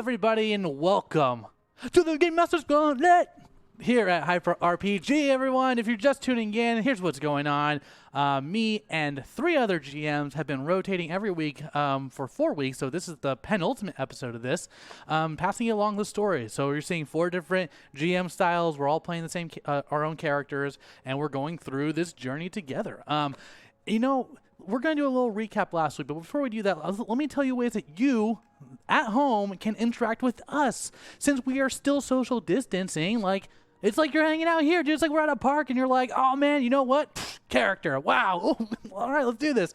everybody, and welcome to the Game Master's Gauntlet here at Hyper RPG, everyone. If you're just tuning in, here's what's going on. Me and 3 other GMs have been rotating every week for 4 weeks, so this is the penultimate episode of this, passing along the story. So you're seeing 4 different GM styles. We're all playing the same, our own characters, and we're going through this journey together. We're going to do a little recap last week, but before we do that, let me tell you ways that you at home can interact with us. Since we are still social distancing, it's like you're hanging out here, dude. It's like we're at a park and you're like, oh man, you know what? Character. Wow. All right, let's do this.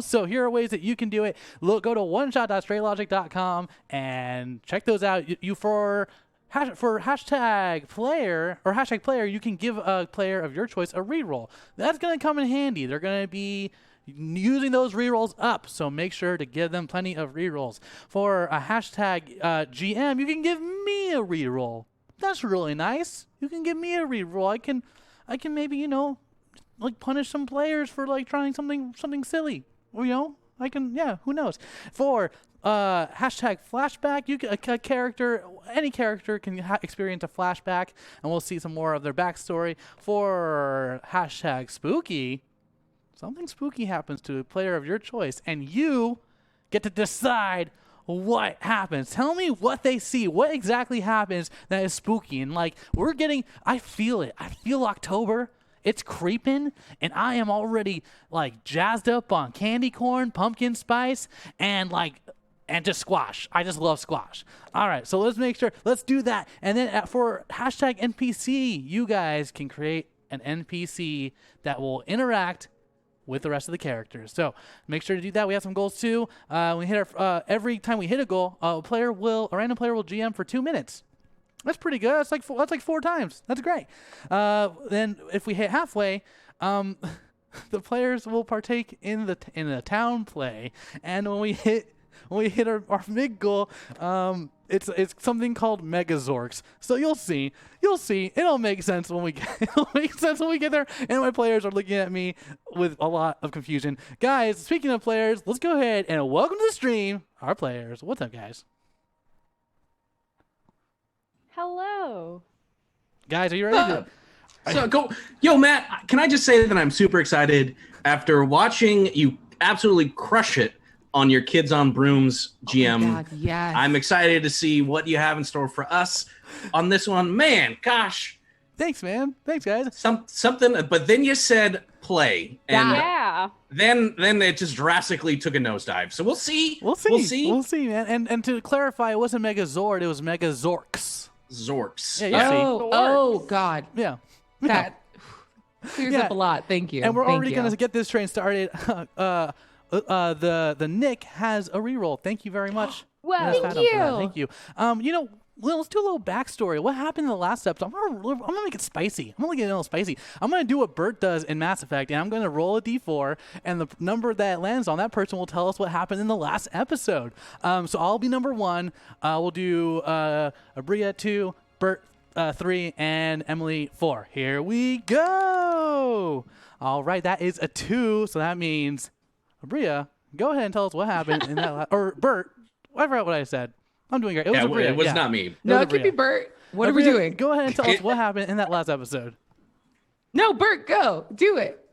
So here are ways that you can do it. Go to oneshot.straylogic.com and check those out. For hashtag player, you can give a player of your choice a reroll. That's going to come in handy. They're going to be using those rerolls up, so make sure to give them plenty of rerolls. For a hashtag GM, you can give me a reroll. That's really nice. You can give me a reroll. I can maybe punish some players for trying something silly. I can, who knows. For hashtag flashback, any character can experience a flashback, and we'll see some more of their backstory. For hashtag spooky, something spooky happens to a player of your choice, and you get to decide what happens. Tell me what they see. What exactly happens that is spooky? And I feel it. I feel October. It's creeping, and I am already jazzed up on candy corn, pumpkin spice, and just squash. I just love squash. All right, so let's do that. And then for hashtag NPC, you guys can create an NPC that will interact with the rest of the characters. So make sure to do that. We have some goals too. We hit every time we hit a goal, a random player will GM for 2 minutes. That's pretty good. That's like 4 times. That's great. Then if we hit halfway, the players will partake in the town play. And when we hit our big goal, it's something called Megazorks. So you'll see. It'll make sense when we get there. And my players are looking at me with a lot of confusion. Guys, speaking of players, let's go ahead and welcome to the stream our players. What's up, guys? Hello. Guys, are you ready? So go, yo, Matt. Can I just say that I'm super excited after watching you absolutely crush it on your Kids on Brooms GM. Oh my God, yes. I'm excited to see what you have in store for us on this one. Man, gosh. Thanks, man. Thanks, guys. Something, but then you said play. And yeah. Then it just drastically took a nosedive. So we'll see. We'll see, man. And to clarify, it wasn't Megazord, it was Megazorks. Zorks. Yeah, oh, God. Yeah. That clears up a lot. Thank you. And we're already going to get this train started. The Nick has a reroll. Thank you very much. Well, thank you. Let's do a little backstory. What happened in the last episode? I'm gonna make it spicy. I'm gonna get a little spicy. I'm gonna do what Bert does in Mass Effect, and I'm gonna roll a d4, and the number that it lands on, that person will tell us what happened in the last episode. So I'll be number 1. We'll do Abria 2, Bert 3, and Emily 4. Here we go. All right, that is a 2, so that means Abria, go ahead and tell us what happened in that or Bert, I forgot what I said. I'm doing great. It was Abria. It was not me. No, it could be Bert. What are we doing? Go ahead and tell us what happened in that last episode. No, Bert, go. Do it.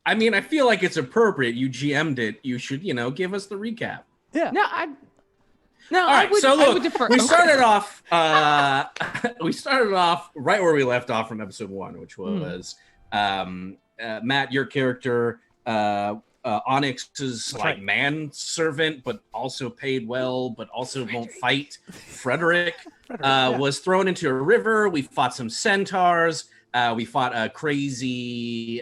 I mean, I feel like it's appropriate. You GM'd it. You should, give us the recap. Yeah. No, All right, I would defer. We started off. We started off right where we left off from episode 1, which was Matt, your character, Onyx's manservant, but also paid well, but also won't fight. Frederick was thrown into a river. We fought some centaurs. We fought a crazy.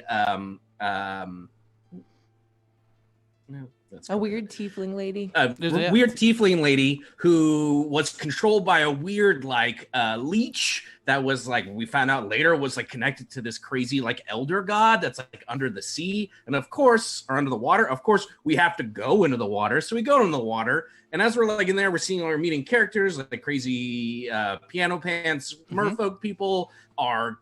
A weird tiefling lady. Weird tiefling lady who was controlled by a weird leech that was we found out later was connected to this crazy elder god that's under the sea and of course or under the water. Of course we have to go into the water, so we go into the water, and as we're in there, we're meeting characters like crazy piano pants merfolk people. Our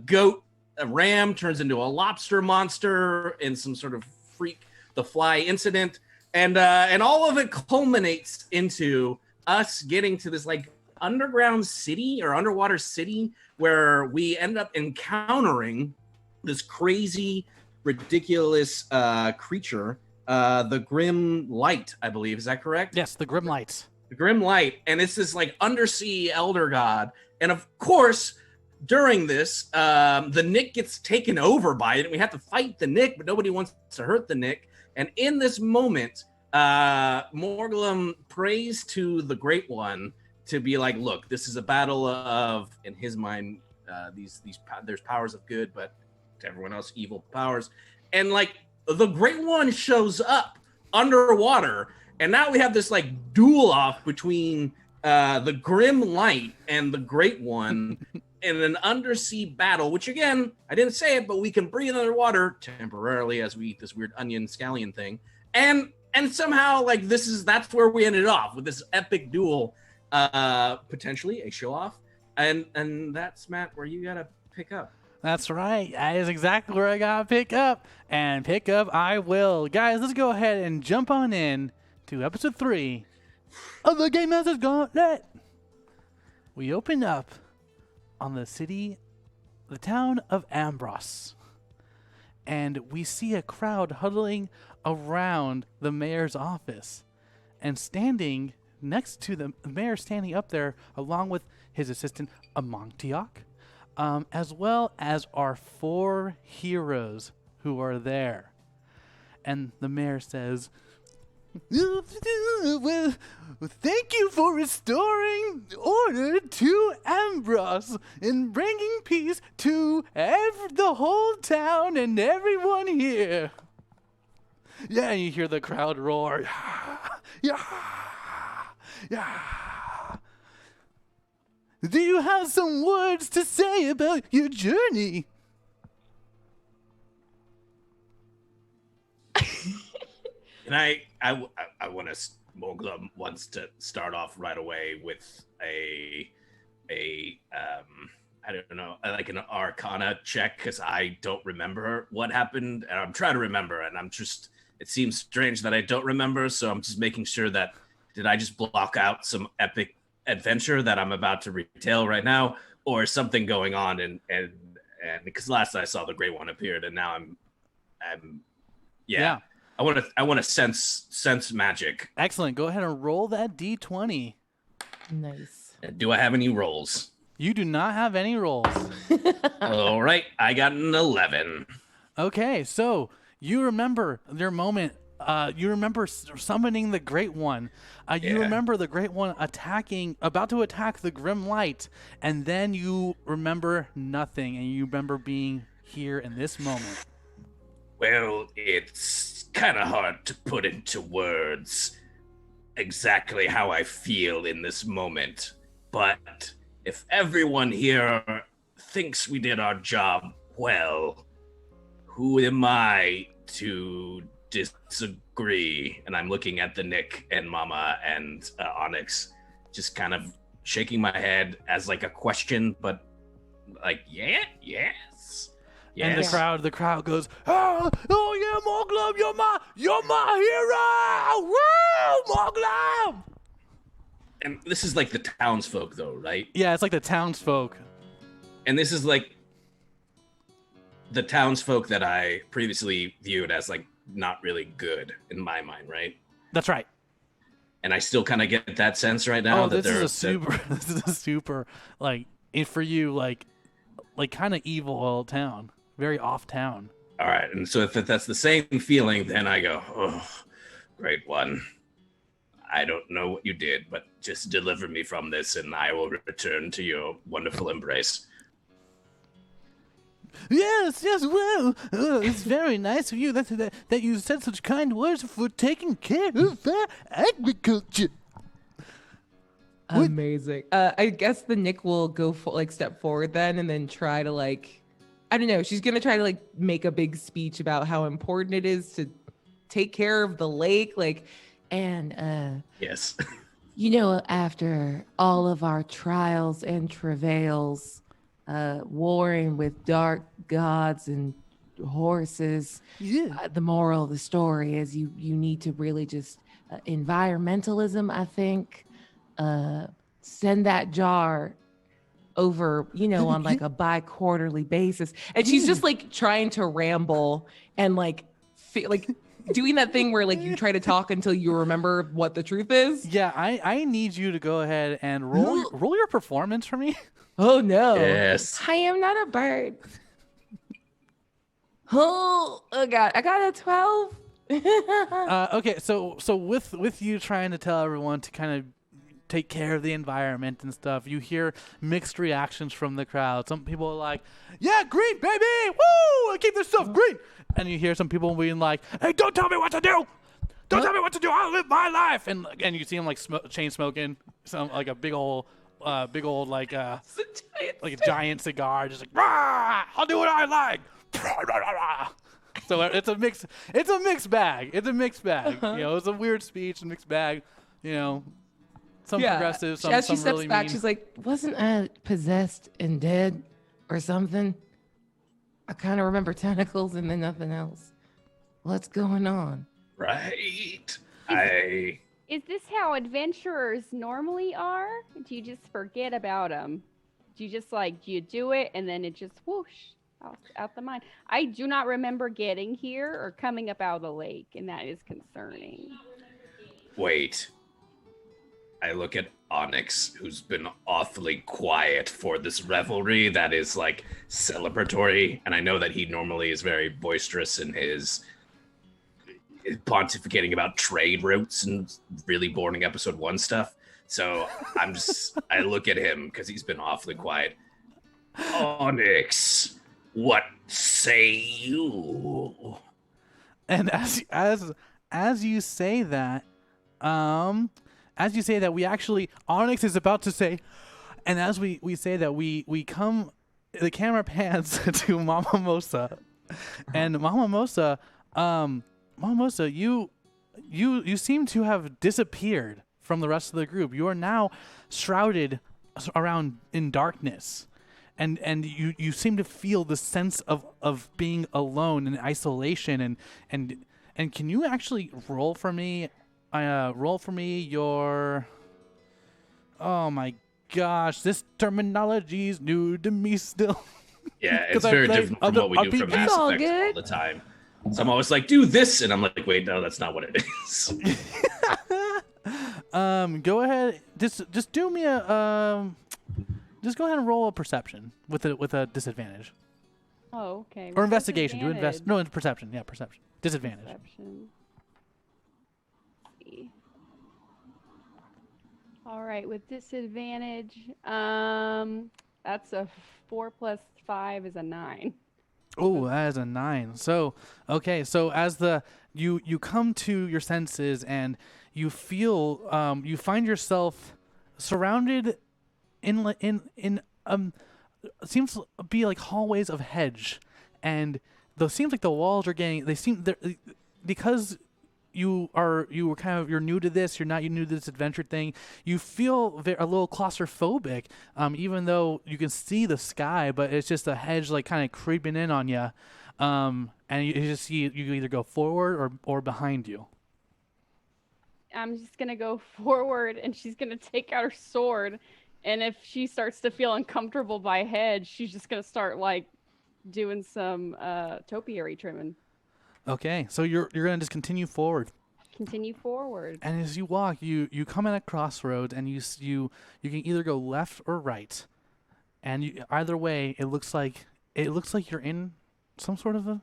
goat, a ram, turns into a lobster monster and some sort of freak the fly incident, and all of it culminates into us getting to this like underground city or underwater city where we end up encountering this crazy, ridiculous creature, the Grim Light, I believe. Is that correct? Yes, the Grim Lights. The Grim Light, and it's this like undersea elder god, and of course during this the Nick gets taken over by it, and we have to fight the Nick, but nobody wants to hurt the Nick. And in this moment Morglum prays to the Great One to be like, look, this is a battle of, in his mind, there's powers of good, but to everyone else evil powers. And like the Great One shows up underwater, and now we have this like duel off between the Grim Light and the Great One in an undersea battle, which again, I didn't say it, but we can breathe underwater temporarily as we eat this weird onion scallion thing. And somehow like that's where we ended off with this epic duel, potentially a show off. And that's, Matt, where you gotta pick up. That's right. That is exactly where I gotta pick up. And pick up I will. Guys, let's go ahead and jump on in to episode 3 of the Game Master's Gauntlet. We open up on the town of Ambros. And we see a crowd huddling around the mayor's office. And standing next to the mayor, standing up there along with his assistant, Amontillak, as well as our 4 heroes who are there. And the mayor says, well, thank you for restoring order to Ambros and bringing peace to the whole town and everyone here. Yeah, and you hear the crowd roar. Yeah, yeah. Do you have some words to say about your journey? And I want to, Morglum wants to start off right away with a I don't know, like an Arcana check, because I don't remember what happened, and I'm trying to remember, and it seems strange that I don't remember, so I'm just making sure that, did I just block out some epic adventure that I'm about to retell right now, or something going on, and because last I saw the Great One appeared, and now I'm yeah. I want to sense magic. Excellent. Go ahead and roll that D20. Nice. Do I have any rolls? You do not have any rolls. All right, I got an 11. Okay, so you remember their moment. You remember summoning the Great One. You remember the Great One about to attack the Grim Light, and then you remember nothing, and you remember being here in this moment. Well, it's kind of hard to put into words exactly how I feel in this moment, but if everyone here thinks we did our job well, who am I to disagree? And I'm looking at the Nick and Mama and Onyx, just kind of shaking my head as like a question, but like, yes. And the crowd goes, oh yeah, Morglum, you're my hero! Woo, Morglum! And this is like the townsfolk, though, right? Yeah, it's like the townsfolk. And this is like the townsfolk that I previously viewed as like not really good in my mind, right? That's right. And I still kind of get that sense right now. This is a super like, for you, like kind of evil town. Very off town. All right, and so if that's the same feeling, then I go, oh, Great One. I don't know what you did, but just deliver me from this, and I will return to your wonderful embrace. Yes, well, it's very nice of you that you said such kind words for taking care of our agriculture. Amazing. I guess the Nick will go step forward then, and then try to I don't know. She's going to try to make a big speech about how important it is to take care of the lake. Yes. After all of our trials and travails, warring with dark gods and horses, the moral of the story is you need to really just environmentalism, I think, send that jar over, on like a bi-quarterly basis. And she's just like trying to ramble and like doing that thing where like you try to talk until you remember what the truth is. Yeah, I need you to go ahead and roll your performance for me. Oh no. Yes. I am not a bird. Oh God, I got a 12. Okay, so with you trying to tell everyone to kind of take care of the environment and stuff, you hear mixed reactions from the crowd. Some people are like, "Yeah, green, baby! Woo! Keep this stuff green!" And you hear some people being like, "Hey, don't tell me what to do! Don't tell me what to do! I'll live my life!" And you see them like chain smoking, some like a big old like a giant cigar, just like, "Rah! I'll do what I like." So it's a mix. It's a mixed bag. It's a mixed bag. It's a weird speech, a mixed bag. Some progressive, some as she steps really back, mean. she's like, "Wasn't I possessed and dead or something? I kind of remember tentacles and then nothing else. What's going on?" Right. Is this how adventurers normally are? Do you just forget about them? Do you just do you do it and then it just whoosh out the mind? I do not remember getting here or coming up out of the lake, and that is concerning. Wait. I look at Onyx, who's been awfully quiet for this revelry that is like celebratory, and I know that he normally is very boisterous in his pontificating about trade routes and really boring episode 1 stuff. So I look at him because he's been awfully quiet. Onyx, what say you? And as you say that, we actually, Onyx is about to say, and as we say that, we come, the camera pans to Mama Mosa, and Mama Mosa, you seem to have disappeared from the rest of the group. You are now shrouded around in darkness, and you seem to feel the sense of being alone and isolation, and can you actually roll for me your, oh my gosh, this terminology is new to me still. Yeah, it's very different from what we do from Mass Effect all the time. So I'm always like, do this, and I'm like, wait, no, that's not what it is. Go ahead, just do me a just go ahead and roll a perception with a disadvantage. Oh, okay. Or investigation. No, it's perception. Yeah, perception. Disadvantage. Perception. Let's see. All right, with disadvantage, that's a 4 plus 5 is a 9. Oh, that is a 9. So, okay, so as you come to your senses and you feel, you find yourself surrounded in seems to be like hallways of hedge, and those seems like the walls are because you're new to this, you're new to this adventure thing, you feel a little claustrophobic, even though you can see the sky, but it's just a hedge like kind of creeping in on you, and you just see you either go forward or behind you. I'm just gonna go forward, and she's gonna take out her sword, and if she starts to feel uncomfortable by hedge, she's just gonna start like doing some topiary trimming. Okay, so you're gonna just continue forward. Continue forward. And as you walk, you come at a crossroads, and you can either go left or right, and either way, it looks like you're in some sort of a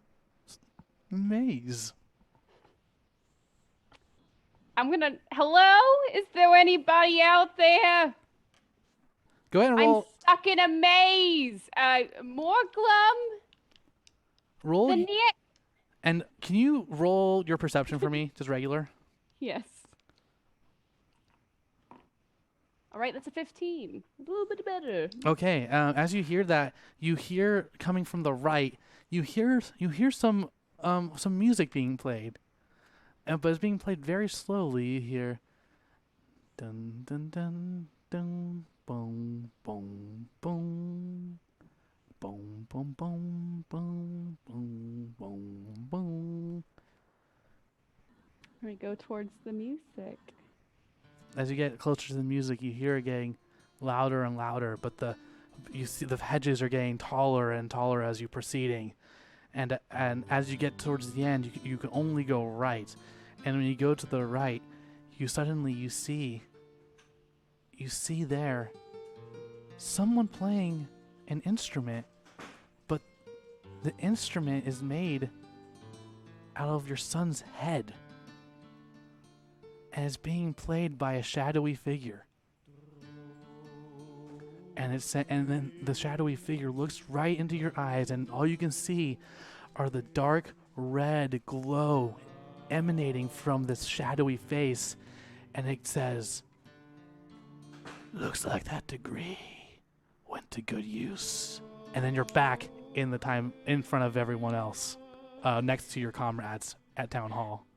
maze. Hello? Is there anybody out there? Go ahead and roll. I'm stuck in a maze. More glum Roll. than it. And can you roll your perception for me, just regular? Yes. All right, that's a 15. A little bit better. Okay. As you hear that, you hear coming from the right. You hear some music being played, but it's being played very slowly. You hear, dun dun dun dun, boom boom boom. Boom, boom, boom, boom, boom, boom, boom. We go towards the music. as you get closer to the music, you hear it getting louder and louder, but you see the hedges are getting taller and taller as you're proceeding. And as you get towards the end, you can only go right. And when you go to the right, you see there someone playing an instrument, but the instrument is made out of your son's head. And it's being played by a shadowy figure. And then the shadowy figure looks right into your eyes, and all you can see are the dark red glow emanating from this shadowy face. And it says, "Looks like that degree went to good use." And then you're back in front of everyone else, next to your comrades at Town Hall.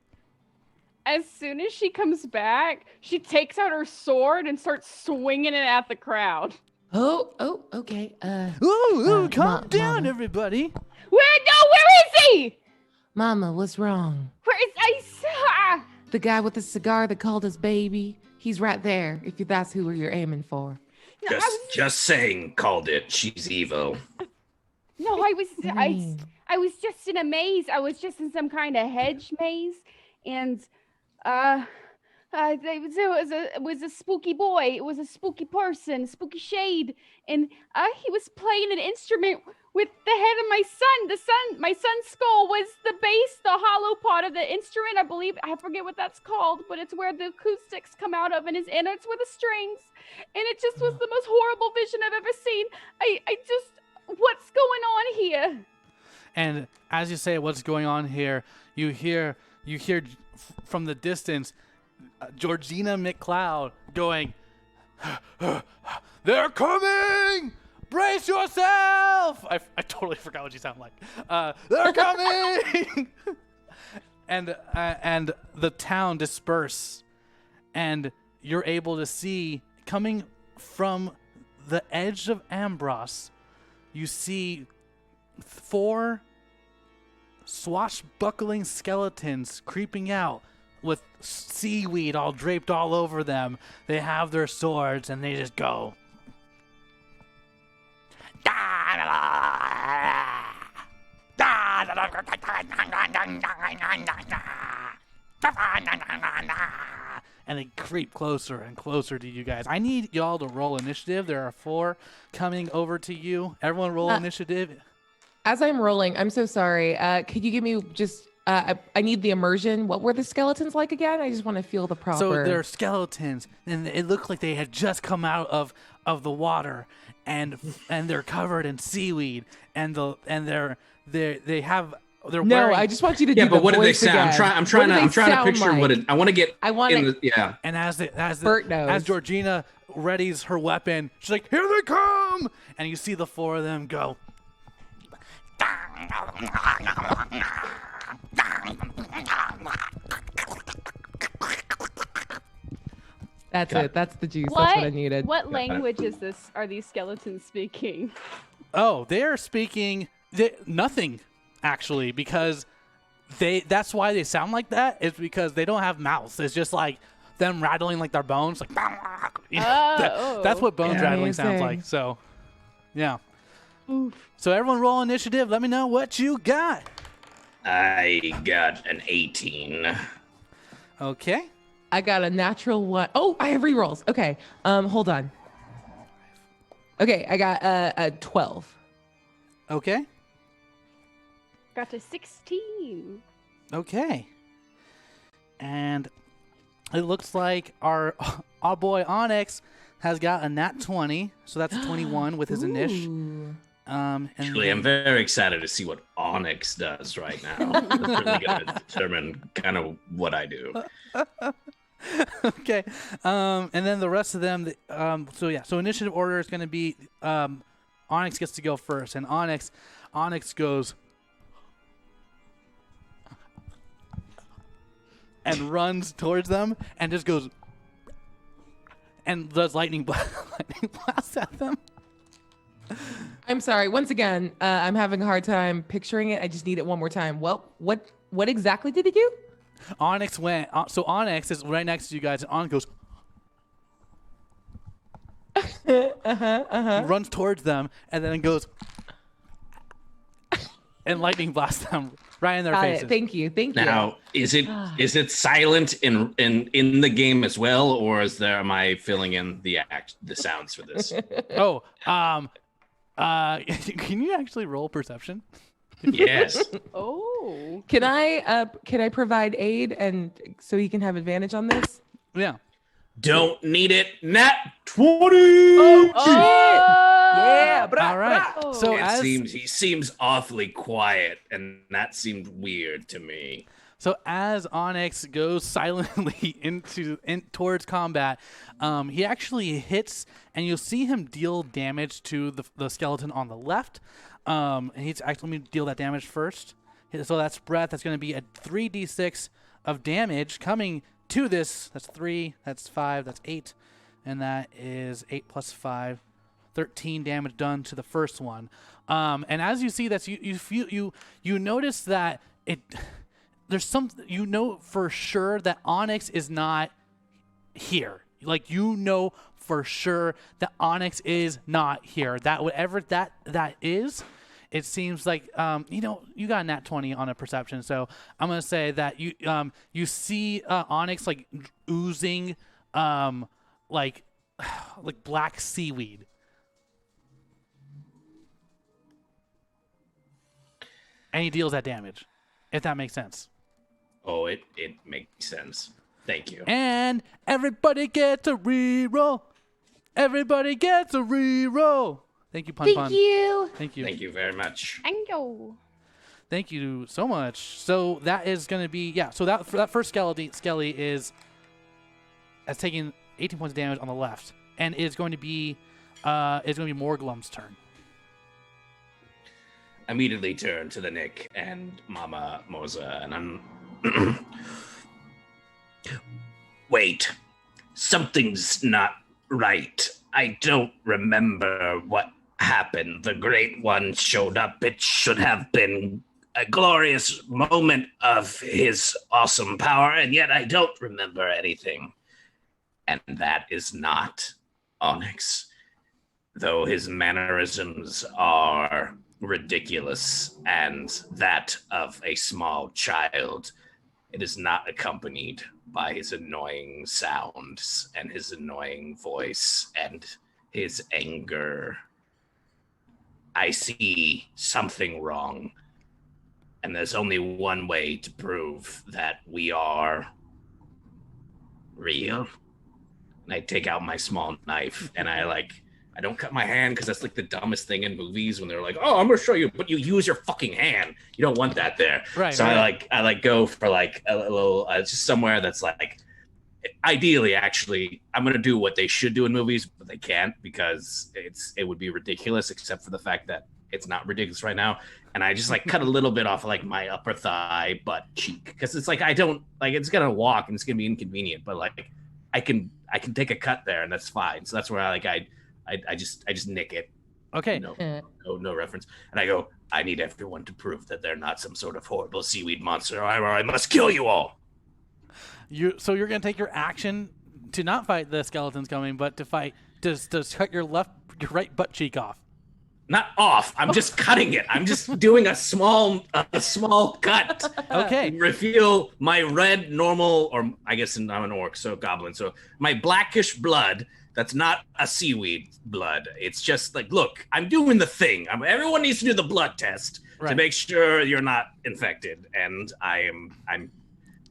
As soon as she comes back, she takes out her sword and starts swinging it at the crowd. Oh, okay. Calm down, Mama. everybody. Where is he? Mama, what's wrong? Where is I? The guy with the cigar that called us baby. He's right there. If that's who you're aiming for. Just saying, called it. She's evil. No, I was just in a maze. I was just in some kind of hedge maze, and it was a spooky boy. It was a spooky person, spooky shade, and he was playing an instrument with the head of my son. My son's skull was the base, the hollow part of the instrument. I forget what that's called, but it's where the acoustics come out of, and it's where the strings. And it just was the most horrible vision I've ever seen. What's going on here? And as you say what's going on here, you hear from the distance Georgina McCloud going, "They're coming! Brace yourself!" I totally forgot what you sound like. "They're coming!" and the town disperse, and you're able to see, coming from the edge of Ambros, you see 4 swashbuckling skeletons creeping out with seaweed all draped all over them. They have their swords and they just go. And they creep closer and closer to you guys. I need y'all to roll initiative. There are 4 coming over to you. Everyone roll initiative. As I'm rolling, I'm so sorry. Could you give me just, I need the immersion. What were the skeletons like again? I just want to feel the proper. So they're skeletons, and it looked like they had just come out of the water, and they're covered in seaweed, they're No, wearing, I just want you to do Yeah, but the what do they voice sound? again. I'm trying to picture like? what it. I want to get. I want to. Yeah. And as Bert knows. as Georgina readies her weapon, she's like, "Here they come!" And you see the 4 of them go. That's it. That's the juice. That's what I needed. What language is this? Are these skeletons speaking? Oh, they're speaking nothing, actually, because that's why they sound like that, is because they don't have mouths. It's just like them rattling like their bones, like that's what bones rattling sounds like. So, yeah. Oof. So everyone roll initiative. Let me know what you got. I got an 18. Okay. I got a natural 1. Oh, I have rerolls. Okay. Hold on. Okay, I got a 12. Okay. Got to 16. Okay. And it looks like our boy Onyx has got a nat 20, so that's a 21 with his initial. And Actually, I'm very excited to see what Onyx does right now. That's really going to determine kind of what I do. Okay. And then the rest of them, so initiative order is going to be Onyx gets to go first, and Onyx goes and runs towards them and just goes and does lightning blasts at them. I'm sorry. Once again, I'm having a hard time picturing it. I just need it one more time. Well, what exactly did he do? Onyx went. So Onyx is right next to you guys, and Onyx goes He runs towards them and then goes and lightning blasts them right in their faces. Thank you. Now, is it silent in the game as well, or am I filling in the sounds for this? Oh, can you actually roll perception? Yes. Oh. Can I provide aid and so he can have advantage on this? Yeah. Don't need it. Nat 20. Oh, yeah. All right. Oh. So He seems awfully quiet, and that seemed weird to me. So as Onyx goes silently towards combat, he actually hits, and you'll see him deal damage to the skeleton on the left. And he's actually going to deal that damage first. So that's breath. That's going to be a 3d6 of damage coming to this. That's 3. That's 5. That's 8, and that is 8 plus 5. 13 damage done to the first one. And as you see that, you notice that there's some, for sure that Onyx is not here. Like, for sure that Onyx is not here. That whatever that is, it seems like you got a nat 20 on a perception. So I'm gonna say that you see Onyx like oozing like black seaweed. And he deals that damage, if that makes sense. Oh, it makes sense. Thank you. And everybody gets a reroll. Everybody gets a reroll. Thank you, Pun Pun. Thank you. Thank you. Thank you very much. Thank you. Thank you so much. So that is going to be, so that first Skelly that's taking 18 points of damage on the left. And it's going to be Morglum's turn. Immediately turn to the Nick and Mama Moza, and I'm... Wait, something's not right. I don't remember what happened. The Great One showed up. It should have been a glorious moment of his awesome power, and yet I don't remember anything. And that is not Onyx, though his mannerisms are ridiculous and that of a small child. It is not accompanied by his annoying sounds and his annoying voice and his anger. I see something wrong, and there's only one way to prove that we are real. And I take out my small knife and I don't cut my hand because that's like the dumbest thing in movies when they're like, "Oh, I'm gonna show you," but you use your fucking hand. You don't want that there. Right. So right. I go for like a little just somewhere that's like, ideally, actually, I'm gonna do what they should do in movies, but they can't because it would be ridiculous, except for the fact that it's not ridiculous right now. And I just like cut a little bit off of, like my upper thigh, butt cheek, because it's like I don't like it's gonna walk and it's gonna be inconvenient, but like I can take a cut there and that's fine. So that's where I just nick it. Okay. No reference. And I go, I need everyone to prove that they're not some sort of horrible seaweed monster, or I must kill you all. So you're going to take your action to not fight the skeletons coming, but to fight, to cut your right butt cheek off. Not off. I'm just cutting it. I'm just doing a small cut. Okay. To reveal my red normal, or I guess I'm an orc, so goblin. So my blackish blood. That's not a seaweed blood. It's just like, look, I'm doing the thing. Everyone needs to do the blood test to make sure you're not infected. And I'm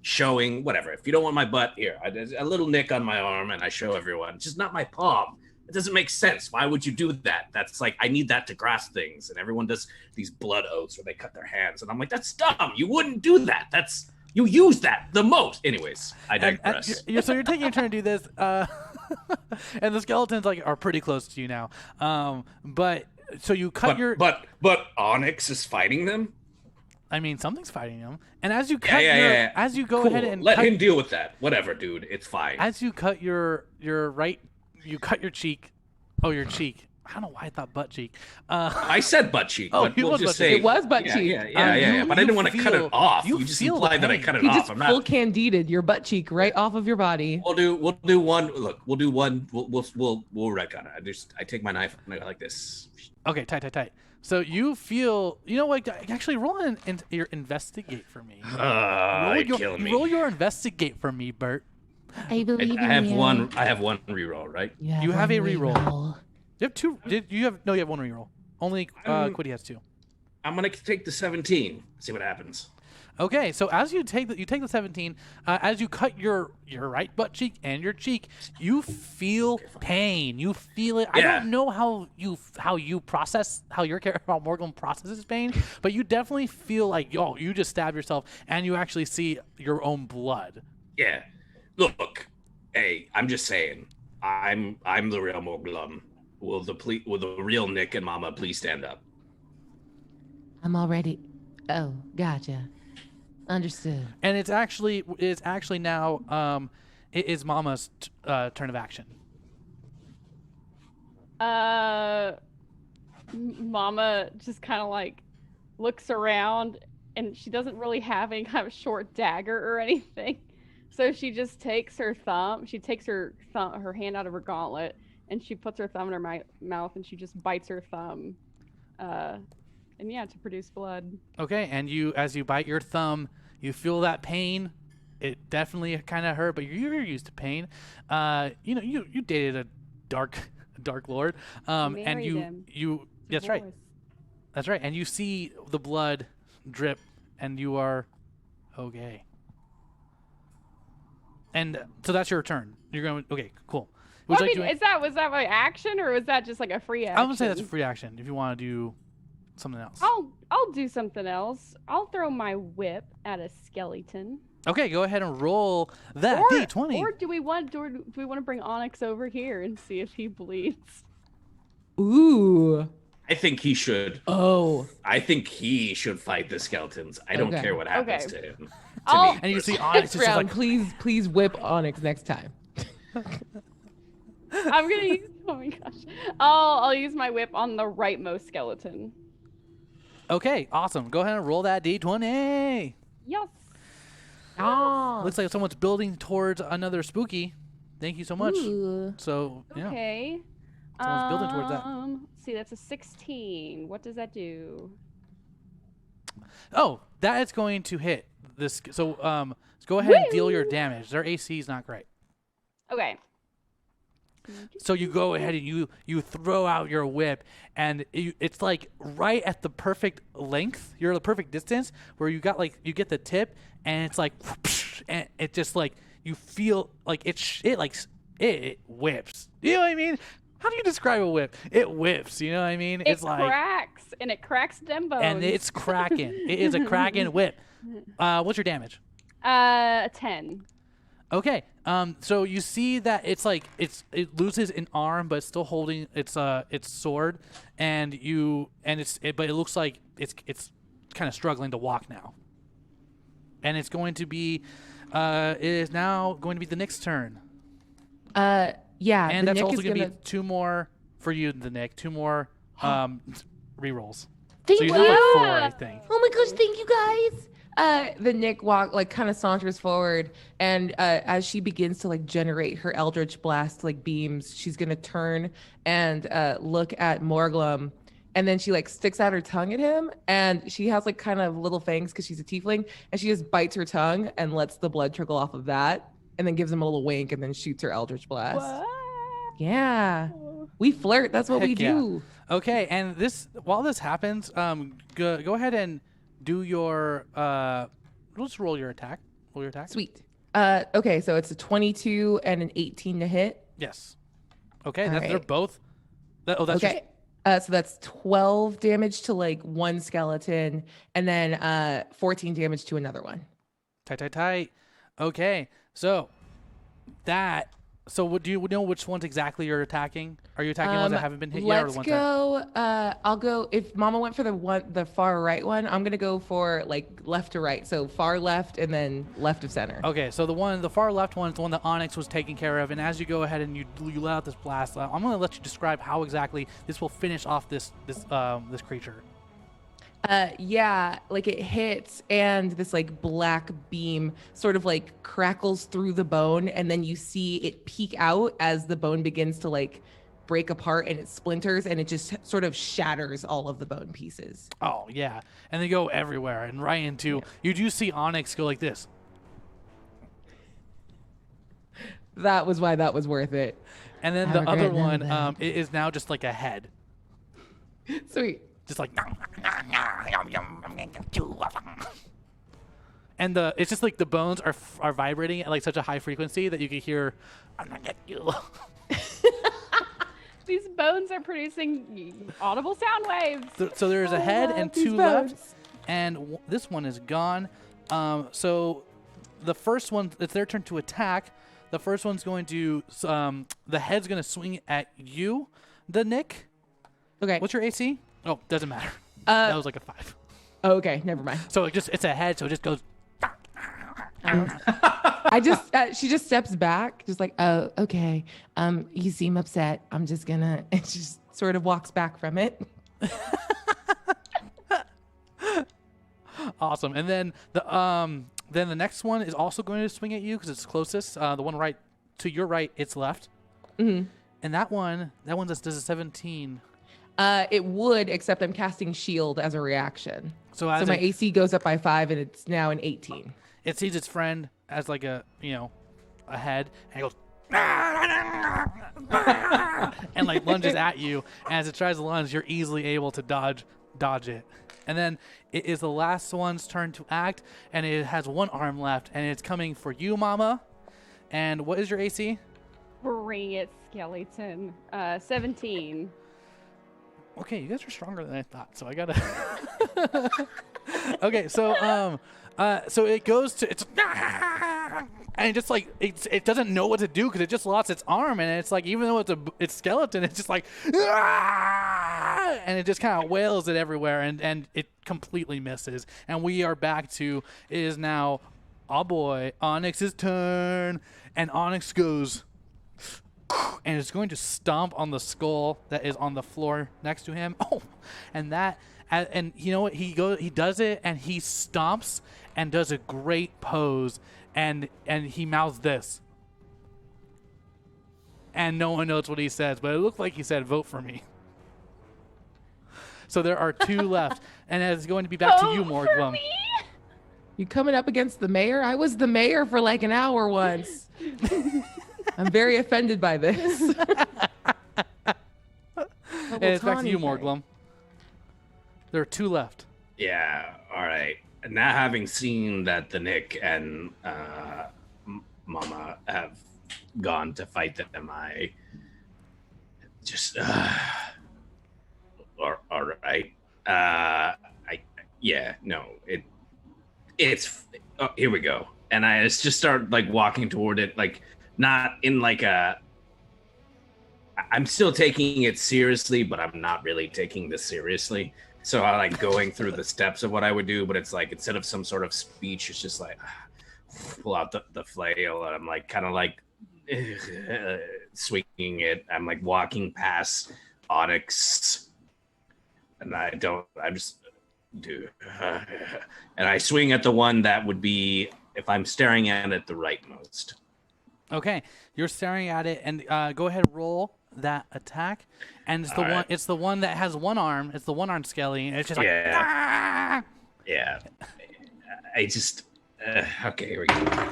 showing whatever. If you don't want my butt, here, there's a little nick on my arm, and I show everyone. Just not my palm. It doesn't make sense. Why would you do that? That's like, I need that to grasp things. And everyone does these blood oaths where they cut their hands. And I'm like, that's dumb. You wouldn't do that. You use that the most. Anyways, I digress. So you're taking your turn to do this. And the skeletons are pretty close to you now. But so you cut But Onyx is fighting them? I mean, something's fighting them. And as you cut as you go cool. ahead and let him deal with that. Whatever, dude. It's fine. As you cut your cheek. Oh, your cheek. I don't know why I thought butt cheek. I said butt cheek, Oh, but it we'll was just butt say cheek. It was butt yeah, cheek. Yeah. But I didn't want to cut feel- it off. you You just feel the implied that I pain. cut it He off. just I'm full not. candided your butt cheek right off of your body. We'll do one. Look, we'll do one. We'll wreck on it. I take my knife and I go like this. Okay, tight. So you feel, you know what? Actually, roll your investigate for me. You're killing me. Roll your investigate for me, Bert. I believe I have one. I have one reroll, right? You have a reroll. You have two. You have one reroll. Only Quiddy has 2. I'm gonna take the 17. See what happens. Okay, so as you take the 17, as you cut your right butt cheek and your cheek, you feel pain. You feel it. Yeah. I don't know how you process how Morgan processes pain, but you definitely feel like you just stabbed yourself and you actually see your own blood. Yeah. Look, hey, I'm just saying. I'm the real Morglum. Will the real Nick and Mama please stand up? I'm already. Oh, gotcha. Understood. And it's actually now it is Mama's turn of action. Mama just kind of like looks around, and she doesn't really have any kind of short dagger or anything. So she just takes her thumb. She takes her hand out of her gauntlet, and she puts her thumb in her mouth, and she just bites her thumb, to produce blood. Okay, and as you bite your thumb, you feel that pain. It definitely kind of hurt, but you're used to pain. You dated a dark lord, and Married him. that's right, and you see the blood drip, and you are okay. And so that's your turn. You're going okay, cool. Was that my action, or was that just like a free action? I'm gonna say that's a free action. If you want to do something else, I'll do something else. I'll throw my whip at a skeleton. okay. Go ahead and roll that d20. Or do we want to bring Onyx over here and see if he bleeds? Ooh. I think he should. Oh. I think he should fight the skeletons. I don't care what happens to him. I'll- Me. And you see Onyx is just Round, like, please whip Onyx next time. I'm gonna use. Oh my gosh! I'll use my whip on the rightmost skeleton. okay, awesome. Go ahead and roll that d20. Yes. Oh. Looks like someone's building towards another spooky. Thank you so much. Ooh. So yeah, Okay. someone's building towards that. See, that's a 16. What does that do? Oh, that is going to hit this. So go ahead and deal your damage. Their AC is not great. Okay. So you go ahead and you throw out your whip, and it's like right at the perfect length. You're the perfect distance where you get the tip, and it's like, and it just like you feel like it whips. You know what I mean? How do you describe a whip? It whips. You know what I mean? It cracks them bones. And it's cracking. It is a cracking whip. What's your damage? 10. Okay. So you see that it's like it loses an arm, but it's still holding its sword, but it looks like it's kind of struggling to walk now. And it's going to be it is now going to be the Nick's turn. Yeah. And that's Nick also is going to be 2 more for you, the Nick. 2 more rerolls. Thank So you you. have like 4, I think. Oh my gosh, thank you guys. The Nick kind of saunters forward, and as she begins to generate her Eldritch Blast beams, she's gonna turn and look at Morglum, and then she sticks out her tongue at him, and she has kind of little fangs because she's a tiefling, and she just bites her tongue and lets the blood trickle off of that, and then gives him a little wink, and then shoots her Eldritch Blast. What? Yeah, we flirt. That's what we Heck yeah. do. Okay, and while this happens, go ahead and do your let's roll your attack. Roll your attack. Sweet. Okay, so it's a 22 and an 18 to hit. Yes. Okay, All they're right. both. That's Okay. So that's 12 damage to one skeleton, and then 14 damage to another one. Tight. Okay, so that So do you know which ones exactly you're attacking? Are you attacking ones that haven't been hit yet, or the Let's ones go. I'll go. If Mama went for the far right one, I'm gonna go for like left to right. So far left and then left of center. Okay, so the far left one is the one that Onyx was taking care of, and as you go ahead and you let out this blast, I'm going to let you describe how exactly this will finish off this creature. Yeah, like it hits and this like black beam sort of like crackles through the bone, and then you see it peek out as the bone begins to like break apart and it splinters, and it just sort of shatters all of the bone pieces. Oh yeah, and they go everywhere and right into. You do see Onyx go like this. That was why that was worth it. And then Have the a great other one, night. it is now just like a head, Sweet. just like. And it's just like the bones are vibrating at like such a high frequency that you can hear. I'm gonna get you. These bones are producing audible sound waves. So there's a head and these 2 left, bones. and this one is gone. So the first one, it's their turn to attack. The first one's going to, the head's going to swing at you, the Nick. Okay. What's your AC? Oh, doesn't matter. That was like a 5. Okay, never mind. So it's a head, so it just goes. She just steps back, just like, oh, okay. You seem upset. I'm just gonna, and she just sort of walks back from it. Awesome. And then the next one is also going to swing at you because it's closest. The one right to your right, it's left. Mm-hmm. And that one does a 17. It would, except I'm casting shield as a reaction. So My AC goes up by 5, and it's now an 18. it sees its friend as like a head, and it goes and like lunges at you. And as it tries to lunge, you're easily able to dodge it. And then it is the last one's turn to act, and it has 1 arm left, and it's coming for you, Mama. And what is your AC? Bring it, skeleton. 17. Okay, you guys are stronger than I thought, so I gotta. Okay, so it goes to and it just like it doesn't know what to do because it just lost its arm, and it's like even though it's skeleton, it's just like and it just kind of wails it everywhere, and it completely misses. And we are back to it is now, oh boy, Onyx's turn, and Onyx goes. And it's going to stomp on the skull that is on the floor next to him. Oh, and you know what? He does it, and he stomps and does a great pose, and he mouths this. And no one knows what he says, but it looked like he said, "Vote for me." So there are 2 left, and it's going to be back to you, Morglum. You coming up against the mayor? I was the mayor for like an hour once. I'm very offended by this. And it's back to you, Morglum. There are 2 left. Yeah, all right. Now having seen that the Nick and Mama have gone to fight them, I just all right. It's here we go. And I just start like walking toward it, like not in like a. I'm still taking it seriously, but I'm not really taking this seriously. So I like going through the steps of what I would do, but it's like instead of some sort of speech, it's just like pull out the flail, and I'm like kind of like swinging it. I'm like walking past Onyx, and I just do, and I swing at the one that would be if I'm staring at it the rightmost. Okay, you're staring at it, and go ahead and roll that attack. And it's the one. It's the one that has 1 arm. It's the 1-armed skelly, and it's just like. Yeah. Yeah. I just. Okay, here we go.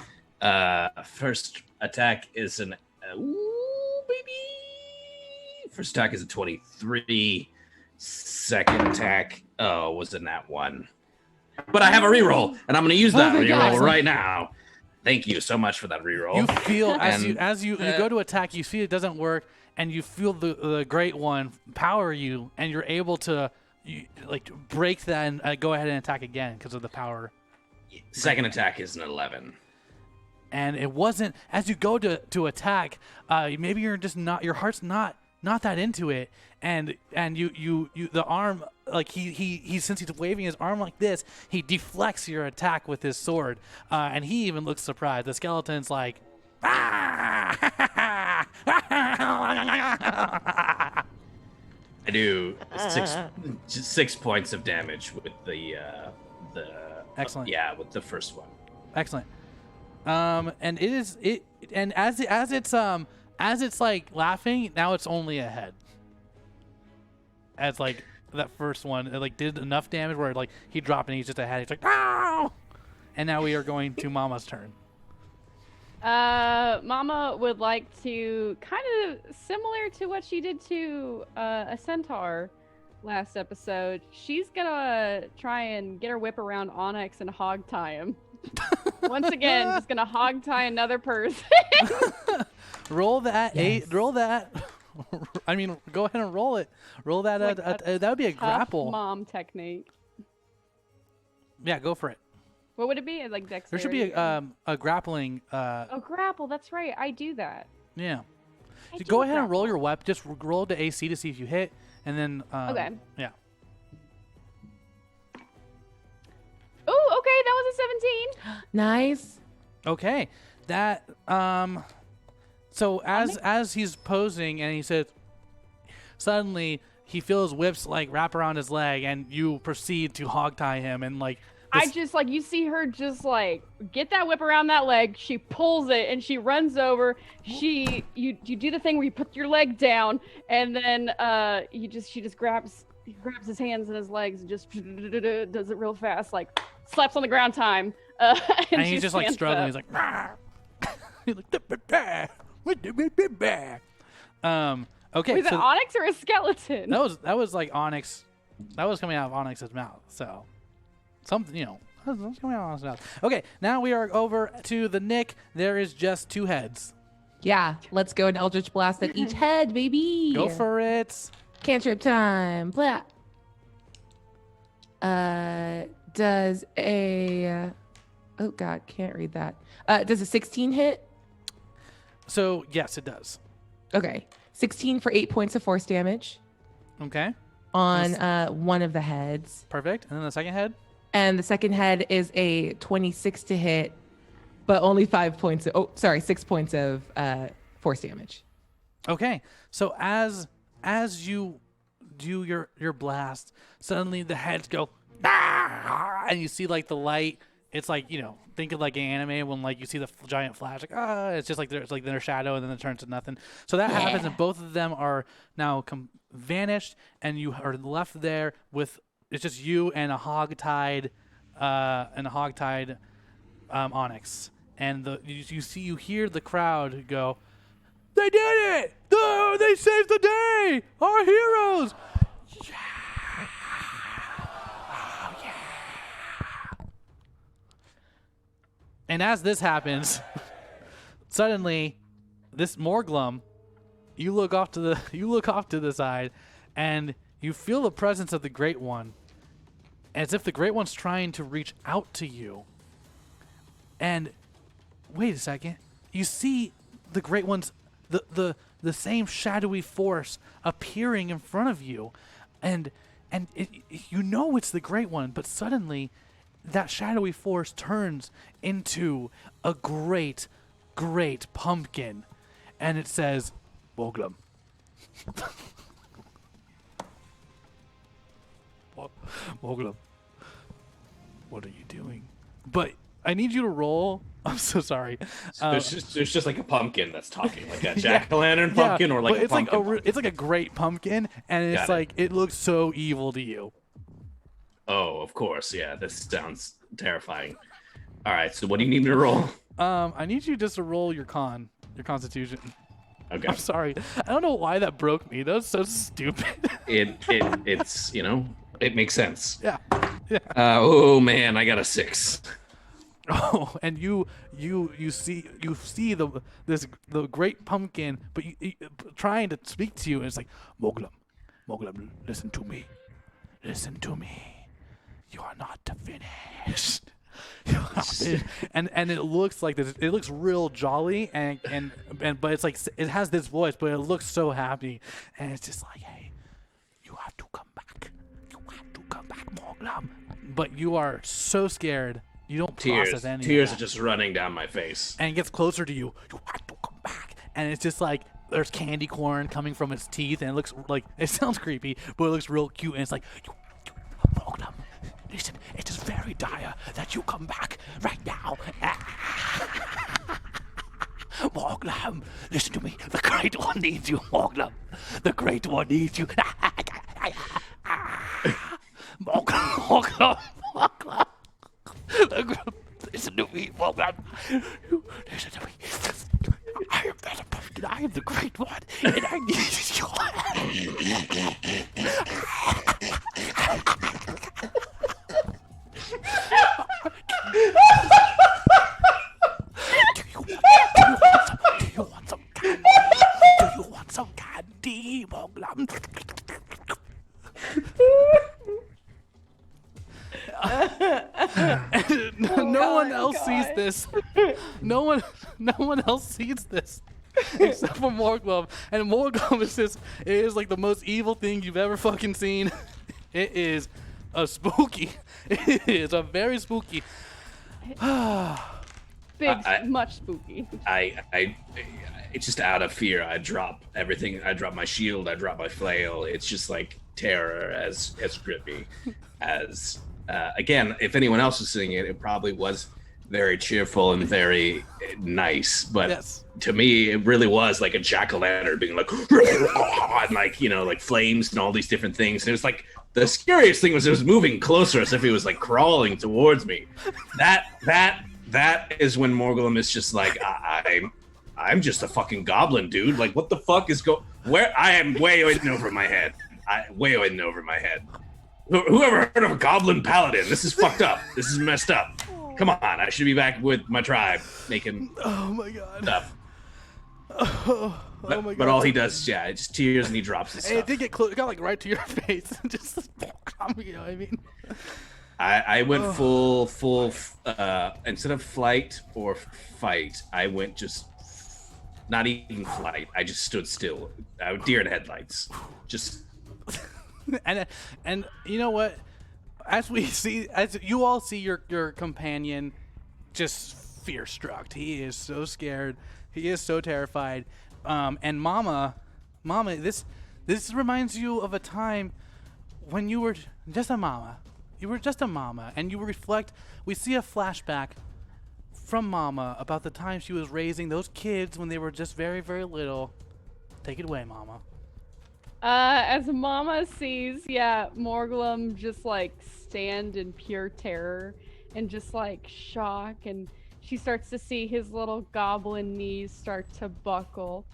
First attack is an. Ooh, baby. First attack is a 23. Second attack. Oh, was in that 1. But I have a reroll, and I'm going to use that reroll right now. Thank you so much for that reroll. You feel as you go to attack, you see it doesn't work, and you feel the great one power you, and you're able to break that and go ahead and attack again because of the power. Second attack is an 11. and it wasn't as you go to attack. Maybe you're just not. Your heart's not that into it, and you the arm, like he since he's waving his arm like this, he deflects your attack with his sword, and he even looks surprised. The skeleton's like, ah! I do 6 points of damage with the Excellent. with the first one. Excellent. And as it's like laughing, now it's only a head. As like that first one, it like did enough damage where like he dropped and he's just a head. He's like, "Ow!" And now we are going to Mama's turn. Mama would like to, kind of similar to what she did to a centaur last episode, she's gonna try and get her whip around Onyx and hog tie him. Once again, just gonna hog tie another person. Roll that Yes. Roll that. I mean, go ahead and roll it. Roll that. Like That would be a Tough grapple. mom technique. Yeah, go for it. What would it be? Like dexterity? There should be a grappling. Oh, grapple. That's right. I do that. Yeah. I So do go ahead and roll grapple. your weapon. Just roll the AC to see if you hit, and then. Okay. Yeah. Oh, okay. That was a 17. Nice. Okay. That So as he's posing and he says, suddenly he feels whips like wrap around his leg, and you proceed to hog tie him, and like. I just like, you see her just like get that whip around that leg. She pulls it and she runs over. You do the thing where you put your leg down, and then she just grabs his hands and his legs and just does it real fast, like slaps on the ground time. And And he's she just like stands struggling. up. He's like, he's like, okay. Was it So Onyx or a skeleton? that was like Onyx. That was coming out of Onyx's mouth. So something, that was coming out of Onyx's mouth. Okay, now we are over to the Nick. There is just 2 heads. Yeah, let's go an Eldritch Blast at each head, baby. Go for it. Cantrip time. Blah. Does a... Oh, God, can't read that. Does a 16 hit? So yes, it does. Okay. 16 for 8 points of force damage Okay, on one of the heads. perfect. And then the second head. And the second head is a 26 to hit, but only 6 points of force damage. Okay, so as you do your blast, suddenly the heads go, "Ah!" And you see like the light. It's like, think of like an anime when like you see the giant flash, like it's just like there's like their shadow, and then it turns to nothing. So that happens, and both of them are now vanished, and you are left there with it's just you and a hog-tied Onyx, and you hear the crowd go, "They did it! Oh, they saved the day! Our heroes!" And as this happens, suddenly, this Morglum, you look off to the side, and you feel the presence of the Great One, as if the Great One's trying to reach out to you. And wait a second, you see the Great One's the same shadowy force appearing in front of you, and it's the Great One, but suddenly that shadowy force turns into a great pumpkin, and it says, "Moglum." Moglum, what are you doing? But I need you to roll. I'm so sorry. There's just like a pumpkin that's talking, like a jack-o'-lantern pumpkin, or like but a it's pumpkin. like it's like a great pumpkin, and it's Got it. like it looks so evil to you. Oh, of course, yeah. This sounds terrifying. All right, so what do you need me to roll? I need you just to roll your constitution. Okay, I'm sorry. I don't know why that broke me. That was so stupid. it's it makes sense. Yeah. Oh man, I got a 6. Oh, and you see the great pumpkin, but you trying to speak to you, and it's like, Moglum, listen to me. You are not finished. and it looks like this. It looks real jolly and but it's like it has this voice, but it looks so happy, and it's just like, hey, you have to come back. You have to come back, Morglum. But you are so scared. You don't process any. Tears of are that. just running down my face. And it gets closer to you. You have to come back. And it's just like there's candy corn coming from its teeth, and it looks like it sounds creepy, but it looks real cute. And it's like, Morglum, listen, it is very dire that you come back right now. Morglum, listen to me. The Great One needs you, Morglum. The Great One needs you. Morglum. Listen to me, Morglum. Listen to me. I am that person. I am the Great One, and I need you. Do you want some candy? Do you want some candy, Morglum? No one else sees this. No one else sees this except for Morglum. And Morglum is like the most evil thing you've ever fucking seen. It is a spooky. It is a very spooky. Much spooky. It's just out of fear. I drop everything. I drop my shield. I drop my flail. It's just like terror as grippy as. Again, if anyone else was singing it, it probably was very cheerful and very nice. But Yes. to me, it really was like a jack-o'-lantern being like, and like, you know, like flames and all these different things. And it was like, the scariest thing was it was moving closer as if he was like crawling towards me. That is when Morglum is just like, I'm just a fucking goblin, dude. Like, what the fuck is where I am way in over my head. Whoever heard of a goblin paladin? This is fucked up. This is messed up. Come on, I should be back with my tribe making Oh my god. stuff. Oh my god. But all he does is, it's just tears and he drops his And it stuff. did get close. It got like right to your face. Just, you know what I mean? I went full, instead of flight or fight, I went just not even flight. I just stood still. Deer in headlights. Just. And you know what? As you all see your companion just fear struck. He is so scared. He is so terrified. And Mama, this reminds you of a time when you were just a mama. You were just a mama, and you reflect. We see a flashback from Mama about the time she was raising those kids when they were just very, very little. Take it away, Mama. As Mama sees, Morglum just like stand in pure terror and just like shock, and she starts to see his little goblin knees start to buckle.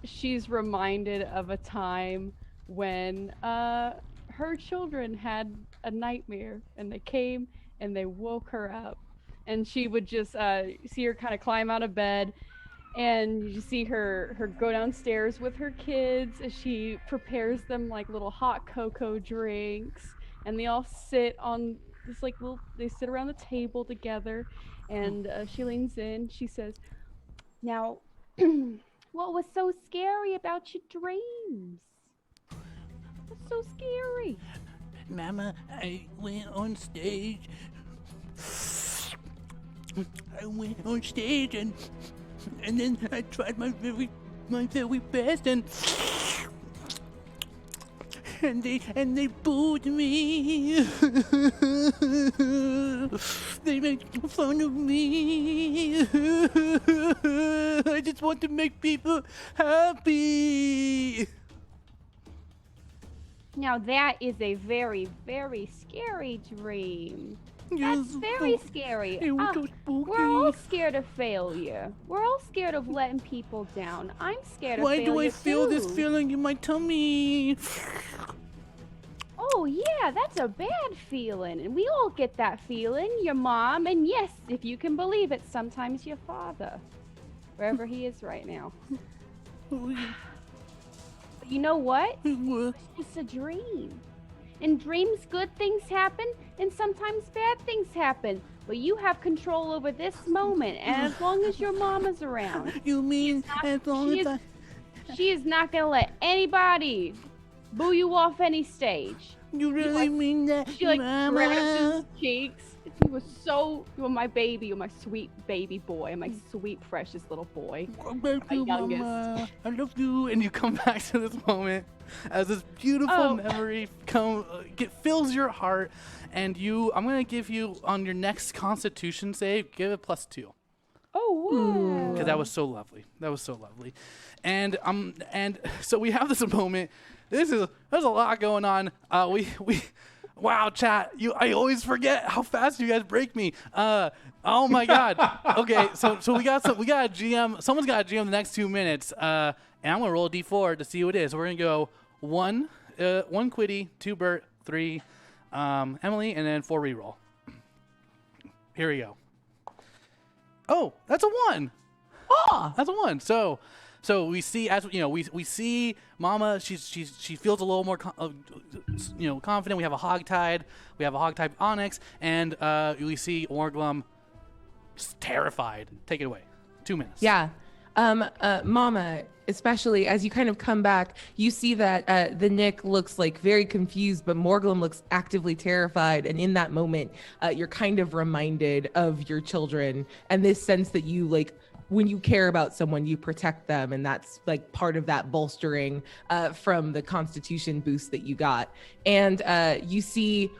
She's reminded of a time when her children had a nightmare, and they came and they woke her up, and she would just see her kind of climb out of bed. And you see her go downstairs with her kids as she prepares them like little hot cocoa drinks, and they all sit on this like they sit around the table together, and she leans in. She says, "Now, what was so scary about your dreams? What's so scary?" Mama, I went on stage. And then I tried my very best, and they booed me. They made fun of me. I just want to make people happy. Now that is a very, very scary dream. That's Yes, very scary. It was so spooky. We're all scared of failure. We're all scared of letting people down. I'm scared of Why failure do I feel this too. feeling in my tummy? Oh yeah, that's a bad feeling, and we all get that feeling. Your mom, and yes, if you can believe it, sometimes your father, wherever he is right now. But you know what? It's just a dream. In dreams, good things happen, and sometimes bad things happen. but you have control over this moment, and as long as your mama's around, You mean as long she as is, she is not gonna let anybody boo you off any stage. you really mean that, She like Mama? grabs his cheeks. He was so, you're my baby, you're my sweet baby boy, my sweet precious little boy. Thank you, youngest. Mama. I love you. And you come back to this moment as this beautiful memory fills your heart. And I'm going to give you, on your next Constitution save, give it +2. Oh, wow. Because that was so lovely. That was so lovely. And so we have this moment. There's a lot going on. Wow, chat! I always forget how fast you guys break me. Oh my God. Okay, so we got a GM. Someone's got a GM the next 2 minutes. And I'm gonna roll a D4 to see who it is. So we're gonna go 1 Quiddy, 2 Bert, 3 Emily, and then 4 reroll. Here we go. Oh, that's a 1. Oh, that's a 1. So we see, as you know, we see Mama. She feels a little more confident. We have a Hogtide. We have a Hogtide Onyx, and we see Morglum terrified. Take it away. 2 minutes. Yeah. Mama, especially as you kind of come back, you see that the Nick looks like very confused, but Morglum looks actively terrified. And in that moment, you're kind of reminded of your children and this sense that you like, when you care about someone, you protect them. And that's like part of that bolstering from the Constitution boost that you got. And you see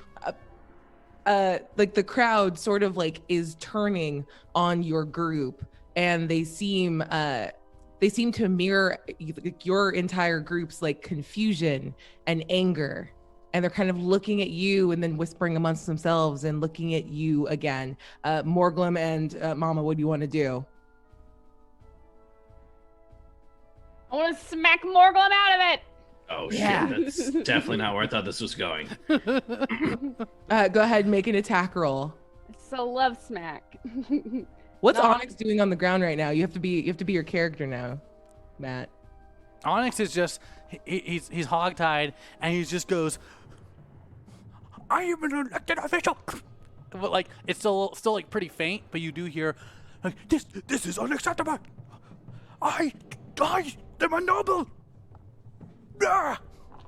like the crowd sort of like is turning on your group, and they seem to mirror your entire group's like confusion and anger. And they're kind of looking at you and then whispering amongst themselves and looking at you again. Morglum and Mama, what do you want to do? I want to smack Morglum out of it. Oh Yeah. shit! That's definitely not where I thought this was going. Go ahead and make an attack roll. So love smack. What's No. Onyx doing on the ground right now? You have to be your character now, Matt. Onyx is just he's hogtied, and he just goes, "I am an elected official," but like it's still like pretty faint, but you do hear like this is unacceptable. I am a noble. Ah!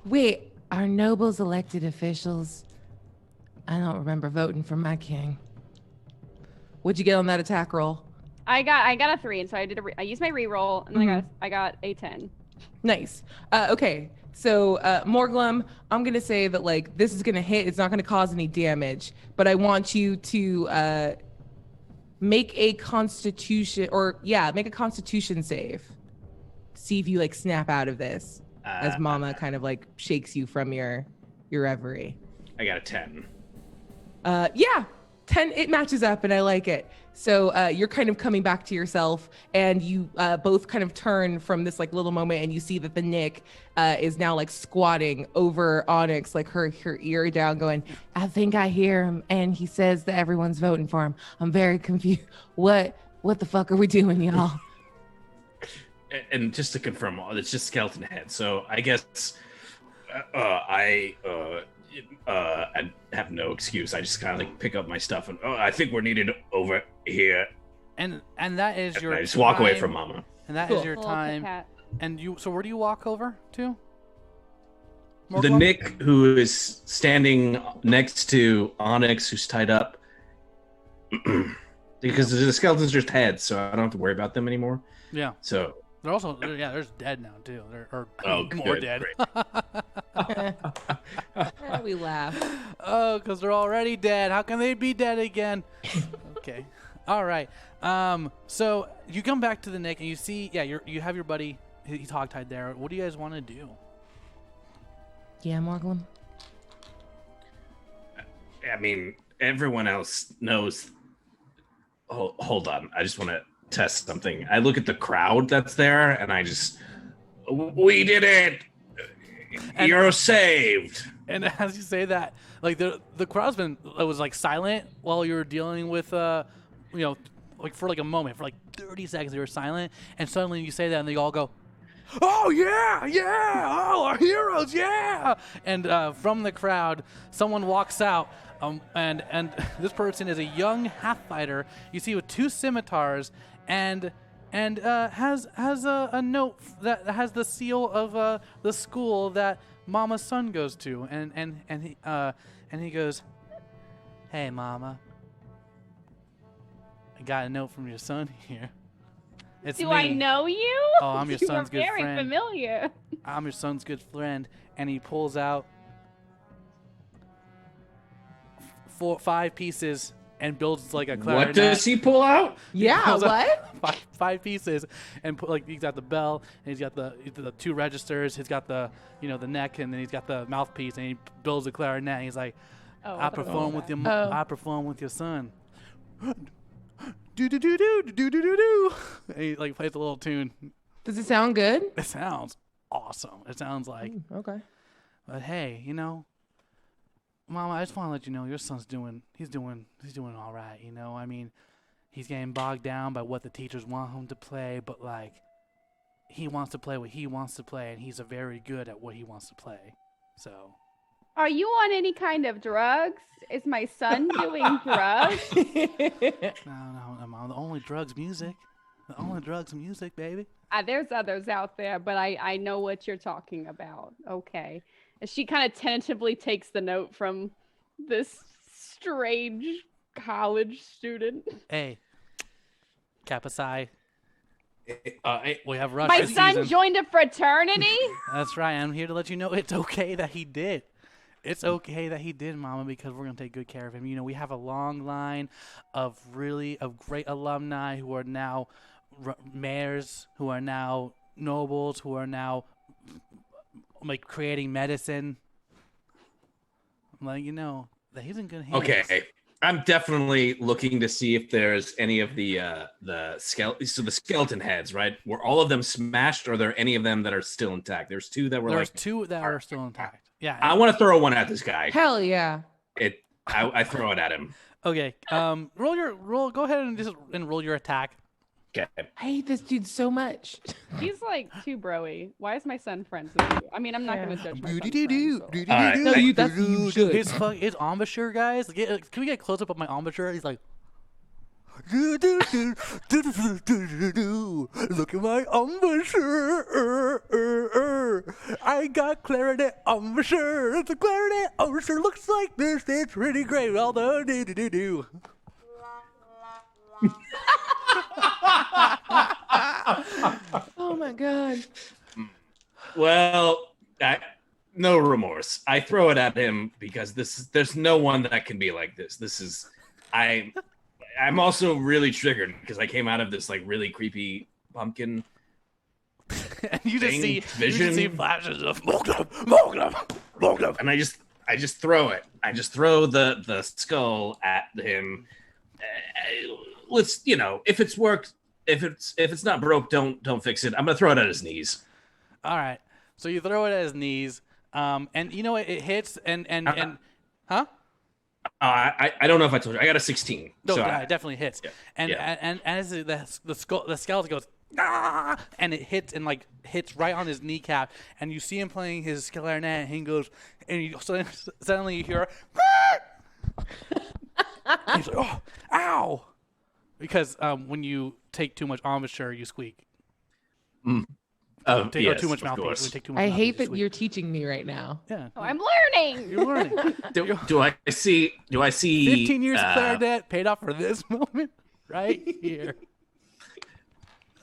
Wait, are nobles elected officials? I don't remember voting for my king. What'd you get on that attack roll? I got a 3, and so I used my reroll, and then I got a 10. Nice. Okay, so Morglum, I'm gonna say that like this is gonna hit. It's not gonna cause any damage, but I want you to make a Constitution save. See if you like snap out of this as Mama kind of like shakes you from your reverie. I got a 10. Yeah, 10. It matches up, and I like it. So you're kind of coming back to yourself, and you both kind of turn from this like little moment, and you see that the Nick is now like squatting over Onyx, like her ear down, going, "I think I hear him, and he says that everyone's voting for him. I'm very confused. What the fuck are we doing, y'all?" And just to confirm, it's just skeleton head. So I guess I have no excuse. I just kind of like pick up my stuff and I think we're needed over here. And that is your. I just walk away from Mama. And that is Cool. your Little time. Kit Kat. And you. So where do you walk over to? The Morglum? Nick who is standing next to Onyx, who's tied up, because the skeletons just heads, so I don't have to worry about them anymore. Yeah. So They're also there's dead now too. Or more good, dead. We laugh. Oh, because they're already dead. How can they be dead again? Okay. All right. So you come back to the Nick and you see, you have your buddy. He's hogtied there. What do you guys want to do? Yeah, Morglum. I mean, everyone else knows. Oh, hold on. I just want to test something. I look at the crowd that's there, and we did it. You're saved. And as you say that, like the crowd's was like silent while you were dealing with, like for like a moment, for like 30 seconds they were silent, and suddenly you say that, and they all go, "Oh yeah, yeah! Oh, our heroes, yeah!" And from the crowd, someone walks out, and this person is a young half fighter. You see with 2 scimitars, and has a note that has the seal of the school that Mama's son goes to, and he goes, "Hey, Mama, I got a note from your son here. It's Do me. I know you? Oh, I'm your You son's are good very friend. familiar. I'm your son's good friend." And he pulls out 5 pieces and builds like a clarinet. What does he pull out? Yeah, Pulls out what? five pieces, and he's got the bell, and he's got the 2 registers. He's got the the neck, and then he's got the mouthpiece, and he builds a clarinet. And he's like, Oh, I perform with your Oh. I perform with your son. Do do do do do do do do. And he like plays a little tune. Does it sound good? It sounds awesome. It sounds like. Okay. But hey, Mama, I just want to let you know your son's doing all right. I mean, he's getting bogged down by what the teachers want him to play, but like, he wants to play what he wants to play, and he's very good at what he wants to play. So. Are you on any kind of drugs? Is my son doing drugs? No, Mom. The only drugs, music. The only drugs, music, baby. There's others out there, but I know what you're talking about. Okay. And she kind of tentatively takes the note from this strange college student. Hey, Kappa Psi. I- We have rush My this son season. joined a fraternity? That's right. I'm here to let you know it's okay that he did. It's okay that he did, Mama, because we're going to take good care of him. We have a long line of great alumni who are now mayors, who are now nobles, who are now like creating medicine. I'm letting you know that he's in good hands. Okay. I'm definitely looking to see if there's any of the skeleton heads, right? Were all of them smashed, or are there any of them that are still intact? There's 2 that were There's 2 that are still intact. Yeah. I want to throw one at this guy. Hell yeah. I throw it at him. Okay. Roll. Go ahead and roll your attack. Okay. I hate this dude so much. He's like too broy. Why is my son friends with you? I mean, I'm not Yeah. going to judge my son's Do-do-do-do, friends, so- All right. No, you should. His embouchure, guys. Can we get close up of my embouchure? He's like, look at my embouchure. I got clarinet embouchure. The clarinet embouchure looks like this. It's pretty great. Well done. Do. Oh my god. Well, no remorse. I throw it at him because there's no one that can be like this. I'm also really triggered because I came out of this like really creepy pumpkin. And you just Thing, see vision. flashes of And I just throw it. I just throw the skull at him. Let's if it's worked, if it's not broke, don't fix it. I'm gonna throw it at his knees. All right. So you throw it at his knees, and it hits, and huh? I don't know if I told you. I got a 16. No, so yeah, it definitely hits. Yeah, And, yeah. and as the skeleton goes, ah, and it hits right on his kneecap, and you see him playing his clarinet, and he goes, and suddenly you hear, and he's like, oh, ow, because when you take too much embouchure, you squeak. Or yes, too much of mouthpiece. course. When you take too much I mouthpiece, hate that squeak. you're teaching me right now. Yeah. Oh, I'm learning. You're learning. Do I see? 15 years of clarinet paid off for this moment right here.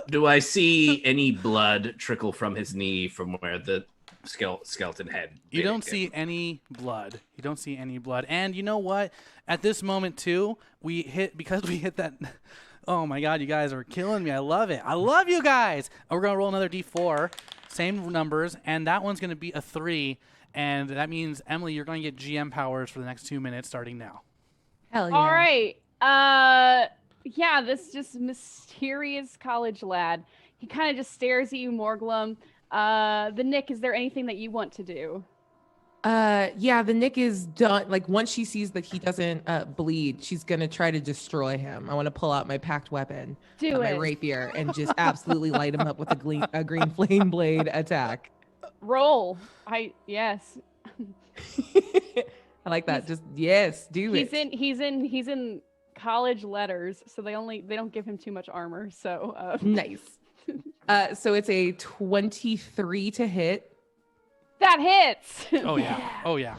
Do I see any blood trickle from his knee from where the skeleton head? You don't hit? see any blood. You don't see any blood. And you know what? At this moment too, we hit that. Oh my God, you guys are killing me. I love it. I love you guys. We're gonna roll another D4, same numbers, and that one's gonna be a 3. And that means Emily, you're gonna get GM powers for the next 2 minutes, starting now. Hell yeah. All right. Yeah, this just mysterious college lad. He kind of just stares at you more glum. The Nick, is there anything that you want to do? Yeah, the Nick is done. Like once she sees that he doesn't bleed, she's gonna try to destroy him. I want to pull out my packed weapon, Do my it. rapier, and just absolutely light him up with a green flame blade attack. Roll. Yes. I like that. Just yes, do it. He's in college letters, so they don't give him too much armor. So Nice. So it's a 23 to hit. that hits. Oh yeah. Oh yeah.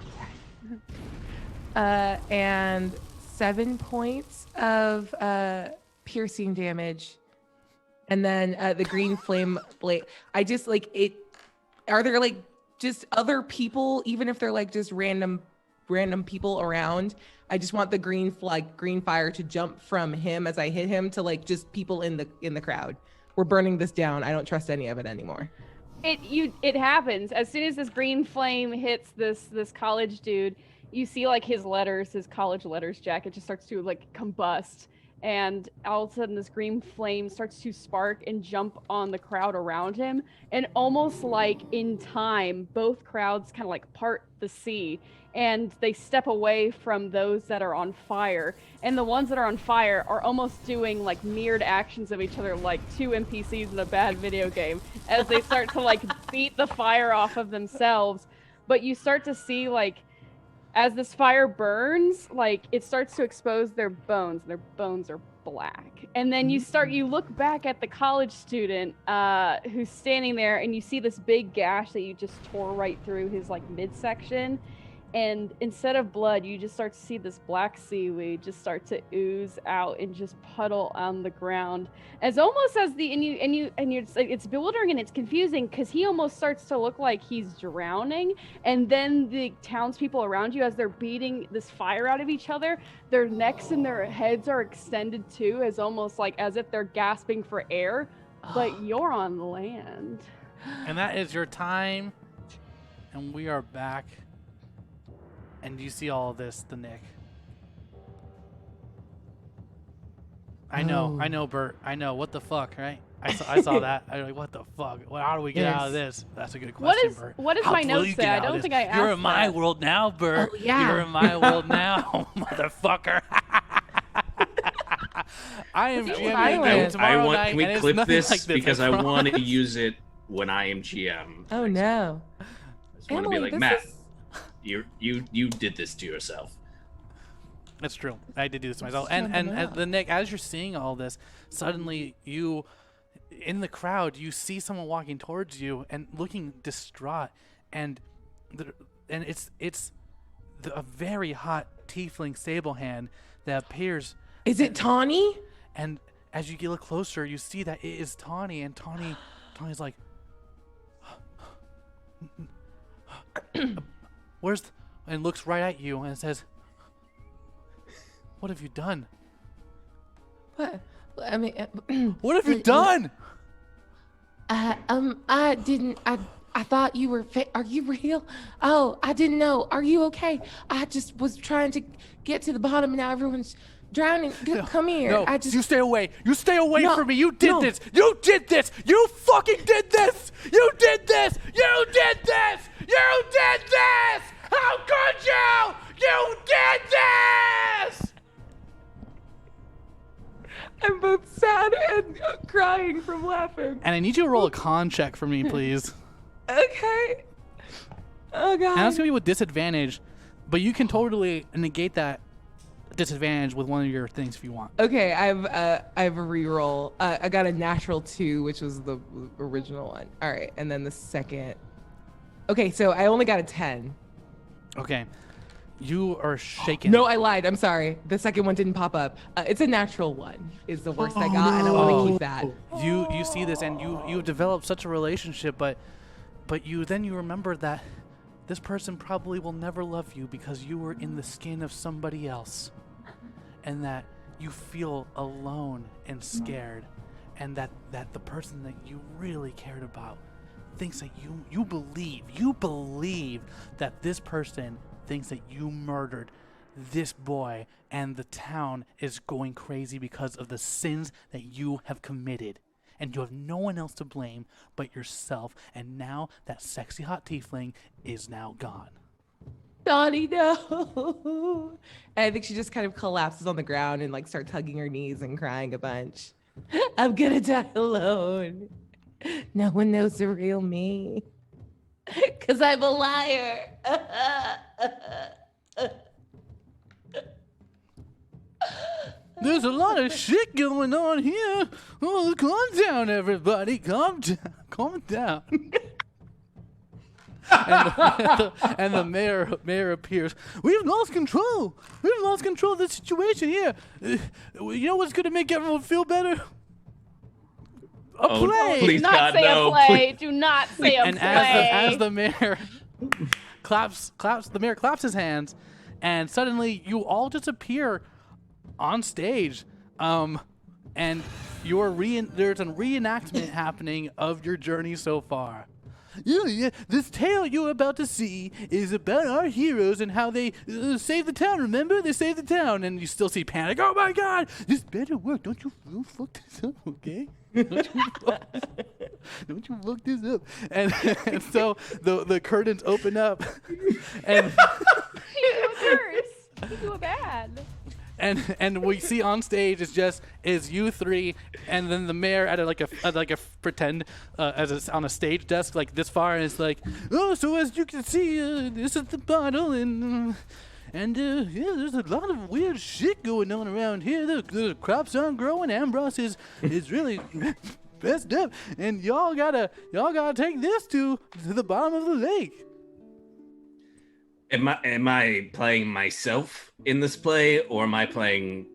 And 7 points of piercing damage. And then the green flame blade. I just like it. Are there like just other people, even if they're like just random people around? I just want the green fire to jump from him as I hit him to like just people in the crowd. We're burning this down. I don't trust any of it anymore. It happens as soon as this green flame hits this college dude. You see like his college letters jacket just starts to like combust, and all of a sudden this green flame starts to spark and jump on the crowd around him, and almost like in time both crowds kind of like part the sea, and they step away from those that are on fire, and the ones that are on fire are almost doing like mirrored actions of each other, like two NPCs in a bad video game, as they start to like beat the fire off of themselves. But you start to see like as this fire burns, like it starts to expose their bones. Their bones are black. And then you look back at the college student who's standing there, and you see this big gash that you just tore right through his like midsection. And instead of blood, you just start to see this black seaweed just start to ooze out and just puddle on the ground. As almost as it's bewildering and it's confusing, because he almost starts to look like he's drowning. And then the townspeople around you, as they're beating this fire out of each other, their necks and their heads are extended too, as almost like as if they're gasping for air. But you're on land. And that is your time. And we are back. And you see all of this, the Nick. I know, Bert. I know. What the fuck, right? I saw that. I was like, what the fuck? How do we get out of this? That's a good question, Bert. What does How my will note you say? get I out of don't this? think I asked You're in my that. world now, Bert. Oh, yeah. You're in my world now, motherfucker. I am GMing tomorrow night. Can we and it's clip nothing this, like this, because I promise. want to use it when I am GM. Oh no. I just want to be Emily, like, Matt, you did this to yourself. That's true. I did do this to myself. And the Nick, as you're seeing all this, suddenly you, in the crowd, you see someone walking towards you and looking distraught, and it's a very hot tiefling sable hand that appears. Is it Tawny? And as you look closer, you see that it is Tawny, and Tawny's like, and looks right at you and says, "What have you done? What? I mean, What have you done?" I didn't. I thought you were. Are you real? Oh, I didn't know. Are you okay? I just was trying to get to the bottom, and now everyone's drowning. Come here. No, you stay away. You stay away No, from me. You did no. this. You did this. You fucking did this. You did this. You did this. You did this. How could you? You did this. I'm both sad and crying from laughing. And I need you to roll a con check for me, please. Okay. Oh god. And that's gonna be with disadvantage, but you can totally negate that disadvantage with one of your things if you want. Okay, I have a reroll. I got a natural 2, which was the original one. All right, and then the second. Okay, so I only got a 10. Okay. You are shaken. No, I lied. I'm sorry. The second one didn't pop up. It's a natural 1 is the worst I got, and I want to keep that. You see this, and you develop such a relationship, but you remember that this person probably will never love you because you were in the skin of somebody else, and that you feel alone and scared, and that the person that you really cared about thinks that you believe that this person thinks that you murdered this boy, and the town is going crazy because of the sins that you have committed. And you have no one else to blame but yourself. And now that sexy hot tiefling is now gone. Donnie, no. And I think she just kind of collapses on the ground and like starts hugging her knees and crying a bunch. I'm gonna die alone. No one knows the real me. Cause I'm a liar. There's a lot of shit going on here. Oh, calm down, everybody. Calm down. Calm down. and the mayor appears. We've lost control. We've lost control of the situation here. You know what's going to make everyone feel better? A play. Please, Do not God, say no, a play. please. Do not say a And play. as the mayor claps, the mayor claps his hands, and suddenly you all just appear on stage, and there's a reenactment happening of your journey so far. Yeah, this tale you're about to see is about our heroes and how they saved the town. Remember, they saved the town, and you still see Panic. Oh my God, this better work. Don't you fuck this up, okay? Don't you fuck this up. And so the curtains open up, and He do worse. He do a bad. and we see on stage is you three, and then the mayor at like a pretend on a stage desk like this far, and it's like, oh, so as you can see, this is the bottle, and yeah, there's a lot of weird shit going on around here. The crops aren't growing. Ambrose is really messed up, and y'all gotta take this to the bottom of the lake. Am I playing myself in this play, or am I playing?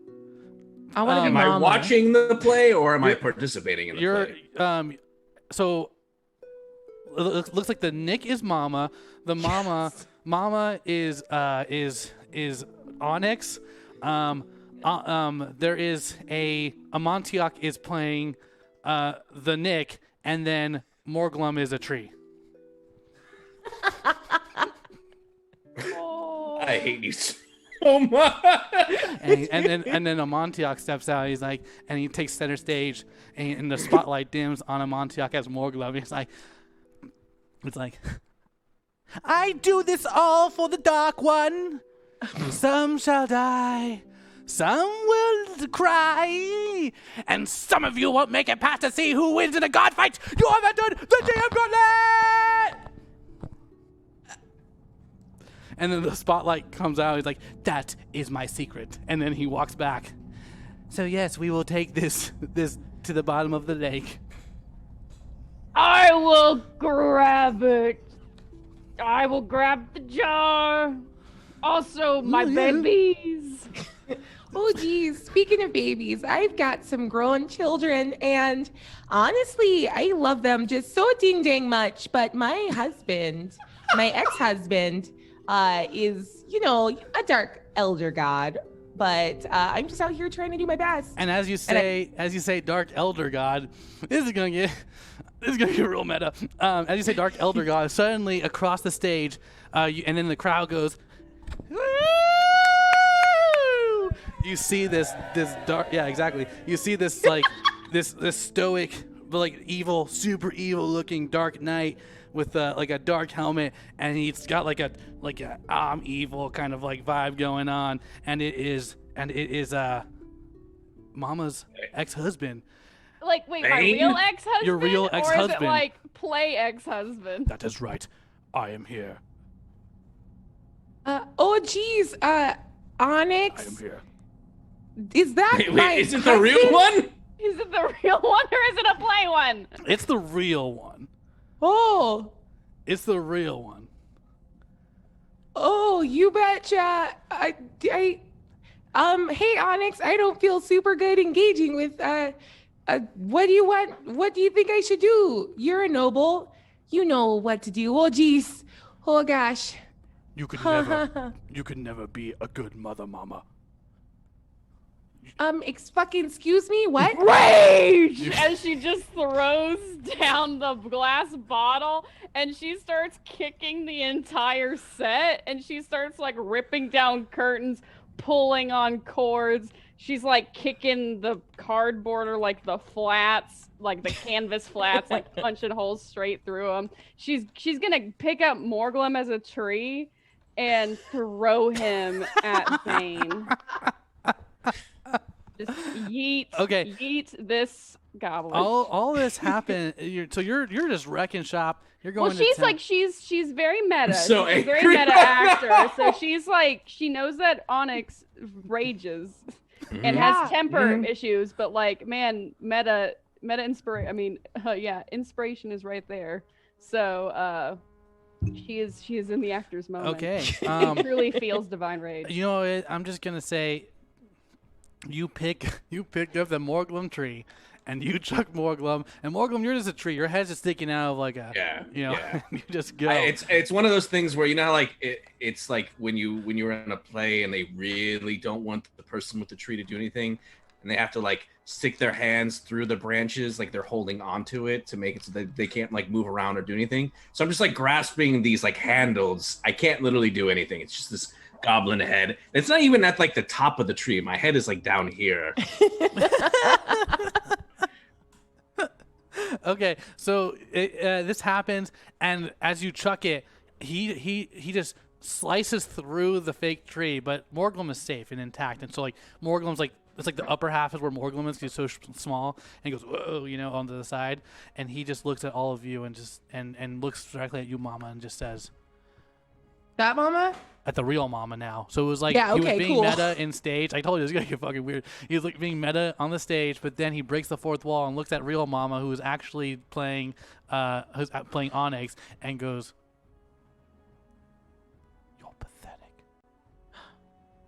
I want to be Am I Mama. watching the play, or am I participating in the play? So it looks like the Nick is Mama. The Mama Yes. Mama is Onyx. There is a Amontillak is playing the Nick, and then Morglum is a tree. Oh. I hate you so much. and then Amontillak steps out. He's like, and he takes center stage, and the spotlight dims on Amontillak as Morglum. It's like, I do this all for the Dark One. Some shall die, some will cry, and some of you won't make it past to see who wins in a god fight. You have entered the GM Gauntlet! And then the spotlight comes out. He's like, that is my secret. And then he walks back. So yes, we will take this to the bottom of the lake. I will grab it. I will grab the jar. Also, my Ooh, yeah. babies. Oh, geez. Speaking of babies, I've got some grown children, and honestly, I love them just so ding dang much. But my husband, my ex-husband, is, a dark elder god. But I'm just out here trying to do my best. And as you say, Dark Elder God, this is gonna get real meta. As you say, Dark Elder God, suddenly across the stage, and then the crowd goes, woo! You see this dark, yeah, exactly. You see this like this stoic, but like evil, super evil looking Dark Knight with like a dark helmet, and he's got like a I'm evil kind of like vibe going on, and it is Mama's ex-husband. Like, wait, my Bane? real ex-husband? Your real Or is ex-husband. it like play ex-husband? That is right. I am here. Oh, geez. Onyx. I am here. Is that Wait, my is it the real one? Is it the real one or is it a play one? It's the real one. Oh. It's the real one. Oh, you betcha. Hey, Onyx, I don't feel super good engaging with, what do you want? What do you think I should do? You're a noble. You know what to do. Oh, geez. Oh, gosh. You could never be a good mother, Mama. Excuse me, what? Rage! As she just throws down the glass bottle and she starts kicking the entire set and she starts like ripping down curtains, pulling on cords. She's like kicking the cardboard or like the flats, like the canvas flats, like punching holes straight through them. She's gonna pick up Morglum as a tree and throw him at Bane. Just yeet this goblin. All this happened. So you're just wrecking shop. You're going. Well, she's to town. like she's very meta. So she's a very angry. meta actor. So she's like she knows that Onyx rages and has temper issues, but like man, meta inspiration. I mean, inspiration is right there. So she is in the actor's moment. Okay. She truly feels divine rage. You know what? I'm just gonna say, you picked up the Morglum tree, and you chuck Morglum, and Morglum, you're just a tree. Your head's just sticking out of like a, you just go. It's one of those things where, you know, like it's like when you're in a play and they really don't want the person with the tree to do anything, and they have to like stick their hands through the branches, like they're holding onto it to make it so that they can't like move around or do anything. So I'm just like grasping these like handles. I can't literally do anything. It's just this goblin head. It's not even at like the top of the tree. My head is like down here. Okay, so this happens, and as you chuck it, he just slices through the fake tree, but Morglum is safe and intact, and so like Morglum's like, it's like the upper half is where Morglum is. He's so small, and he goes whoa, onto the side, and he just looks at all of you and just and looks directly at you, Mama, and just says, That mama? at the real Mama now. So it was like Yeah, he was okay, being cool. meta in stage. I told you it was gonna get fucking weird. He was like being meta on the stage, but then he breaks the fourth wall and looks at real Mama, who is actually playing Onyx, and goes, "You're pathetic."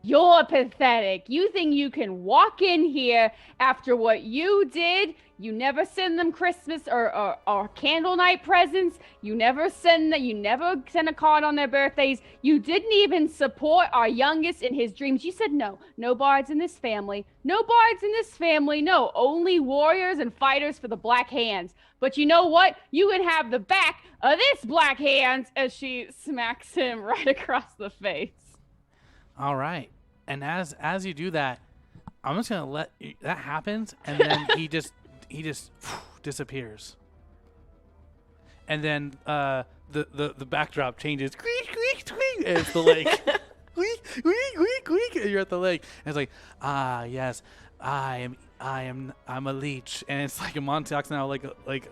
You're pathetic. You think you can walk in here after what you did? You never send them Christmas or candle night presents. You never send a card on their birthdays. You didn't even support our youngest in his dreams. You said no bards in this family. No bards in this family. No, only warriors and fighters for the Black Hands. But you know what? You can have the back of this Black Hands, as she smacks him right across the face. All right. And as you do that, I'm just gonna let that happens, and then he just disappears. And then the backdrop changes. Squeak, squeak, squeak, and it's the lake. Squeak, squeak, squeak, squeak, and you're at the lake. And it's like, yes, I'm a leech, and it's like a Montauk's now like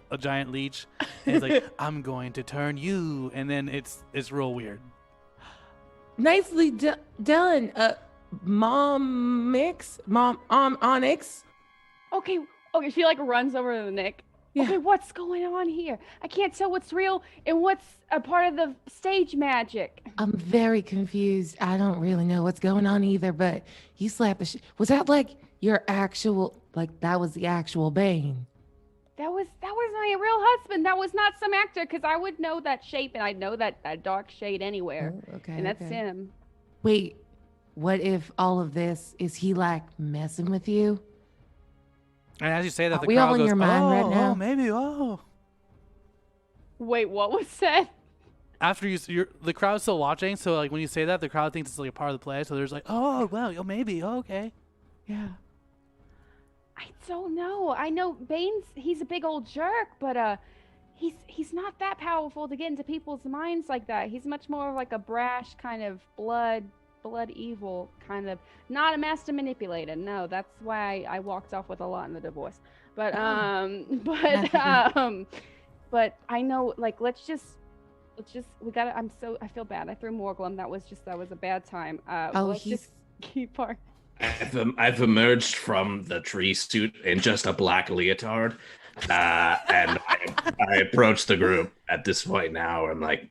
a giant leech, and it's like, I'm going to turn you, and then it's real weird. Nicely done, Onyx. Okay, she like runs over to Nick. Yeah. Okay, what's going on here? I can't tell what's real and what's a part of the stage magic. I'm very confused. I don't really know what's going on either, but you slapped the was that like your actual, like that was the actual Bane? That was my real husband. That was not some actor, because I would know that shape, and I'd know that dark shade anywhere. Oh, okay. And that's okay. him. Wait, what if all of this is he like messing with you? And as you say that, Are the we crowd all in goes, your mind right now? Oh, maybe. Oh. Wait, what was said? After the crowd's still watching, so like when you say that, the crowd thinks it's like a part of the play. So there's like, oh well, maybe, okay. Yeah. I don't know. I know Bane's, he's a big old jerk, but he's not that powerful to get into people's minds like that. He's much more of like a brash kind of blood evil kind of, not a master manipulator. No, that's why I walked off with a lot in the divorce. But but I know, like, let's just we gotta, I feel bad. I threw Morglum. That was a bad time. Let's just keep our. I've emerged from the tree suit in just a black leotard, and I approach the group at this point now. I'm like,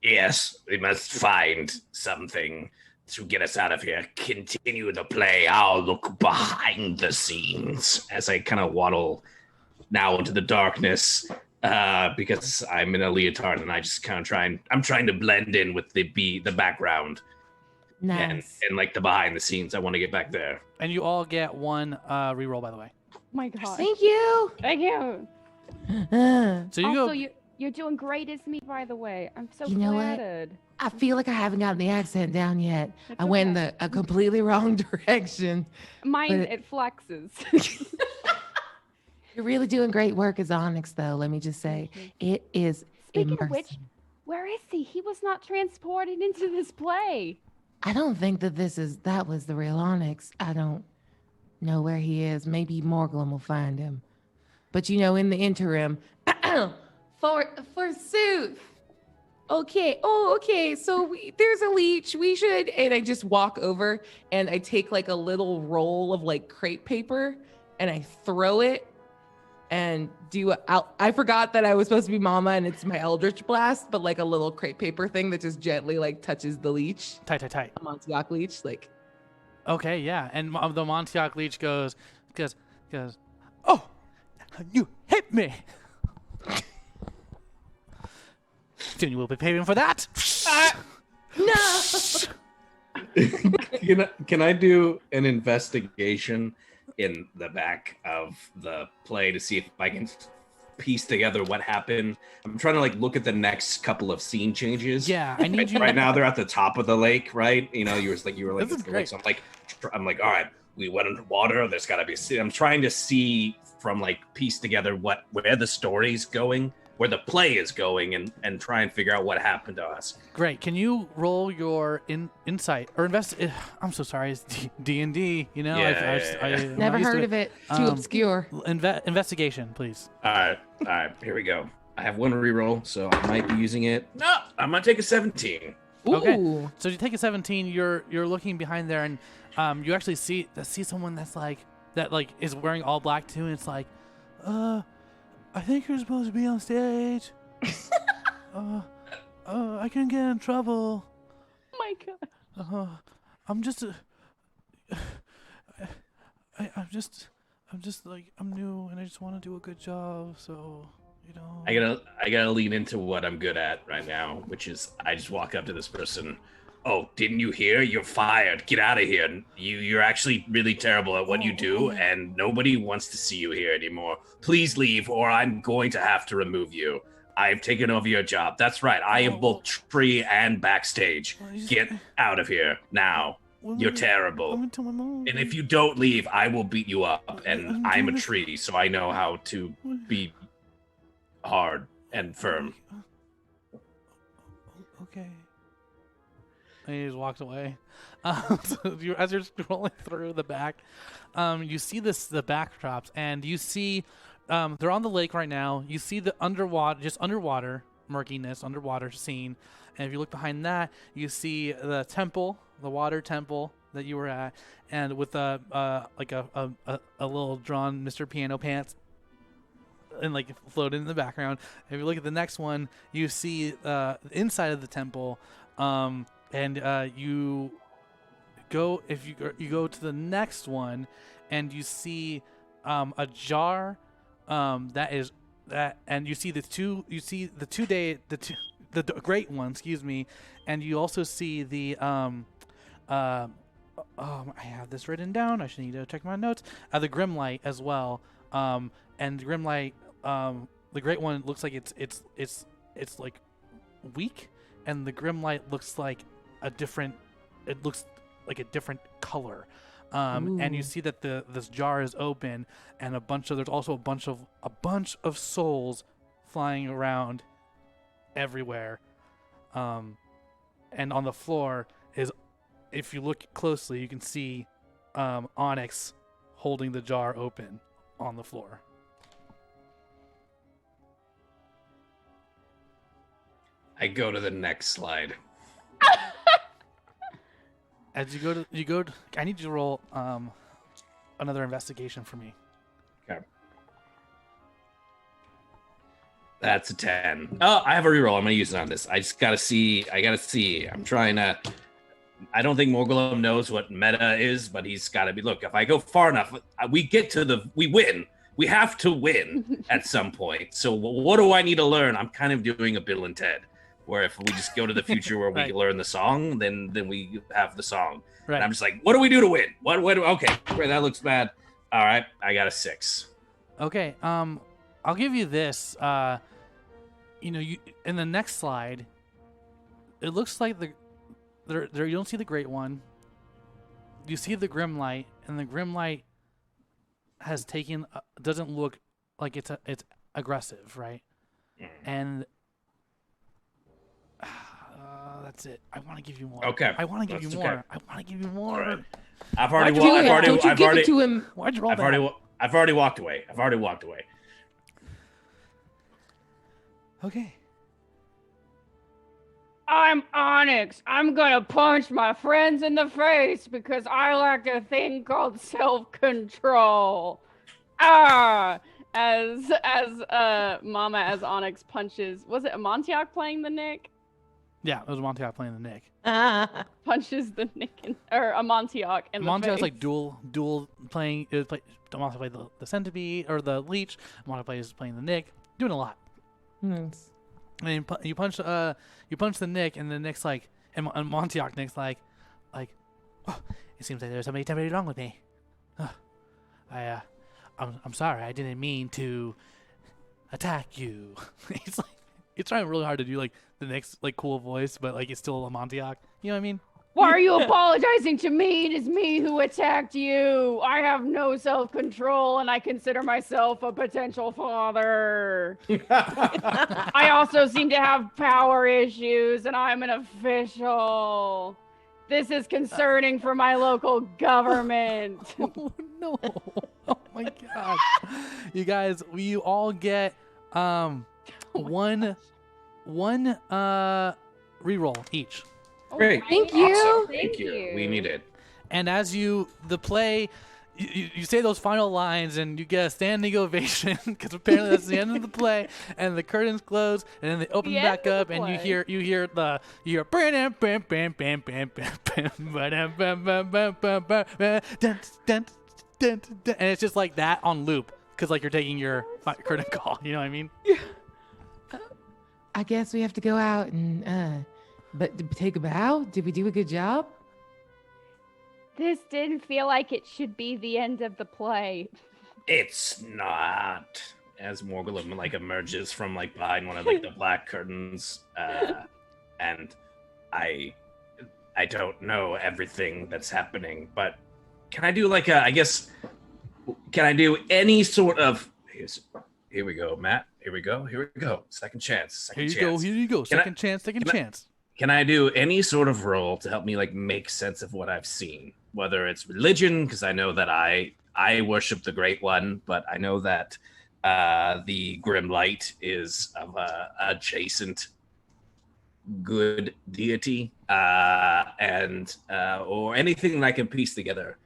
yes, we must find something to get us out of here. Continue the play. I'll look behind the scenes as I kind of waddle now into the darkness, because I'm in a leotard and I just kind of I'm trying to blend in with the background. Nice. And like the behind the scenes. I want to get back there. And you all get one reroll, by the way. Oh my God. Thank you. Thank you. So you Also, go. you're doing great as me, by the way. I'm so You know what? flattered. I feel like I haven't gotten the accent down yet. It's I went in okay. a completely wrong direction. Mine, but it flexes. You're really doing great work as Onyx, though. Let me just say, it is Speaking immersive. of which, Where is he? He was not transported into this play. I don't think that that was the real Onyx. I don't know where he is. Maybe Morglum will find him. But in the interim, forsooth. Okay. Oh, okay. So there's a leech. We should. And I just walk over and I take like a little roll of like crepe paper and I throw it and I forgot that I was supposed to be Mama and it's my Eldritch Blast, but like a little crepe paper thing that just gently like touches the leech. Tight. A Montauk leech, like. Okay, yeah. And the Montauk leech goes, oh, you hit me. Soon you will be paying for that. No. Can I do an investigation in the back of the play to see if I can piece together what happened? I'm trying to like look at the next couple of scene changes. Yeah, I need you. Right now they're at the top of the lake, right? You were like, This is great. so I'm like, all right, we went underwater. There's got to be. I'm trying to see from like piece together where the story's going, where the play is going, and try and figure out what happened to us. Great. Can you roll your insight or invest? I'm so sorry. It's D&D. Yeah. Never heard of it. Too obscure. Investigation, please. All right. Here we go. I have one reroll, so I might be using it. No, I'm gonna take a 17. Ooh. Okay. So you take a 17. You're looking behind there, and you actually see someone that is wearing all black too, and it's like, I think you're supposed to be on stage. I can get in trouble. Oh my god. I'm just I'm new and I just want to do a good job, so I gotta lean into what I'm good at right now, which is I just walk up to this person. Oh, didn't you hear? You're fired. Get out of here. You're actually really terrible at what you do, and nobody wants to see you here anymore. Please leave, or I'm going to have to remove you. I've taken over your job. That's right. I am both tree and backstage. Get out of here now. You're terrible. I'm gonna tell my mom. And if you don't leave, I will beat you up. And I'm a tree, so I know how to be hard and firm. Okay. And he just walks away. So as you're scrolling through the back, you see the backdrops, and you see they're on the lake right now. You see the underwater murkiness, underwater scene, and if you look behind that, you see the temple, the water temple that you were at, and with a little drawn Mr. Piano Pants and like floated in the background. If you look at the next one, you see the inside of the temple. And you go to the next one, and you see a jar and you see the great one, excuse me, and you also see the I have this written down. I should need to check my notes. The Grimlight as well, and the Grimlight, the great one looks like it's like weak, and the Grimlight looks like a different color, and you see that this jar is open, and there's also a bunch of souls flying around everywhere, and on the floor is, if you look closely, you can see Onyx holding the jar open on the floor. I go to the next slide. As you go to, I need you to roll another investigation for me. Okay. That's a 10. Oh, I have a reroll. I'm gonna use it on this. I gotta see. I'm trying to. I don't think Morgulum knows what meta is, but he's got to be. Look, if I go far enough, we win. We have to win at some point. So what do I need to learn? I'm kind of doing a Bill and Ted, where if we just go to the future where we Right. learn the song, then we have the song. Right. And I'm just like, what do we do to win? Okay, great, that looks bad. All right, I got a 6. Okay. I'll give you this. You in the next slide, it looks like there you don't see the Great One. You see the Grimlight, and the Grimlight has doesn't look like it's aggressive, right? And that's it. I want to give you more. Okay. I want to give That's you more. okay. I want to give you more. All right. I've already Don't you give it to him? Why'd you roll I've that? already walked away. Okay. I'm Onyx. I'm gonna punch my friends in the face because I lack a thing called self-control. Ah! As Onyx punches, was it Montiac playing the Nick? Yeah, it was Montiac playing the Nick. Punches the Nick or Montiac in the Montiac's face. like dual playing. Montiac played the centipede or the leech. Montiac plays playing the Nick. Doing a lot. Nice. And you punch the Nick, and the Nick's like, and Montiac Nick's like, oh, it seems like there's somebody temporarily wrong with me. I'm sorry, I didn't mean to attack you. He's trying really hard to do like the Nick's like cool voice, but like it's still a Montiac. You know what I mean? Why are you apologizing to me? It is me who attacked you. I have no self-control, and I consider myself a potential father. I also seem to have power issues, and I'm an official. This is concerning for my local government. Oh no! Oh my god! You guys, you all get one reroll each. Great. Thank you. Awesome. Thank Thank you. you. We need it. And as you say those final lines, and you get a standing ovation because apparently that's the end of the play, and the curtains close, and then they open The back end of up, the and you play. hear bam bam bam bam bam bam bam and it's just like that on loop because like you're taking your curtain call. You know what I mean? I guess we have to go out and but take a bow. Did we do a good job? This didn't feel like it should be the end of the play. It's not. As Morgulum like emerges from like behind one of like the black curtains, and I don't know everything that's happening, but can I do like can I do any sort of? Here we go, Matt. Here we go. Second chance. Here you go. Second chance. Can I do any sort of role to help me like make sense of what I've seen? Whether it's religion, because I know that I worship the Great One, but I know that the Grim Light is of a adjacent good deity, and or anything that I can piece together,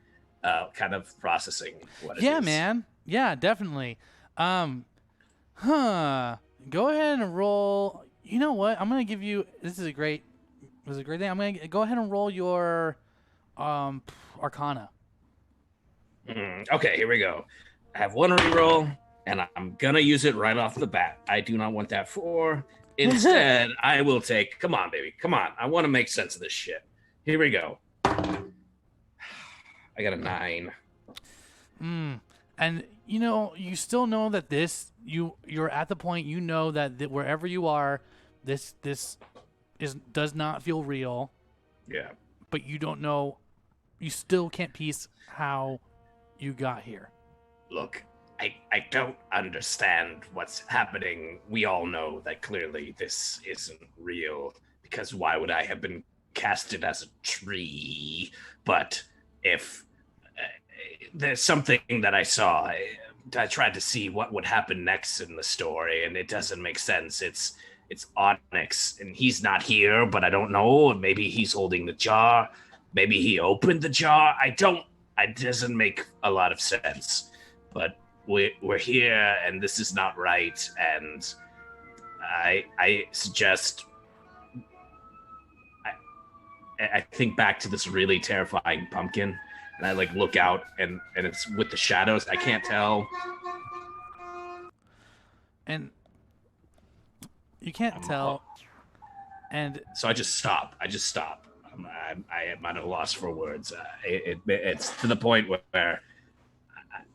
kind of processing what it is. Yeah, man. Yeah, definitely. Go ahead and roll. You know what? I'm gonna give you. This is a great thing. I'm gonna go ahead and roll your Arcana. Okay, here we go. I have one reroll, and I'm gonna use it right off the bat. I do not want that 4. Instead, I will take. Come on, baby. Come on. I want to make sense of this shit. Here we go. I got a 9. And you know, you still know that you're at the point you know that wherever you are, this does not feel real. Yeah. But you don't know. You still can't piece how you got here. Look, I don't understand what's happening. We all know that clearly this isn't real, because why would I have been casted as a tree? But if there's something that I saw, I tried to see what would happen next in the story, and it doesn't make sense. It's Onyx, and he's not here, but I don't know. Maybe he's holding the jar. Maybe he opened the jar. It doesn't make a lot of sense. But we're here, and this is not right. And I suggest I think back to this really terrifying pumpkin, and I like look out, and it's with the shadows. I can't tell. And you can't tell. And So I just stop. I am at a loss for words. It's to the point where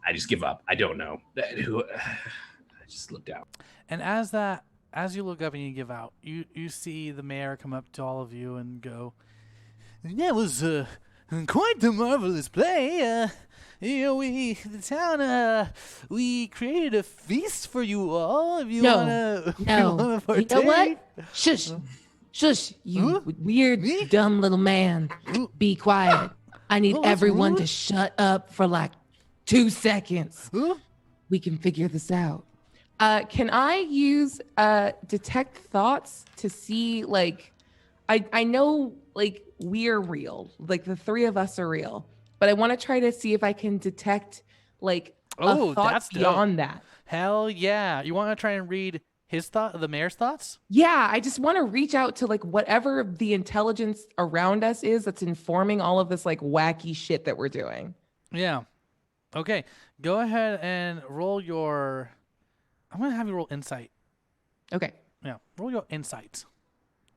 I just give up. I don't know. I just looked out. And as you look up and you give out, you see the mayor come up to all of you and go, "That was quite the marvelous play. The town, we created a feast for you all. If you No, wanna, no. You know partake." what? Shush. Shush, you weird, Me? dumb little man. Be quiet. I need Oh, that's everyone rude. to shut up for like 2 seconds. Huh? We can figure this out. Can I use detect thoughts to see, like, I know, like, we're real. Like, the 3 of us are real. But I want to try to see if I can detect, like, Oh, a thought that's dope. beyond that. Hell yeah. You want to try and read the mayor's thoughts? Yeah, I just want to reach out to, like, whatever the intelligence around us is that's informing all of this, like, wacky shit that we're doing. Yeah. Okay. Go ahead and roll your. I'm going to have you roll insight. Okay. Yeah. Roll your insight.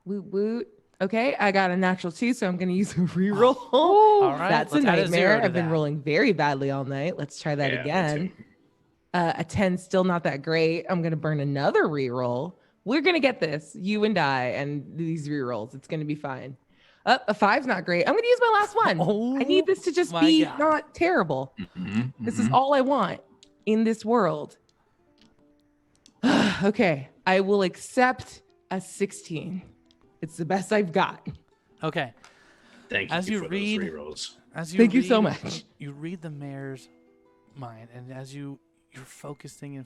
Woot woot. Okay, I got a natural 2, so I'm going to use a reroll. All right. That's a let's add 0 nightmare. to I've been that. rolling very badly all night. Let's try that Yeah, me again. too. A 10, still not that great. I'm going to burn another reroll. We're going to get this, you and I, and these rerolls. It's going to be fine. A 5's not great. I'm going to use my last one. Oh, I need this to just my be God. not terrible. Mhm, This is mhm. all I want in this world. Okay, I will accept a 16. It's the best I've got. Okay. Thank As you for read- those rerolls. As you Thank you so read- much. You read the mayor's mind, and as you're focusing,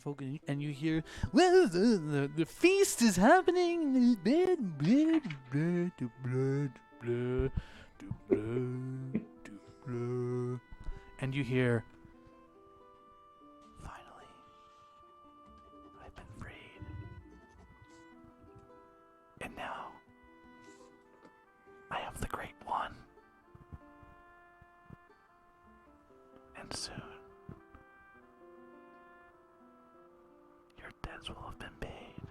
and you hear, well, the feast is happening. Blood, blood, blood, blood, blood, blood, blood. And you hear, finally, I've been freed. And now, I am the Great One. And soon, your debts will have been paid.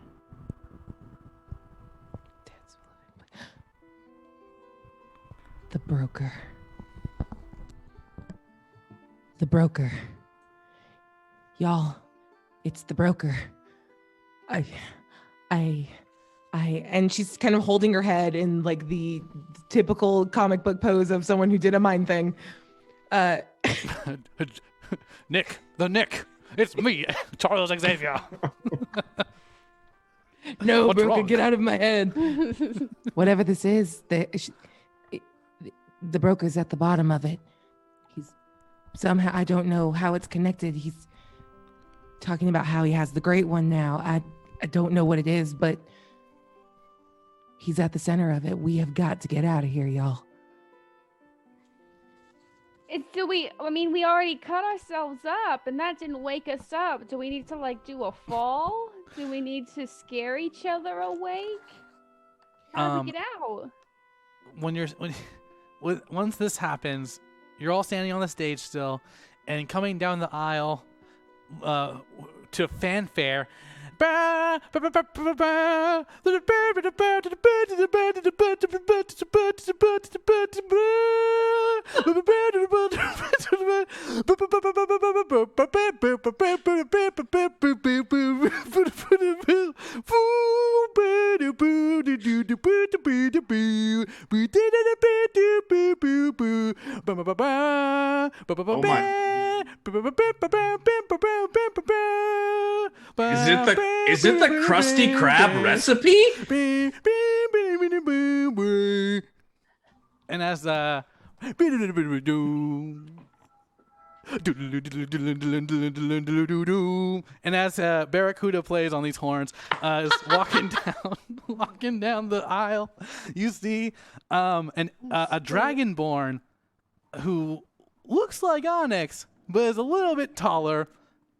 The broker. The broker. Y'all, it's the broker. And she's kind of holding her head in, like, the typical comic book pose of someone who did a mind thing. Nick, it's me, Charles Xavier. No, What's broker, wrong? get out of my head. Whatever this is, the broker's at the bottom of it. He's somehow, I don't know how it's connected. He's talking about how he has the Great One now. I don't know what it is, but he's at the center of it. We have got to get out of here, y'all. We already cut ourselves up, and that didn't wake us up. Do we need to, like, do a fall? Do we need to scare each other awake? How do we get out? Once this happens, you're all standing on the stage still, and coming down the aisle to fanfare. Is it the Krusty Krab recipe? And as Barracuda plays on these horns, is walking down the aisle, you see a dragonborn who looks like Onyx, but is a little bit taller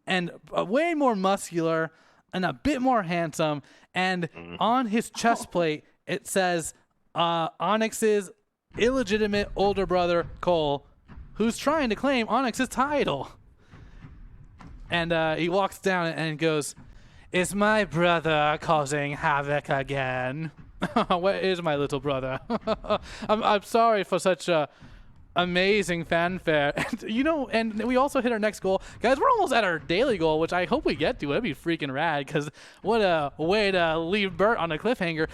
and way more muscular and a bit more handsome. And on his chest plate, it says Onyx's illegitimate older brother, Cole, who's trying to claim Onyx's title. And he walks down and goes, "Is my brother causing havoc again? Where is my little brother? I'm sorry for such a amazing fanfare." And we also hit our next goal. Guys, we're almost at our daily goal, which I hope we get to. That'd be freaking rad, because what a way to leave Bert on a cliffhanger.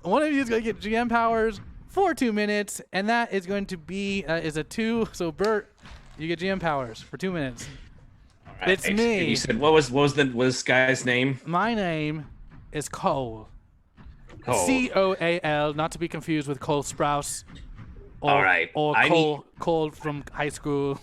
One of you is going to get GM powers for 2 minutes, and that is going to be is a 2. So Bert, you get GM powers for 2 minutes. All right. It's me. You said what was this guy's name? My name is Cole. Cole. Coal, not to be confused with Cole Sprouse. Or, All right. Or Cole from high school.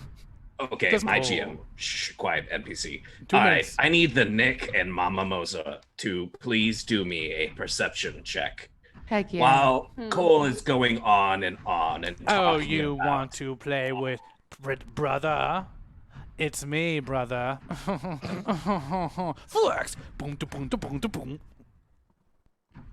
Okay, Just my Cole. GM. Shh, quiet, NPC. 2 All right, minutes. I need the Nick and Mama Mosa to please do me a perception check. Heck yeah. While Cole is going on and talking Oh, you about- want to play with brother? It's me, brother. Flex. Boom, da, boom, da, boom, da, boom.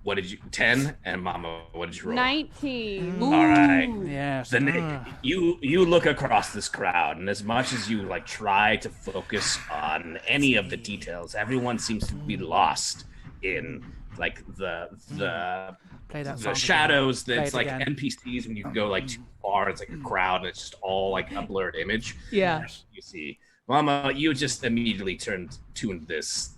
What did you 10 and Mama? What did you roll? 19. Ooh. All right. Yes. The Nick, you look across this crowd, and as much as you like try to focus on any of the details, everyone seems to be lost in like the Play that song the again. shadows. Play That's it like again. NPCs. When you go like too far, it's like a crowd, and it's just all like a blurred image. Yeah. You see, Mama, you just immediately tuned this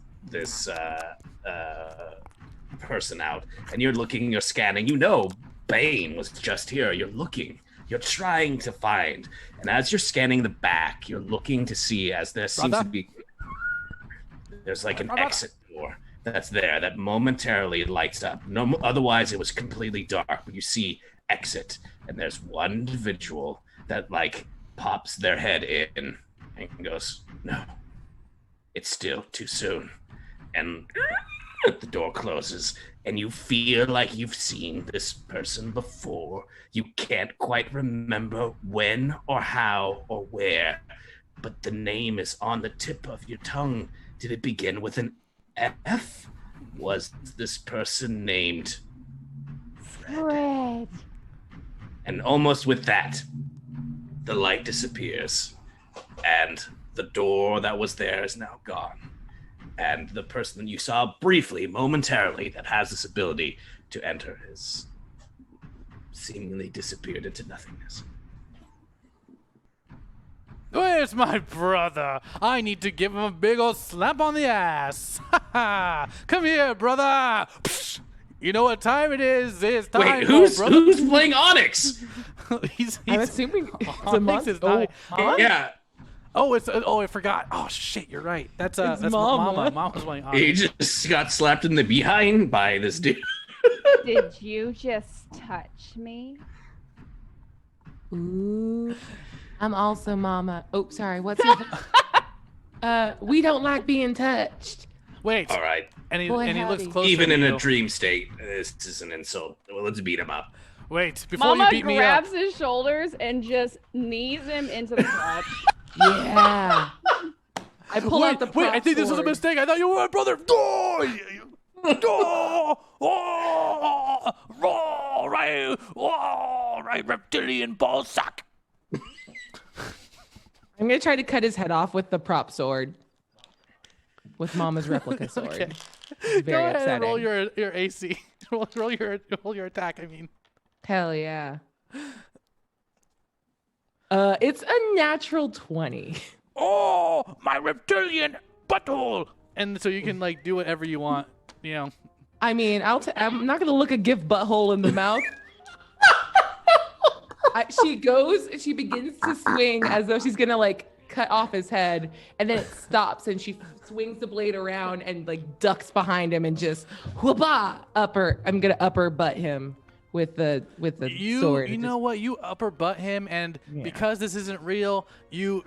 person out, and you're scanning. You know, Bane was just here. You're looking. You're trying to find, and as you're scanning the back, you're looking to see as there seems Brother? to be. There's like an Brother? exit door that's there that momentarily lights up. No, otherwise it was completely dark. But you see exit, and there's one individual that like pops their head in and goes, "No, it's still too soon," and the door closes, and you feel like you've seen this person before. You can't quite remember when or how or where, but the name is on the tip of your tongue. Did it begin with an F? Was this person named Fred. And almost with that, the light disappears, and the door that was there is now gone. And the person that you saw briefly, momentarily, that has this ability to enter has seemingly disappeared into nothingness. Where's my brother? I need to give him a big old slap on the ass. Come here, brother. Psh, you know what time it is? It's time. Wait, for who's brother. playing Onyx? he's I'm assuming it's a Onyx is monster. not- Yeah, Oh, I forgot. Oh shit, you're right. That's It's that's Mama. Mama. Mama's playing he Onyx. just got slapped in the behind by this dude. Did you just touch me? Ooh. I'm also Mama. Oh, sorry. What's your we don't like being touched. Wait, All right, and he Boy, looks howdy. closer. even to in you. a dream state, this is an insult. Well, let's beat him up. Wait, before Mama you beat me up. grabs his shoulders and just knees him into the crotch. Yeah. I pull out the Wait, I prop think this was a sword. mistake. I thought you were my brother. Right, reptilian ball sack. I'm gonna try to cut his head off with the prop sword. With Mama's replica sword. Okay. It's Go very ahead upsetting. and roll your AC. roll your attack. I mean, Hell yeah. It's a natural 20. oh, my reptilian butthole. And so you can like do whatever you want. You know. I mean, I'm not gonna look a gift butthole in the mouth. She begins to swing as though she's gonna like cut off his head, and then it stops, and she swings the blade around and like ducks behind him and just whoopah I'm gonna upper butt him with the sword. You know what? You upper butt him, and Yeah. because this isn't real, you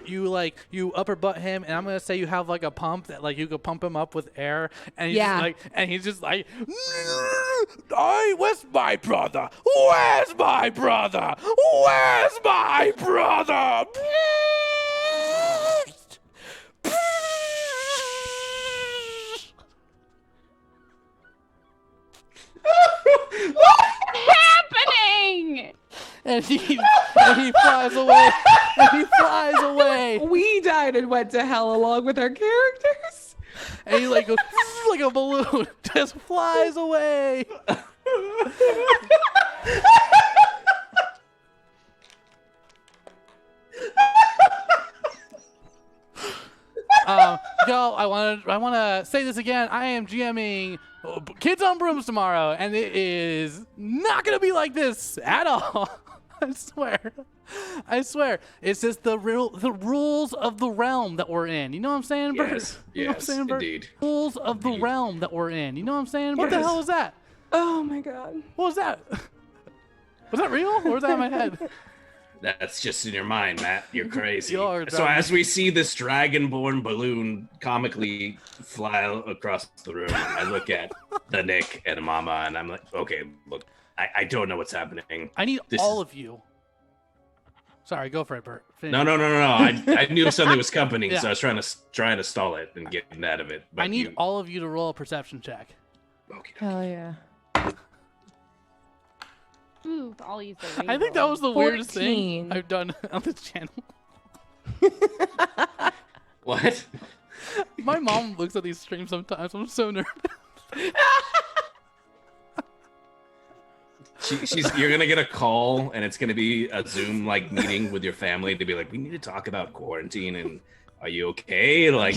upper butt him, and I'm gonna say you have like a pump that like you could pump him up with air, and he's just like, "Hey, where's my brother? Where's my brother? Where's my brother?" Happening! And he flies away. And he flies away. We died and went to hell along with our characters. And he like goes like a balloon, just flies away. Y'all, I want to say this again. I am GMing Kids on Brooms tomorrow, and it is not gonna be like this at all. I swear. It's just the rules of the realm that we're in. You know what I'm saying, Bert? Yes, You know what I'm yes, saying, Bert? indeed. Rules of the Indeed. realm that we're in. You know what I'm saying? What the Yes. hell is that? Oh my god. What was that? Was that real or was that in my head? That's just in your mind, Matt. You're crazy. You are So as we see this dragonborn balloon comically fly across the room, I look at the Nick and Mama, and I'm like, okay, look, I don't know what's happening. I need This all is- of you. Sorry, go for it, Bert. Finish. No. I knew something was coming, Yeah. so I was trying to stall it and get out of it. But I need all of you to roll a perception check. Okay. Hell yeah. Ooh, I'll use the I think that was the weirdest 14. thing I've done on this channel. What? My mom looks at these streams sometimes. I'm so nervous. You're gonna get a call, and it's gonna be a Zoom like meeting with your family to be like, we need to talk about quarantine, and are you okay? Like,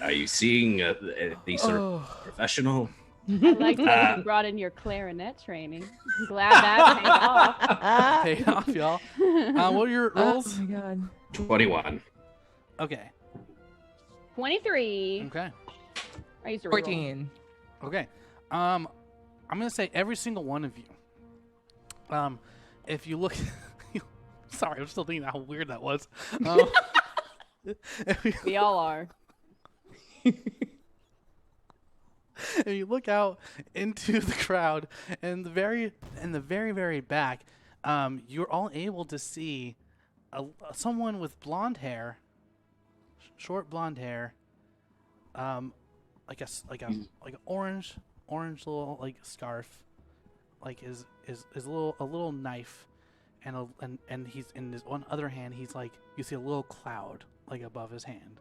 are you seeing any sort of professional? I like that you brought in your clarinet training. I'm glad that paid off. Pay off, y'all. What are your rolls? Oh my god. 21. Okay. 23. Okay. I used to reroll. 14. Okay. I'm gonna say every single one of you. If you look, sorry, I'm still thinking how weird that was. We all are. If you look out into the crowd and the very back, you're all able to see someone with blonde hair, short blonde hair, like a orange little like scarf, like is a little knife, and he's in his one other hand. He's like, you see a little cloud like above his hand,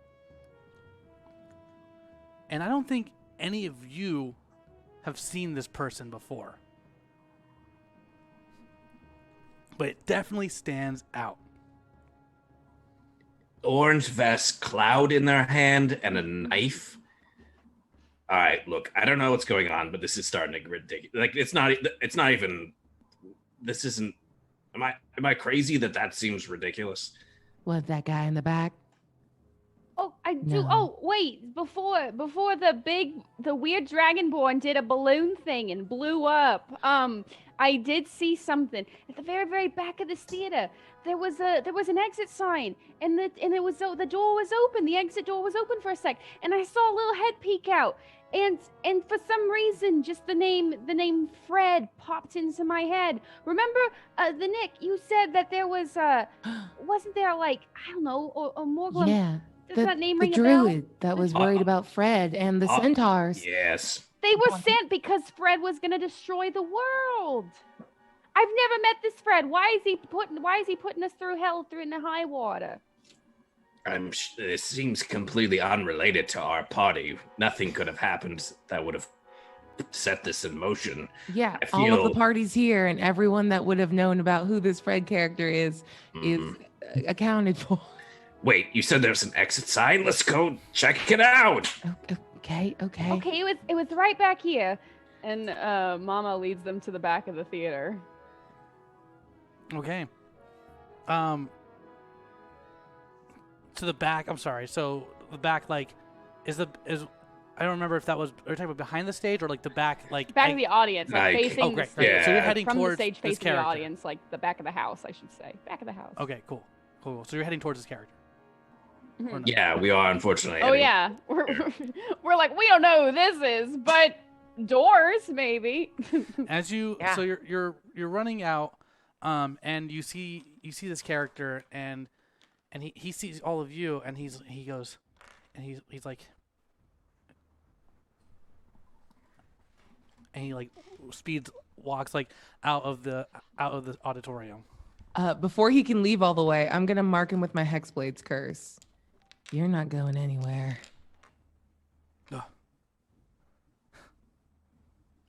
and I don't think any of you have seen this person before, but it definitely stands out. Orange vest, cloud in their hand, and a knife. All right, look, I don't know what's going on, but this is starting to get ridiculous. Like, it's not even. This isn't. Am I crazy that seems ridiculous? Was that guy in the back? Oh, I do. No. Oh, wait. Before the weird dragonborn did a balloon thing and blew up. I did see something at the very back of this theater. There was an exit sign, and the door was open. The exit door was open for a sec, and I saw a little head peek out. And for some reason, just the name Fred popped into my head. Remember, the Nick, you said that there was wasn't there like, I don't know, a Morgul? Yeah. Does that name the ring a bell? druid that was worried about Fred and the centaurs. Yes. They were sent because Fred was gonna destroy the world. I've never met this Fred. Why is he putting us through hell, through in the high water? It seems completely unrelated to our party. Nothing could have happened that would have set this in motion. Yeah, I all of feel- the parties here and everyone that would have known about who this Fred character is accounted for. Wait, you said there's an exit sign? Let's go check it out. Okay. Okay, it was right back here, and Mama leads them to the back of the theater. Okay. To the back. I'm sorry. So the back, like, is I don't remember if that was. Are you talking about behind the stage or like the back, like Back of the audience, like Like- facing Oh, the great. stage. Yeah. So you're heading From the towards stage, this facing the character. audience, like the back of the house, I should say. Back of the house. Okay, cool. So you're heading towards this character. Mhm. Or no? Yeah, we are unfortunately. Oh heading- yeah, we're like, we don't know who this is, but doors maybe. As you, Yeah. so you're running out, and you see this character, and he sees all of you, and he goes, and he's like, and he like walks like out of the auditorium. Before he can leave all the way, I'm gonna mark him with my Hexblade's curse. You're not going anywhere. Ugh.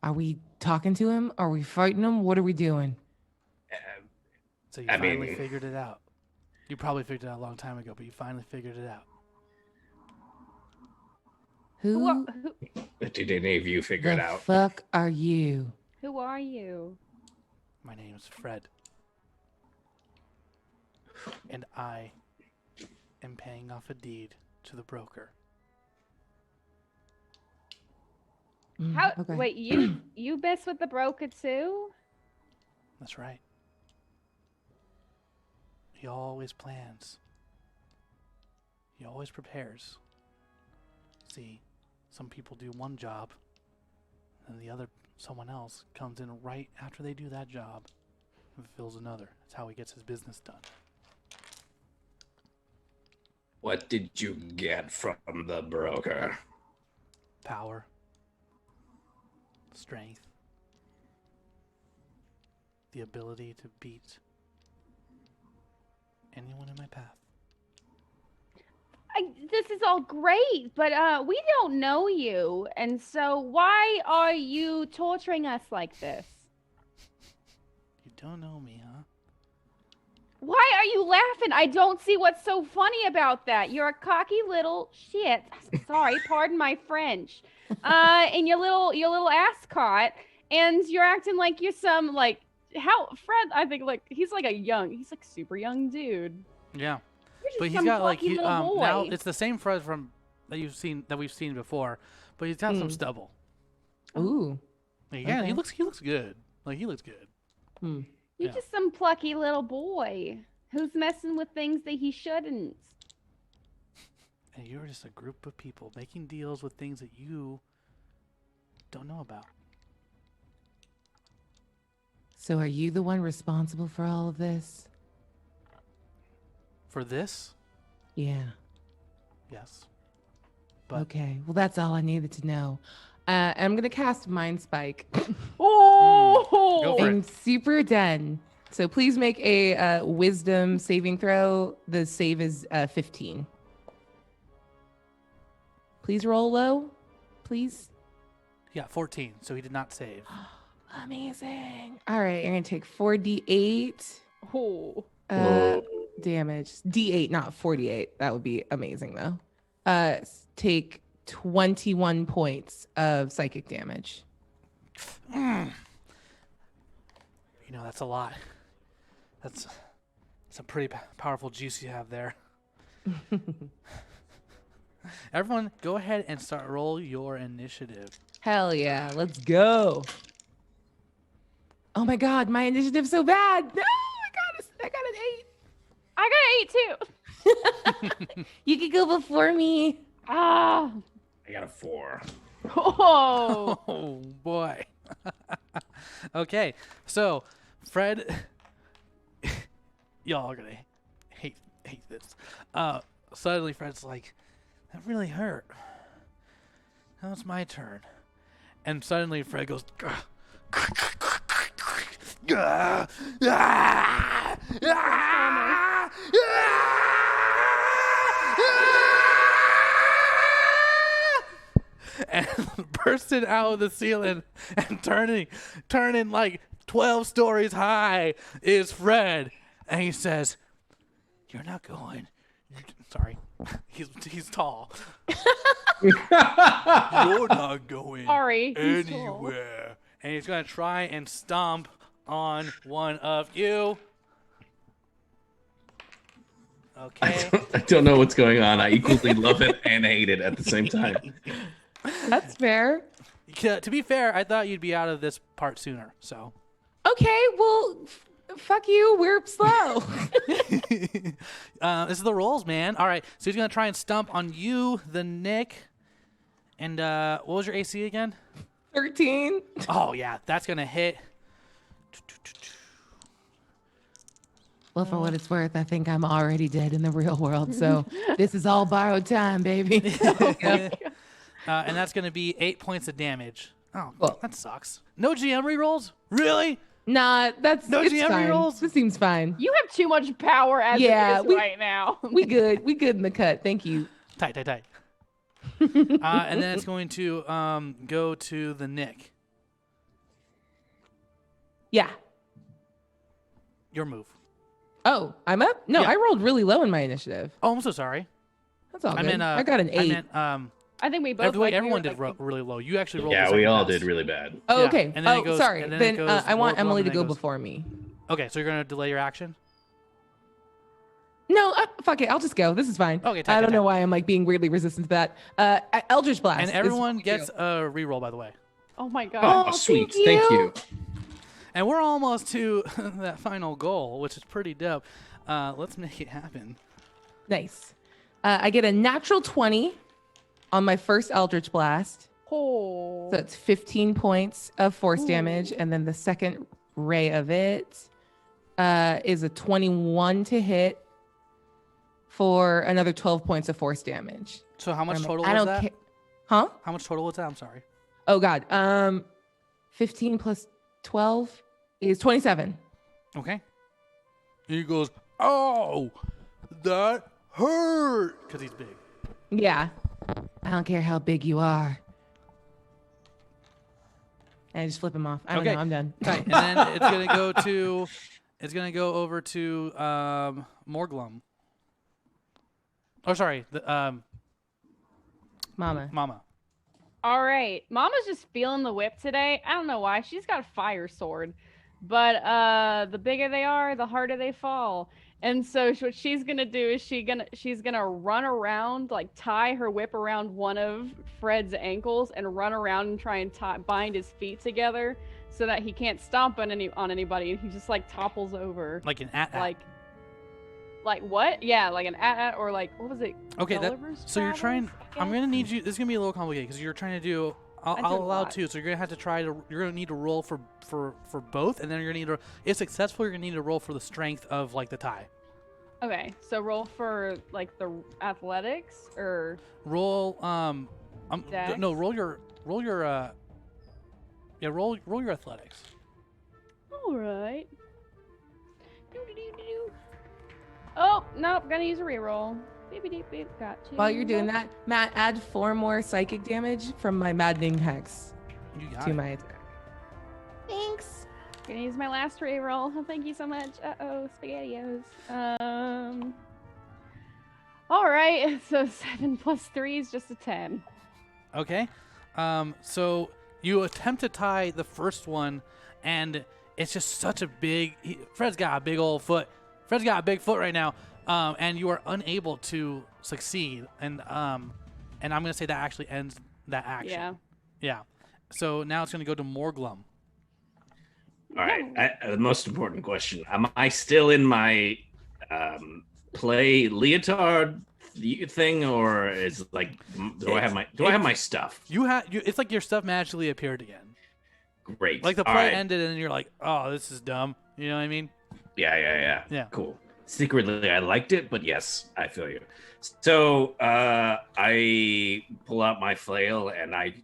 Are we talking to him? Are we fighting him? What are we doing? So you I finally mean- figured it out. You probably figured it out a long time ago, but you finally figured it out. Who Did any of you figure it the out? fuck are you? Who are you? My name is Fred. And I am paying off a deed to the broker. How? Okay. Wait, you mess with the broker too? That's right. He always plans. He always prepares. See, some people do one job, and someone else comes in right after they do that job and fulfills another. That's how he gets his business done. What did you get from the broker? Power. Strength. The ability to beat anyone in my path. This is all great, but we don't know you, and so why are you torturing us like this? You don't know me, huh? Why are you laughing? I don't see what's so funny about that. You're a cocky little shit. Sorry, pardon my French. And your little ascot, and you're acting like you're some like Fred. I think like he's like super young dude. Yeah. You're just But he's some got like plucky little boy. now it's the same Fred that we've seen before, but he's got some stubble. Ooh. Yeah, Okay. he looks good. Like he looks good. Hmm. You're Yeah. just some plucky little boy who's messing with things that he shouldn't. And you're just a group of people making deals with things that you don't know about. So are you the one responsible for all of this? For this, Yeah. yes. But Okay. Well, that's all I needed to know. I'm gonna cast Mind Spike. Oh, Go for it. I'm super done. So please make a Wisdom saving throw. The save is 15. Please roll low, please. yeah, 14. So he did not save. Amazing. All right, you're gonna take 4d8 Oh. damage. D8, not 48. That would be amazing though. Take 21 points of psychic damage. You know, that's a lot. That's a pretty powerful juice you have there. Everyone, go ahead and roll your initiative. Hell yeah, let's go. Oh my god, my initiative's so bad. No, I got an 8. I got an 8 too. You could go before me. Ah. I got a 4. Oh. Oh boy. Okay, so Fred, y'all are gonna hate this. Suddenly Fred's like, that really hurt. Now it's my turn. And suddenly Fred goes, and bursting out of the ceiling and turning like 12 stories high is Fred. And he says, "You're not going." Sorry, he's tall. You're not going Sorry. he's tall. anywhere. And he's gonna try and stomp on one of you. Okay. I don't know what's going on. I equally love it and hate it at the same time. That's fair. To be fair, I thought you'd be out of this part sooner. So. Okay, well, fuck you. We're slow. This is the rolls, man. All right, so he's gonna try and stomp on you, the Nick. And what was your AC again? 13. Oh yeah, that's gonna hit. Well, for what it's worth, I think I'm already dead in the real world. So this is all borrowed time, baby. And that's gonna be 8 points of damage. Oh, Cool. that sucks. No GM rerolls? Really? Nah, that's No it's GM fine. rerolls? This seems fine. You have too much power as Yeah, it is we- right now. We good. We good in the cut. Thank you. Tight. And then it's going to go to the Nick. Yeah. Your move. Oh, I'm up? No, Yeah. I rolled really low in my initiative. Oh, I'm so sorry. That's all I good. meant I got an 8. I meant I think we both. everyone did really low. You actually rolled. Yeah, the we second all best. did really bad. Oh, Yeah, okay. and then it Oh, goes- sorry. and then Then it goes I want Laurel, Emily and to then go it goes- before me. Okay, so you're gonna delay your action. No, fuck it. I'll just go. This is fine. Okay, I don't know why I'm like being weirdly resistant to that. Eldritch Blast. And is everyone for gets you. a reroll, by the way. Oh my god. Oh, sweet. Thank you. And we're almost to that final goal, which is pretty dope. Let's make it happen. Nice. I get a natural 20 on my first Eldritch Blast. Oh. So it's 15 points of force damage. And then the second ray of it is a 21 to hit for another 12 points of force damage. So how much I'm total like, was that? Huh? How much total was that? I'm sorry. Oh, God. 15 plus 12 is 27. Okay. He goes, oh, that hurt. Because he's big. Yeah. I don't care how big you are. And I just flip him off. I don't know. I'm done. Okay. And then it's gonna go over to Morglum. Oh, sorry. Mama. All right. Mama's just feeling the whip today. I don't know why. She's got a fire sword. But the bigger they are, the harder they fall. And so what she's gonna do is she's gonna run around, like tie her whip around one of Fred's ankles and run around and try and bind his feet together so that he can't stomp on anybody, and he just like topples over. Like an at. Like what? Yeah, like an at or like what was it? Okay, so you're trying. Travels, I'm gonna need you. This is gonna be a little complicated because you're trying to do. I'll allow two. So you're gonna have to you're gonna need to roll for both, and then you're gonna need to. If successful, you're gonna need to roll for the strength of like the tie. Okay, so roll for like the athletics or roll. Dex? No, roll your. Roll your athletics. All right. Oh nope, gonna use a reroll. Beep, got you. While you're doing that, Matt, add 4 more psychic damage from my maddening hex to my attack. Thanks. Gonna use my last reroll. Oh, thank you so much. SpaghettiOs. All right. So 7 plus 3 is just a 10. Okay. So you attempt to tie the first one, and it's just such a big. Fred's got a big old foot. Fred's got a big foot right now. And you are unable to succeed, and I'm gonna say that actually ends that action. Yeah. So now it's gonna go to Morglum. All right. The most important question: am I still in my play leotard thing, or is like do I have my stuff? It's like your stuff magically appeared again. Great. Like the play ended, and you're like, oh, this is dumb. You know what I mean? Yeah. Cool. Secretly, I liked it, but yes, I feel you. So I pull out my flail, and I,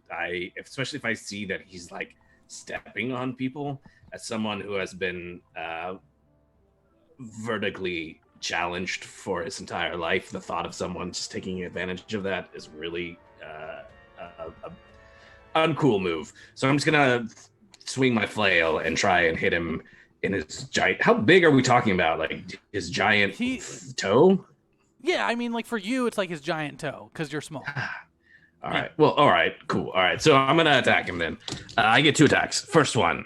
especially if I see that he's like stepping on people, as someone who has been vertically challenged for his entire life, the thought of someone just taking advantage of that is really a uncool move. So I'm just gonna swing my flail and try and hit him in his giant. How big are we talking about? Like his giant toe? Yeah, I mean, like for you, it's like his giant toe because you're small. All right. Well, all right. Cool. All right. So I'm gonna attack him then. I get 2 attacks. First one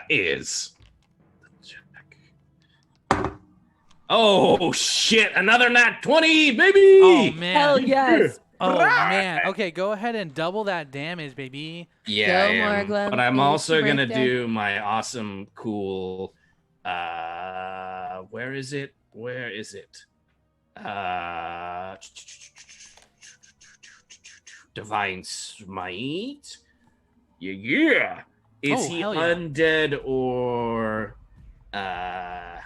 is. Oh shit! Another nat 20, baby! Oh man! Hell yes! Oh man! Okay, go ahead and double that damage, baby. Yeah, I am. Morglum. But I'm It's also your gonna birthday. do my awesome, cool. Where is it? Divine Smite. Yeah. Is he hell yeah. undead or a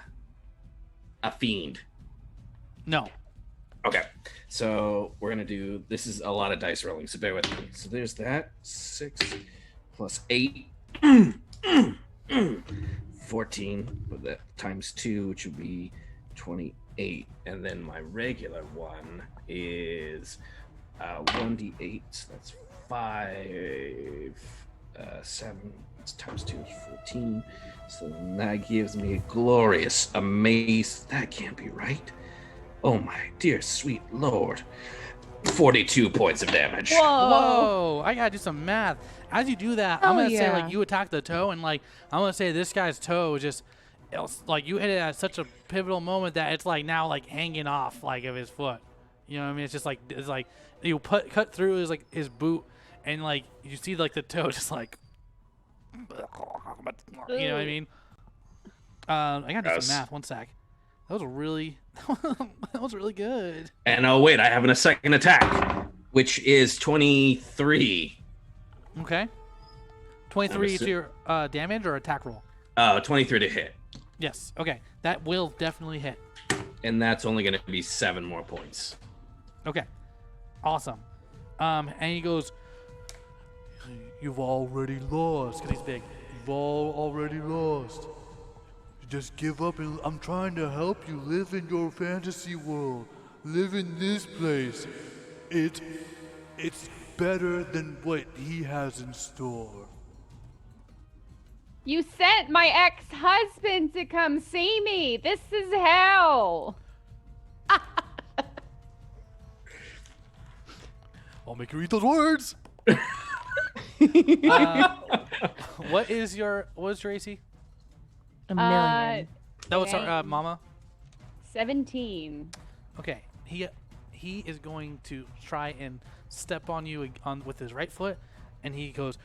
fiend? No. Okay, so we're gonna do. This is a lot of dice rolling, so bear with me. So there's that 6 plus 8, 14, with that times 2, which would be 28, and then my regular one is 1d8. So that's 5, 7 times 2 is 14. So that gives me a glorious, amazing. That can't be right. Oh my dear sweet lord. 42 points of damage. Whoa! I gotta do some math. As you do that, I'm Oh, gonna say yeah. like you attack the toe, and like I'm gonna say this guy's toe just, it's like you hit it at such a pivotal moment that it's like now like hanging off like of his foot. You know what I mean? It's just like you cut through his boot, and like you see like the toe just like You know what I mean? I gotta do Gross. some math. One sec. That was really good. And oh wait, I have a second attack, which is 23. Okay. 23 to your damage or attack roll? 23 to hit. Yes. Okay. That will definitely hit. And that's only going to be 7 more points. Okay. Awesome. And he goes, "You've already lost," because he's big. "You've already lost. Just give up, and I'm trying to help you live in your fantasy world. Live in this place. It's better than what he has in store." You sent my ex-husband to come see me. This is hell. I'll make you read those words. What is your AC? A million. No, it's our Mama. 17. Okay, he is going to try and step on you with his right foot, and he goes,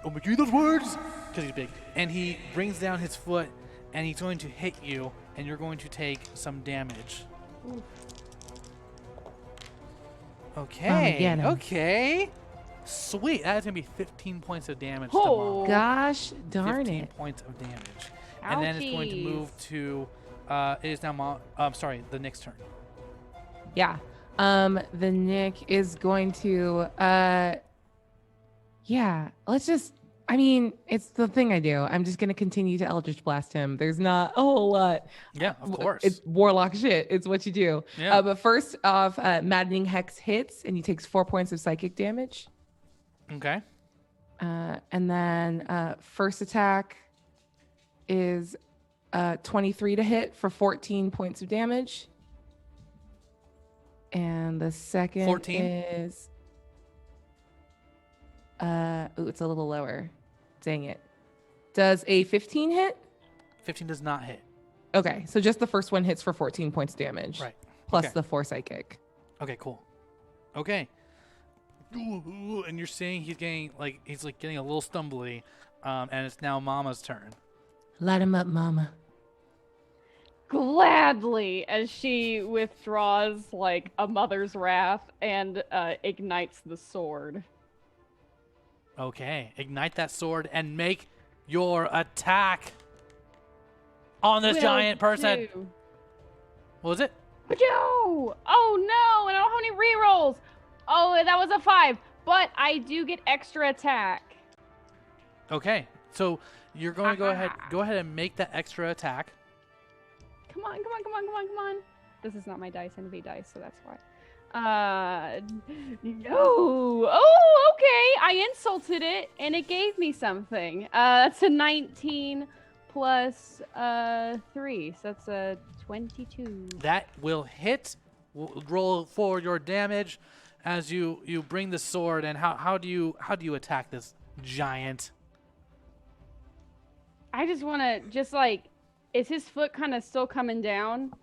"I'll make you read those words," because he's big. And he brings down his foot, and he's going to hit you, and you're going to take some damage. Oof. Okay. Okay. Sweet. That's gonna be 15 points of damage. Oh. To Mama. Gosh darn 15 it. points of damage. And then it's going to Ouchies. move to. It is now sorry, the Nick's turn. Yeah. The Nick is going to yeah, let's just I mean, it's the thing I do. I'm just gonna continue to Eldritch Blast him. There's not a whole lot. Yeah, of course. It's warlock shit. It's what you do. Yeah. But first off, Maddening Hex hits and he takes 4 points of psychic damage. Okay. And then first attack is 23 to hit for 14 points of damage. And the second 14? is it's a little lower. Dang it. Does a 15 hit? 15 does not hit. Okay, so just the first one hits for 14 points damage. Right. Plus Okay. the 4 psychic. Okay, cool. Okay. And you're seeing he's getting getting a little stumbly, and it's now Mama's turn. Light him up, mama. Gladly, as she withdraws like a mother's wrath and ignites the sword. Okay, ignite that sword and make your attack on this Will giant person. do. What was it? No! Oh no! And I don't have any rerolls. Oh, that was a 5. But I do get extra attack. Okay, so you're going to go ahead and make that extra attack. Come on, come on, come on, come on, come on. This is not my dice, NV dice, so that's why. No. Oh, okay. I insulted it, and it gave me something. That's a 19 plus 3, so that's a 22. That will hit. Roll for your damage as you bring the sword. And how do you attack this giant? I just want to is his foot kind of still coming down?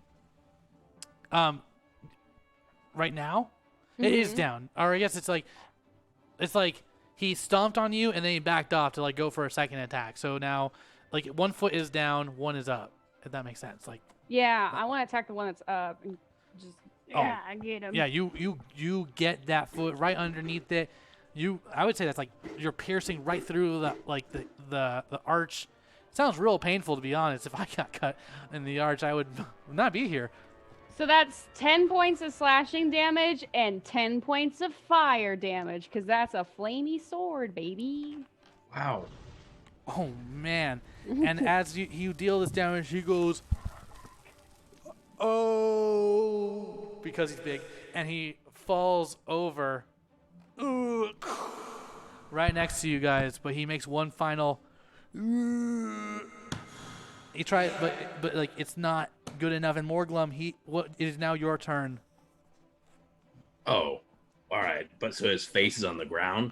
Right now, it is down. Or I guess it's like he stomped on you and then he backed off to go for a second attack. So now, one foot is down, one is up. If that makes sense. Yeah, I want to attack the one that's up and just I get him. Yeah, you get that foot right underneath it. I would say that's you're piercing right through the arch. It sounds real painful, to be honest. If I got cut in the arch, I would not be here. So that's 10 points of slashing damage and 10 points of fire damage, because that's a flamey sword, baby. Wow. Oh man! And as you deal this damage, he goes, "Oh," because he's big, and he falls over right next to you guys. But he makes one final. He tries, but it's not good enough. And Morglum, it is now your turn. Oh, all right. But so his face is on the ground.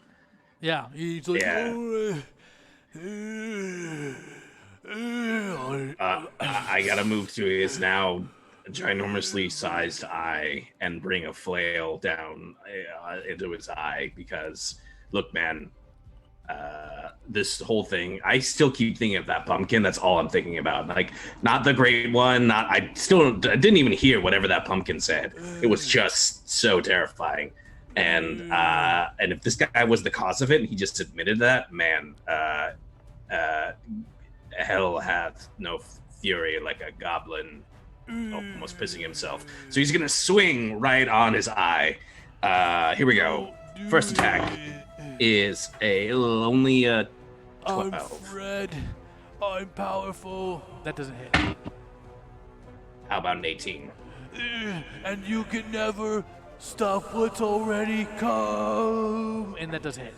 Yeah, he's like, Yeah. I gotta move to his now ginormously sized eye and bring a flail down into his eye because, look, man, this whole thing, I still keep thinking of that pumpkin. That's all I'm thinking about. Like, not the great one. I didn't even hear whatever that pumpkin said. It was just so terrifying. And if this guy was the cause of it, and he just admitted that, man, hell hath no fury like a goblin, almost pissing himself. So he's gonna swing right on his eye. Here we go. First attack is only a 12. I'm Fred. I'm powerful. That doesn't hit. How about an 18? And you can never stop what's already come. And that does hit.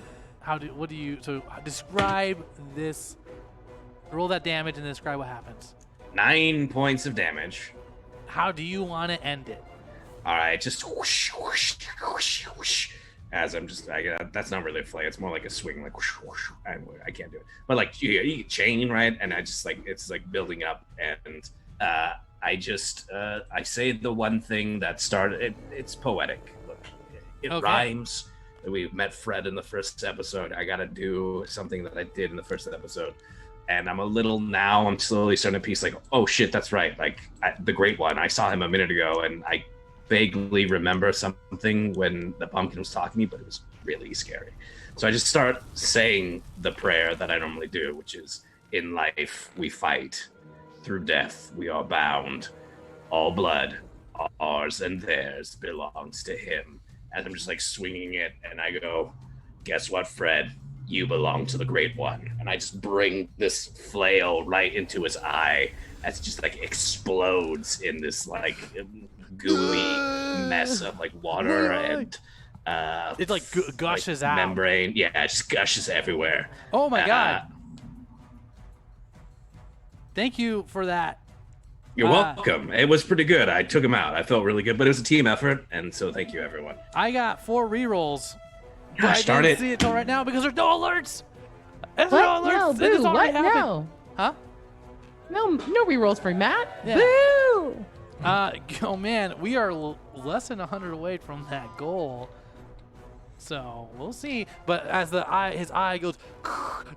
So describe this. Roll that damage and then describe what happens. 9 points of damage. How do you want to end it? All right, just whoosh, whoosh, whoosh, whoosh. As I'm just, that's not really a flight. It's more like a swing, like whoosh, whoosh. I can't do it. But like you chain, right? And I just like, it's like building up. And I say the one thing that started, it's poetic. It Okay. rhymes. We met Fred in the first episode. I got to do something that I did in the first episode. And I'm slowly starting to piece like, oh shit, that's right. Like the great one, I saw him a minute ago and I vaguely remember something when the pumpkin was talking to me, but it was really scary. So I just start saying the prayer that I normally do, which is, in life we fight, through death we are bound. All blood, ours and theirs, belongs to him. And I'm just like swinging it and I go, guess what, Fred? You belong to the Great One. And I just bring this flail right into his eye as it just like explodes in this like gooey mess of like water and it like gushes out. Membrane. Yeah, it just gushes everywhere. Oh my god. Thank you for that. You're welcome. It was pretty good. I took him out. I felt really good, but it was a team effort, and so thank you, everyone. I got 4 rerolls. Gosh, darn I it. didn't see it till right now because there's no alerts. There's What? no No, alerts. It boo. has already What? happened. No. Huh? No rerolls for Matt. Yeah. Boo! Oh man, we are less than 100 away from that goal. So we'll see. But as his eye goes,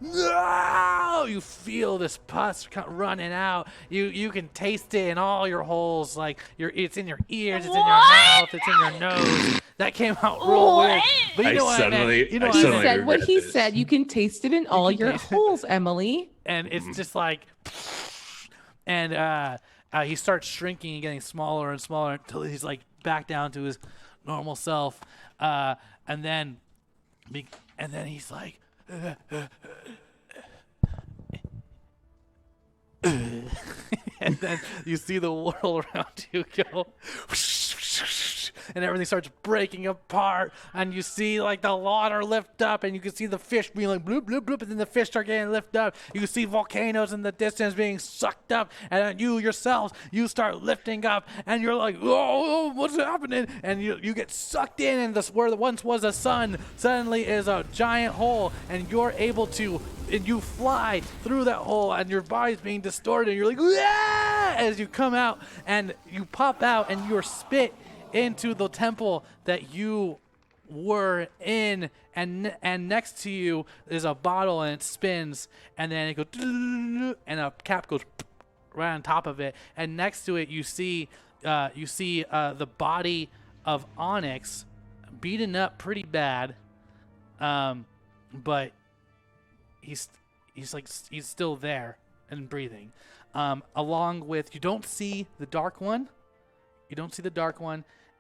no! You feel this pus running out. You can taste it in all your holes. Like it's in your ears, it's in your mouth, it's in your nose. That came out real weird. But you know what I meant. You know what I He meant. said what he regret this. said. You can taste it in all your taste it. holes, Emily. And it's just like, and he starts shrinking and getting smaller and smaller until he's like back down to his normal self. And then he's like, and then you see the world around you go, and everything starts breaking apart, and you see like the water lift up, and you can see the fish being like bloop bloop bloop, and then the fish start getting lifted up. You can see volcanoes in the distance being sucked up, and then you yourselves, you start lifting up, and you're like, oh, what's happening? And you get sucked in, and this where once was a sun suddenly is a giant hole, and you're able to, and you fly through that hole, and your body's being distorted, and you're like, yeah! As you come out, and you pop out, and you're spit into the temple that you were in, and next to you is a bottle, and it spins, and then it goes, and a cap goes right on top of it, and next to it you see the body of Onyx beaten up pretty bad, but he's still there and breathing, along with, you don't see the dark one,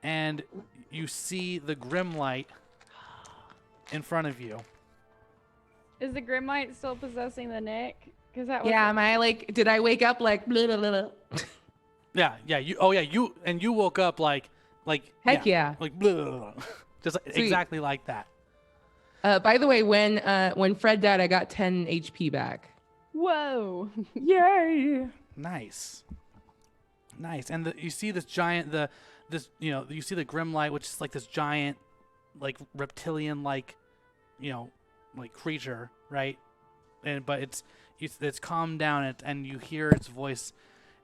and you see the grim light in front of you. Is the Grim Light still possessing the Nick? Because that was Yeah, am I like, did I wake up like blah, blah, blah, blah? Yeah. You woke up like Heck yeah. like blah, blah, blah, just exactly like that. By the way, when Fred died, I got 10 HP back. Whoa. Yay! Nice. And you see this giant, you see the grim light, which is like this giant, like reptilian, like creature, right? But it's calmed down, and you hear its voice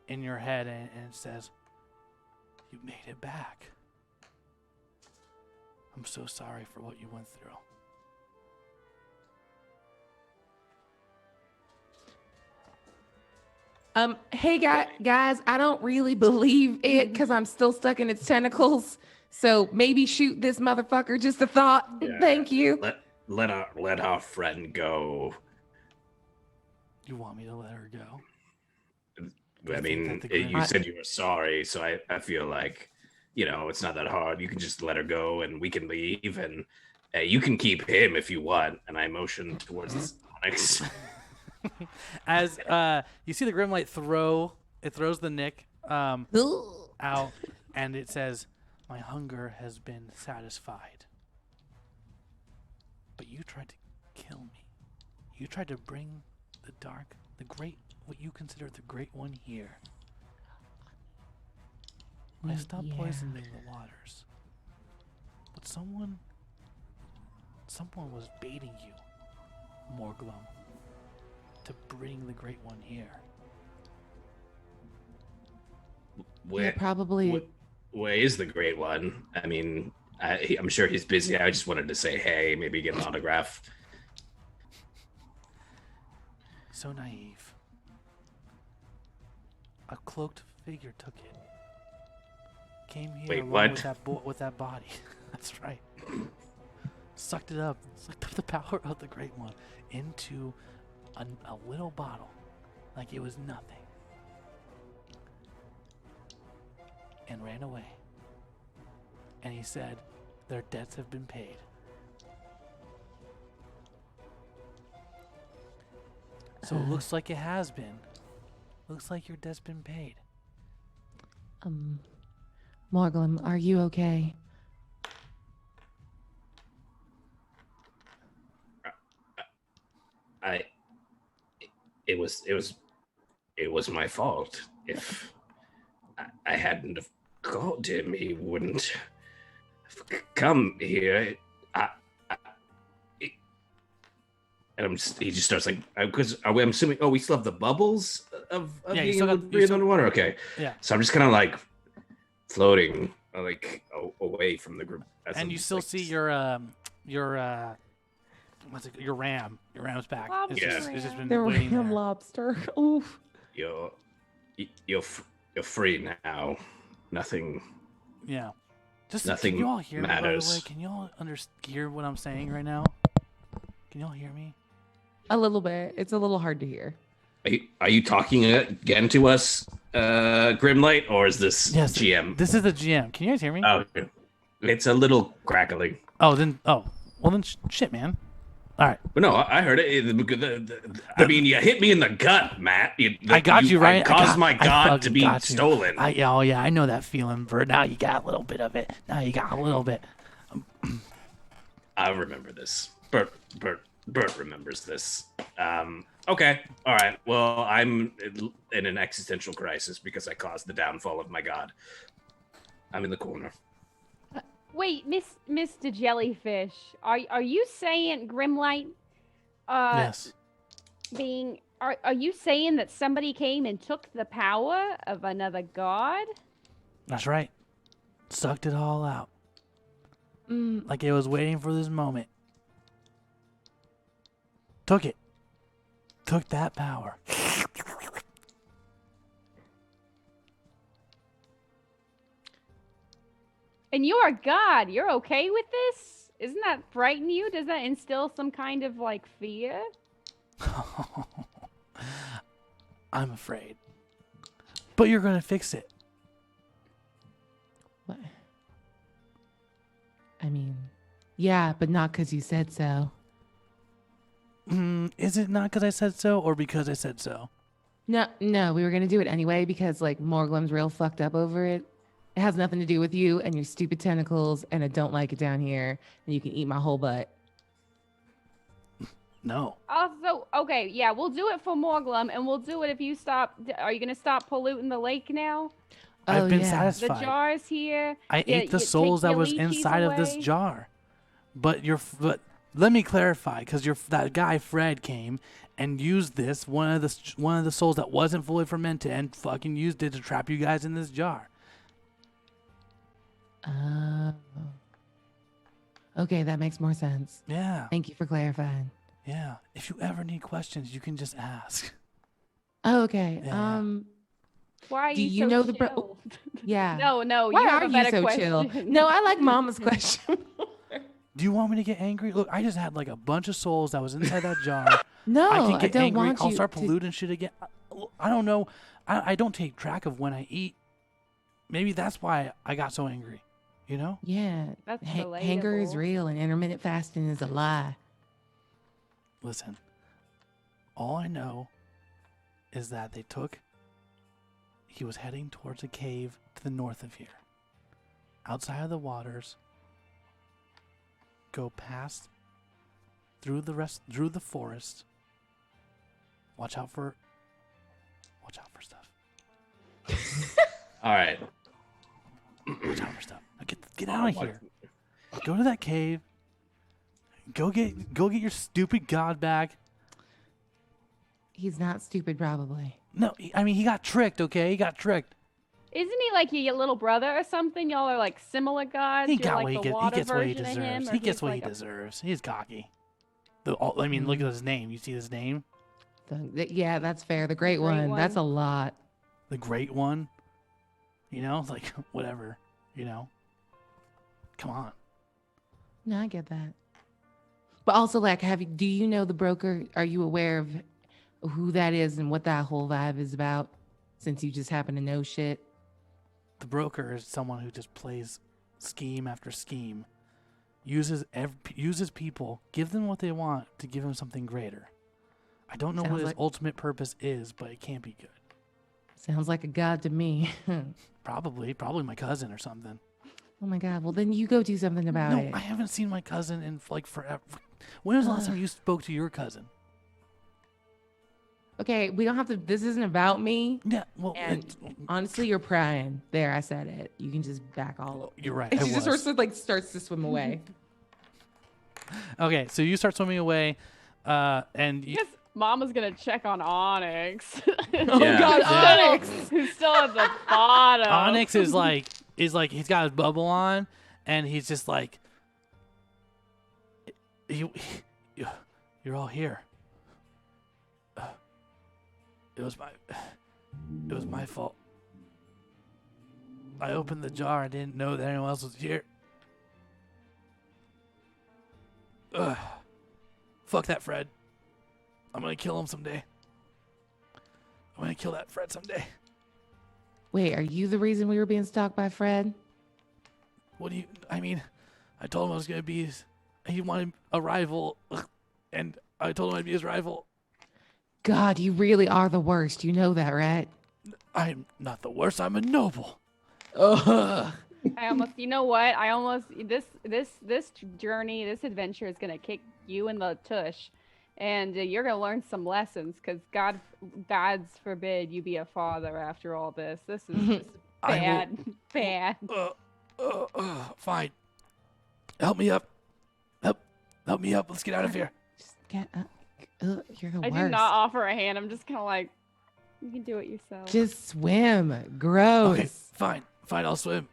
in your head, and it says, "You made it back. I'm so sorry for what you went through." Hey guys, I don't really believe it because I'm still stuck in its tentacles. So maybe shoot this motherfucker. Just a thought. Yeah. Thank you. Let our friend go. You want me to let her go? I mean, you said you were sorry, so I feel like, it's not that hard. You can just let her go, and we can leave, and you can keep him if you want. And I motion towards Onyx. As you see the Grimlight throws the Nick out, and it says, "My hunger has been satisfied. But you tried to kill me. You tried to bring what you consider the Great One here. I stopped poisoning the waters. But someone was baiting you, Morglum, to bring the Great One here." Where, probably. where is the Great One? I mean, I'm sure he's busy. I just wanted to say hey, maybe get an autograph. So naive. A cloaked figure took it. Came here Wait, along what? with that body. That's right. Sucked up the power of the Great One into a little bottle, like it was nothing, and ran away. And he said, "Their debts have been paid." So it looks like it has been. Looks like your debt's been paid. Morglum, are you okay? It was my fault. If I hadn't have called him, he wouldn't have come here. And he just starts like, because I'm assuming, we still have the bubbles of Yeah, you being still able got- to you breathe still- underwater. Okay. Yeah. So I'm just kind of like floating, like away from the group. And you still see your ram. Your ram's back. It's Lobster just, it's just been The waiting ram there. lobster. Oof. You're free now. Nothing. Yeah. Just Nothing can you all hear me, by the way? matters. Can you all hear what I'm saying right now? Can you all hear me? A little bit. It's a little hard to hear. Are you talking again to us, Grimlight, or is this Yes. GM? This is the GM. Can you guys hear me? Oh, okay. It's a little crackling. Well then shit, man. All right. But no, I heard it. I mean, you hit me in the gut, Matt. I got you right. I caused my I god to fucking be got you. stolen. Oh yeah, I know that feeling, Bert. Now you got a little bit of it. Now you got a little bit. I remember this. Bert remembers this. Okay, all right. Well, I'm in an existential crisis because I caused the downfall of my god. I'm in the corner. Wait, Mr. Jellyfish, are you saying Grimlight? Yes. Are you saying that somebody came and took the power of another god? That's right. Sucked it all out. Like it was waiting for this moment. Took it. Took that power. And you're a god. You're okay with this? Isn't that frighten you? Does that instill some kind of like fear? I'm afraid. But you're gonna fix it. What? I mean, yeah, but not because you said so. Is it not because I said so, or because I said so? No, we were gonna do it anyway because like Morglum's real fucked up over it. It has nothing to do with you and your stupid tentacles, and I don't like it down here. And you can eat my whole butt. No. Also, okay, yeah, we'll do it for Morglum, and we'll do it if you stop. Are you gonna stop polluting the lake now? I've been The satisfied. jars here. I ate the you souls take that your was leeches inside of this away. jar. But let me clarify, because that guy Fred came and used this one of the souls that wasn't fully fermented and fucking used it to trap you guys in this jar. Okay, that makes more sense. Yeah. Thank you for clarifying. Yeah. If you ever need questions, you can just ask. Oh, okay. Yeah. Why are Do you you so know the chill? Yeah. No, Why you have are a you better so question. chill? No, I like Mama's question. Do you want me to get angry? Look, I just had like a bunch of souls that was inside that jar. No, I can I get don't angry. want I'll you start to. polluting shit again. I don't know. I don't take track of when I eat. Maybe that's why I got so angry. You know? Yeah, That's hanger is relatable. real, and intermittent fasting is a lie. Listen. All I know is that he was heading towards a cave to the north of here. Outside of the waters. Go past through the forest. Watch out for stuff. All right. Watch out for stuff. Now get out of here. Go to that cave. Go get your stupid god back. He's not stupid, probably. No, I mean he got tricked. Okay, he got tricked. Isn't he like your little brother or something? Y'all are like similar gods. He You're got like what the he water gets what he version of him, deserves. or He gets he's what like he a- deserves. He's cocky. Look at his name. You see his name? Yeah, that's fair. The great Great one. That's a one. lot. The great one. You know, like whatever. You know. Come on. No, I get that. But also, like, do you know the broker? Are you aware of who that is and what that whole vibe is about? Since you just happen to know shit. The broker is someone who just plays scheme after scheme, uses people, give them what they want to give them something greater. I don't know what Sounds his like- ultimate purpose is, but it can't be good. Sounds like a god to me. Probably my cousin or something. Oh my god. Well, then you go do something about No, it. I haven't seen my cousin in like forever. When was the last time you spoke to your cousin? Okay, we don't have to. This isn't about me. Yeah, well, And honestly, you're prying. There, I said it. You can just back all. you're right. And I she just was. sort of like starts to swim away. Okay, so you start swimming away, and I guess Mama's gonna check on Onyx. Oh Yeah. god, Yeah. Onyx! Who's still at the bottom. Onyx is like he's got his bubble on, and he's just like, you're all here. It was my fault. I opened the jar. I didn't know that anyone else was here. Ugh. Fuck that Fred. I'm gonna kill him someday. I'm gonna kill that Fred someday. Wait, are you the reason we were being stalked by Fred? What do you? I mean, I told him I was gonna be he wanted a rival, and I told him I'd be his rival. God, you really are the worst. You know that, right? I'm not the worst. I'm a noble. Ugh. You know what? This journey, this adventure is gonna kick you in the tush, and you're gonna learn some lessons. Cause God's forbid you be a father after all this. This is just I bad. Fine. Help me up. Help me up. Let's get out of here. Just get up. You're the I worst. do not offer a hand. I'm just kind of like, you can do it yourself. Just swim. Gross. Okay, fine. I'll swim.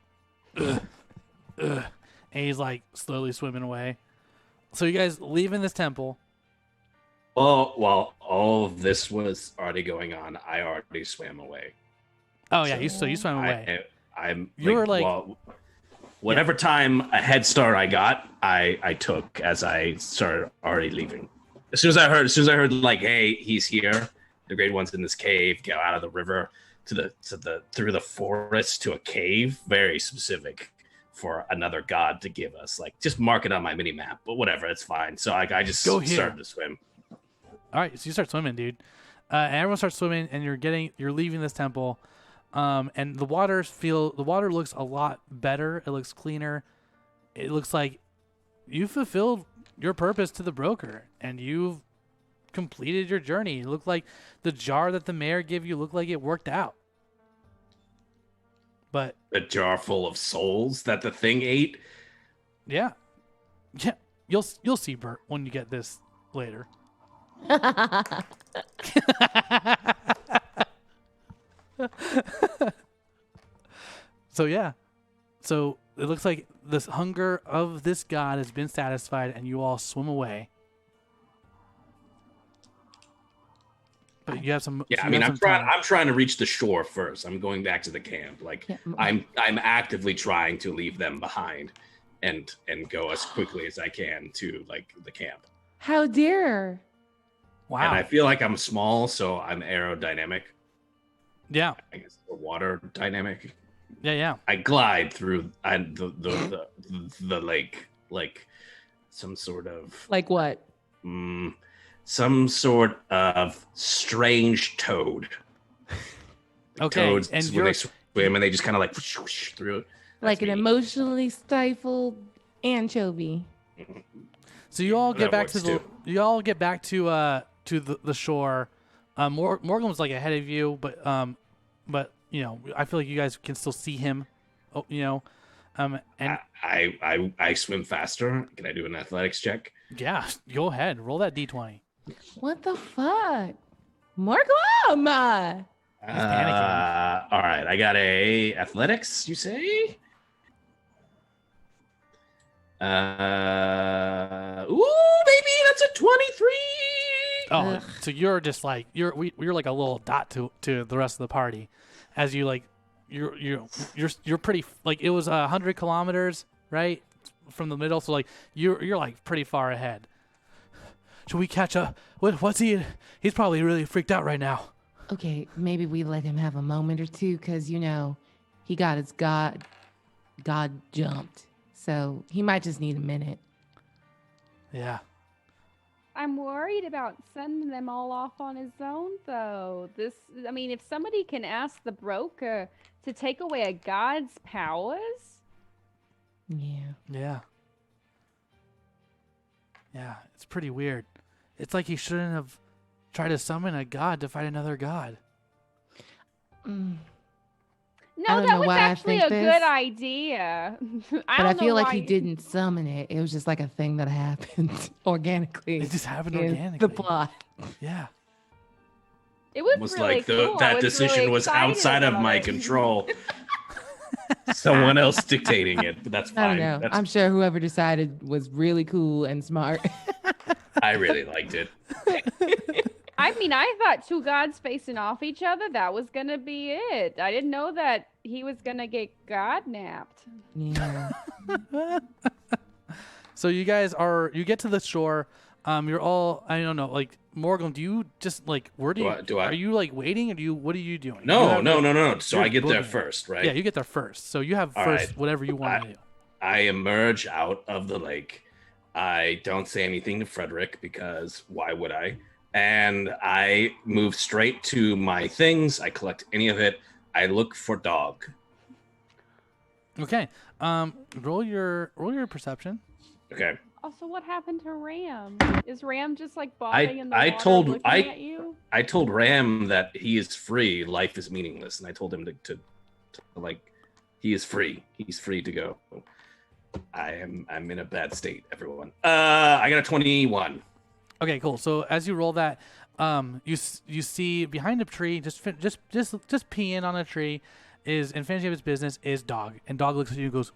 Ugh. And he's like slowly swimming away. So you guys leaving this temple. Well, while all of this was already going on, I already swam away. Oh yeah, you swam away. I'm. You were like- well, whatever time a head start I got, I took as I started already leaving. As soon as I heard like, hey, he's here. The great one's in this cave. Go out of the river through the forest to a cave. Very specific for another god to give us. Like, just mark it on my mini map. But whatever, it's fine. So I just Go here. started to swim. All right, so you start swimming, dude. And everyone starts swimming, and you're leaving this temple. And the water looks a lot better. It looks cleaner. It looks like you fulfilled your purpose to the broker, and you've completed your journey. It looked like the jar that the mayor gave you looked like it worked out. But A jar full of souls that the thing ate. yeah, you'll see, Bert, when you get this later. So yeah, so it looks like this hunger of this god has been satisfied, and you all swim away. But you have some. Yeah, so I you mean, have I'm some trying. time. I'm trying to reach the shore first. I'm going back to the camp. Like Yeah, I'm actively trying to leave them behind, and go as quickly as I can to like the camp. How dare? Wow. And I feel like I'm small, so I'm aerodynamic. Yeah. I guess or water dynamic. Yeah. I glide through the lake like some sort of Like what? some sort of strange toad. Okay. Toads And when you're they swim and they just kind of like whoosh, whoosh through it. Like That's an me. emotionally stifled anchovy. so you all get That back to works the. too. You all get back to the shore. Morgan was like ahead of you, but you know I feel like you guys can still see him. Oh, you know, and I swim faster. Can I do an athletics check? yeah, go ahead, roll that d20. What the fuck? Morglum! panicking. All right, I got a athletics. You say? Ooh, baby, that's a 23. Oh, Ugh. so you're just like you're like a little dot to the rest of the party, as you like you're pretty like it was 100 kilometers right from the middle, so like you're like pretty far ahead. Should we catch up? What's he? He's probably really freaked out right now. Okay, maybe we let him have a moment or two, because, you know, he got his God jumped. So he might just need a minute. Yeah. I'm worried about sending them all off on his own, though. I mean, if somebody can ask the broker to take away a god's powers, Yeah. Yeah, it's pretty weird. It's like he shouldn't have tried to summon a god to fight another god. Mm. no, don't that know was why I actually think a this. good idea. But I I don't know feel like why- he didn't summon it. It was just like a thing that happened organically. It just happened in organically. The plot. Yeah. It was, Was really like cool. I that was decision really was excited outside of about my it. control. Someone else dictating it, but that's I fine. don't know. That's, I'm sure whoever decided was really cool and smart. I really liked it. I mean, I thought two gods facing off each other, that was going to be it. I didn't know that he was going to get god napped. Yeah. So you get to the shore. You're all, I don't know, like Morgan, do you just like where do you I- are you like waiting or what are you doing? You No. have So you're I get there boogieing. first, right? Yeah, you get there first. So you have All first right. whatever you want to do. I emerge out of the lake. I don't say anything to Frederick because why would I? And I move straight to my things. I collect any of it. I look for dog. Okay. Roll your perception. Okay. Also, what happened to Ram? Is Ram just like bobbing in the I water told- looking I- at you? I told Ram that he is free. Life is meaningless, and I told him to like he is free. He's free to go. I'm in a bad state, everyone. I got a 21. Okay, cool. So as you roll that, you see behind a tree, just peeing on a tree, is in Fantasy of His Business is dog, and dog looks at you and goes,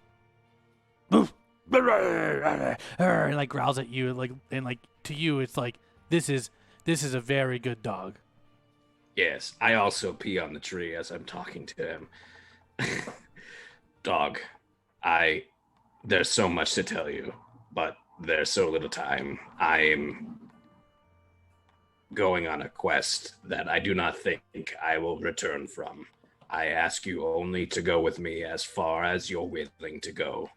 "Boof," and like growls at you, like and like to you, it's like this is a very good dog. Yes, I also pee on the tree as I'm talking to him. Dog, there's so much to tell you, but there's so little time. I'm going on a quest that I do not think I will return from. I ask you only to go with me as far as you're willing to go.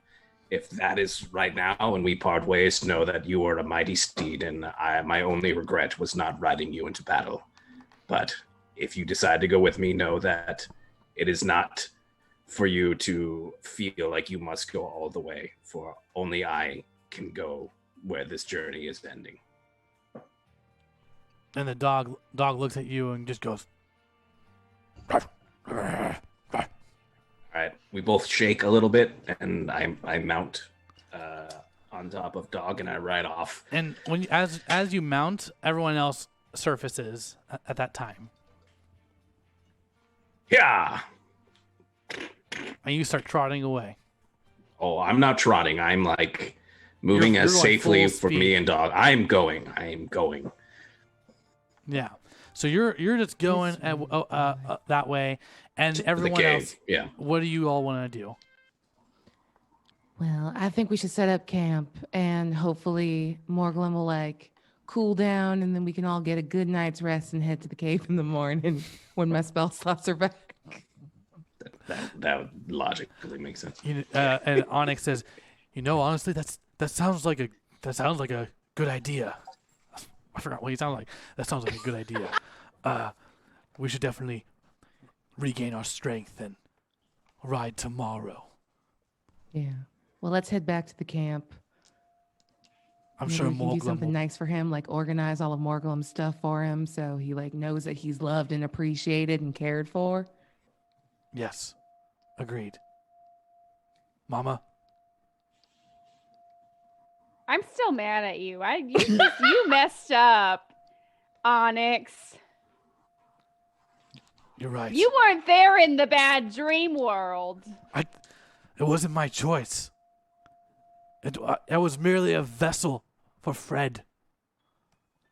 If that is right now and we part ways, know that you are a mighty steed, and my only regret was not riding you into battle. But if you decide to go with me, know that it is not for you to feel like you must go all the way, for only I can go where this journey is ending. And the dog looks at you and just goes, All right, we both shake a little bit, and I mount on top of dog, and I ride off. and when as you mount, everyone else surfaces at that time, Yeah. and you start trotting away. Oh, I'm not trotting. I'm like moving You're as going safely full for speed. me and dog. I am going. Yeah. So you're just going that way, and everyone cave, else. yeah. What do you all want to do? Well, I think we should set up camp, and hopefully Morglum will like cool down, and then we can all get a good night's rest and head to the cave in the morning when my spell slots are back. That would logically make sense. And Onyx says, honestly, that sounds like a good idea. I forgot what he sounded like. That sounds like a good idea. We should definitely regain our strength and ride tomorrow. Yeah. Well, let's head back to the camp. I'm Maybe sure we can do Morglum something will... nice for him, like organize all of Morglum's stuff for him, so he like knows that he's loved and appreciated and cared for. Yes, agreed. Mama. I'm still mad at you. You messed up, Onyx. You're right. You weren't there in the bad dream world. It wasn't my choice. I was merely a vessel for Fred.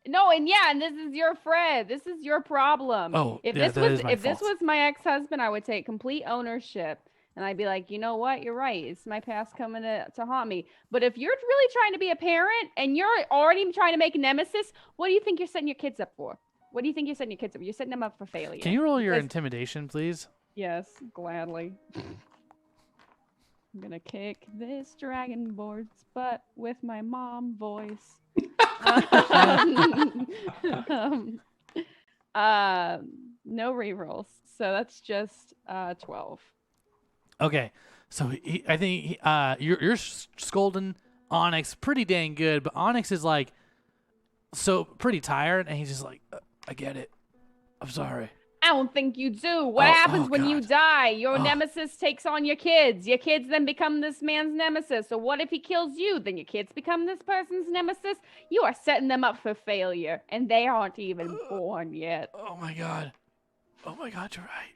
No, and this is your Fred. This is your problem. Oh, if yeah, this was my ex-husband, I would take complete ownership. And I'd be like, you know what? You're right. It's my past coming to haunt me. But if you're really trying to be a parent and you're already trying to make a nemesis, what do you think you're setting your kids up for? What do you think you're setting your kids up for? You're setting them up for failure. Can you roll your intimidation, please? Yes, gladly. I'm going to kick this dragonborn's butt with my mom voice. No rerolls. So that's just 12. Okay, so I think you're scolding Onyx pretty dang good, but Onyx is like so pretty tired, and he's just like, I get it. I'm sorry. I don't think you do. What happens when you God. die? Your nemesis takes on your kids. Your kids then become this man's nemesis. So what if he kills you? Then your kids become this person's nemesis. You are setting them up for failure, and they aren't even born yet. Oh my God, you're right.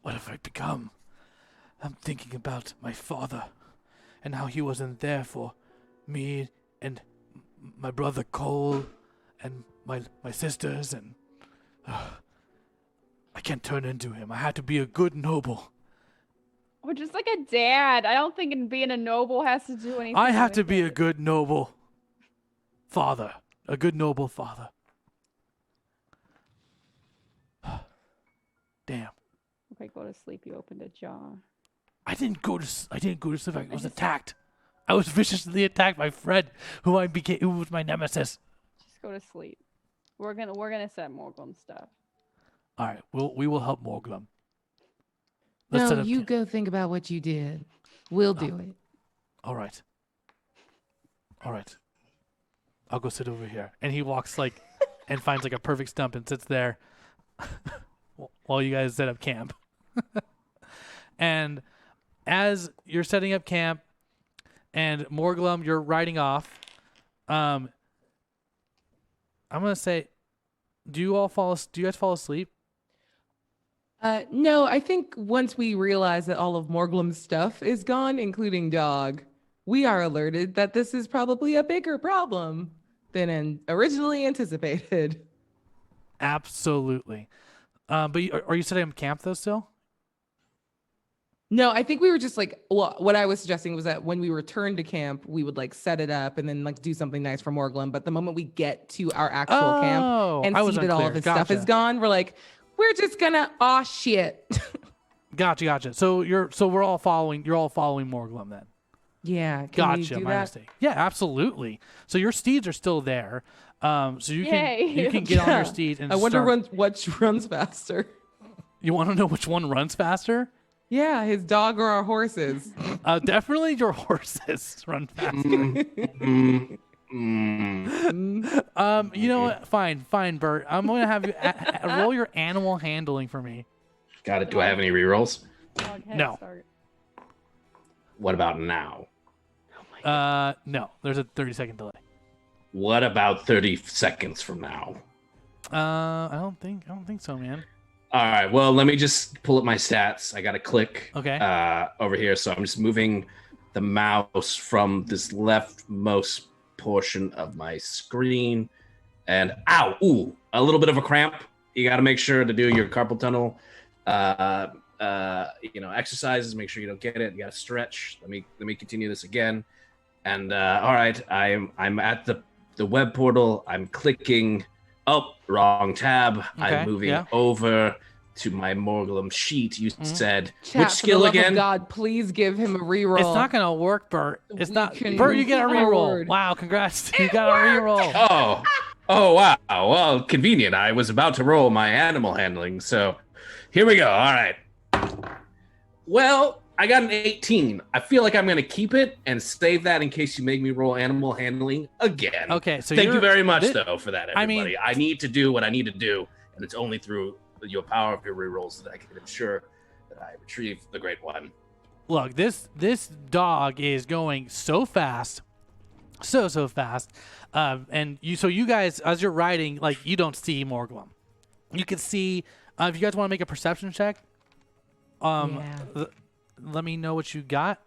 What have I become? I'm thinking about my father and how he wasn't there for me and my brother Cole and my sisters, and I can't turn into him. I had to be a good noble. Or just like a dad. I don't think being a noble has to do anything. I have to with be it. a good noble father. A good noble father. Damn. If I go to sleep, you opened a jar. I didn't go to sleep. I was attacked. I was viciously attacked by Fred, who was my nemesis. Just go to sleep. We're gonna set Morglum stuff. All right, we will help Morglum. No, you go think about what you did. We'll do it. All right. I'll go sit over here. And he walks and finds a perfect stump and sits there while you guys set up camp. And as you're setting up camp and Morglum, you're riding off, I'm gonna say, do you guys fall asleep? No, I think once we realize that all of Morglum's stuff is gone, including Dog, we are alerted that this is probably a bigger problem than originally anticipated. Absolutely. But are you setting up camp though still? No, I think we were just what I was suggesting was that when we return to camp, we would set it up and then do something nice for Morglum. But the moment we get to our actual camp and see that all of his stuff is gone, we're just gonna, shit. Gotcha. So you're all following Morglum then. Yeah. Gotcha. My mistake. Yeah, absolutely. So your steeds are still there. So you can get on your steed and I wonder which runs faster. You want to know which one runs faster? Yeah, his dog or our horses. Definitely your horses run faster. You know what? Fine, Bert. I'm gonna have you roll your animal handling for me. Got it. Do I have any rerolls? No. What about now? No. There's a 30-second delay. What about 30 seconds from now? I don't think so, man. All right. Well, let me just pull up my stats. I got to click over here. So I'm just moving the mouse from this leftmost portion of my screen. And a little bit of a cramp. You got to make sure to do your carpal tunnel, exercises. Make sure you don't get it. You got to stretch. Let me continue this again. And all right, I'm at the web portal. I'm clicking. Oh, wrong tab. Okay, I'm moving over to my Morglum sheet. You said Chat, which skill again? God, please give him a reroll. It's not gonna work, Bert. It's We not. can Bert, you move get a reroll. forward. Wow, congrats. You got a reroll. Oh, wow. Well, convenient. I was about to roll my animal handling, so here we go. All right. Well, I got an 18. I feel like I'm going to keep it and save that in case you make me roll animal handling again. Okay, so thank you very much, though, for that, I everybody. mean- I need to do what I need to do, and it's only through your power of your rerolls that I can ensure that I retrieve the Great One. Look, this dog is going so fast, so fast, and you guys, as you're riding, like, you don't see Morglum. You can see if you guys want to make a perception check. Let me know what you got.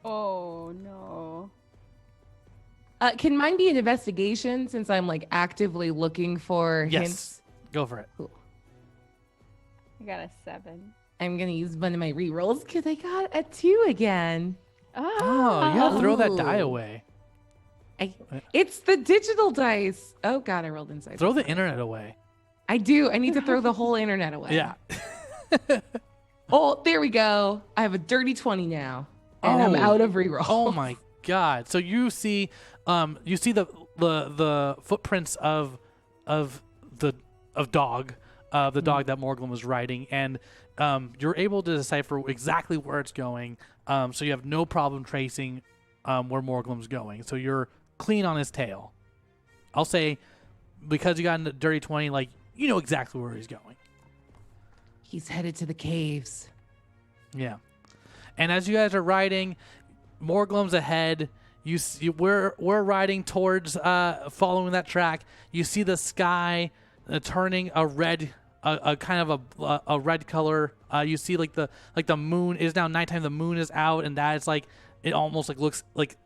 Oh no. Can mine be an investigation since I'm like actively looking for Yes, hints? go for it. Cool. I got a 7. I'm gonna use one of my rerolls because I got a 2 again. Oh, you gotta throw that die Oh. away. It's the digital dice. Oh God, I rolled inside. Throw the internet away. I do. I need to throw the whole internet away. Yeah. Oh, there we go. I have a dirty 20 now, and I'm Oh. out of reroll. Oh my God! So you see the footprints of the dog that Morglum was riding, and you're able to decipher exactly where it's going. So you have no problem tracing where Morglum's going. So you're clean on his tail. I'll say because you got a dirty 20, like, you know exactly where he's going. He's headed to the caves. Yeah. And as you guys are riding, Morglum's ahead. We're riding towards following that track. You see the sky turning a red, a kind of a red color. You see like the moon is now nighttime. The moon is out, and that is like, it almost like looks like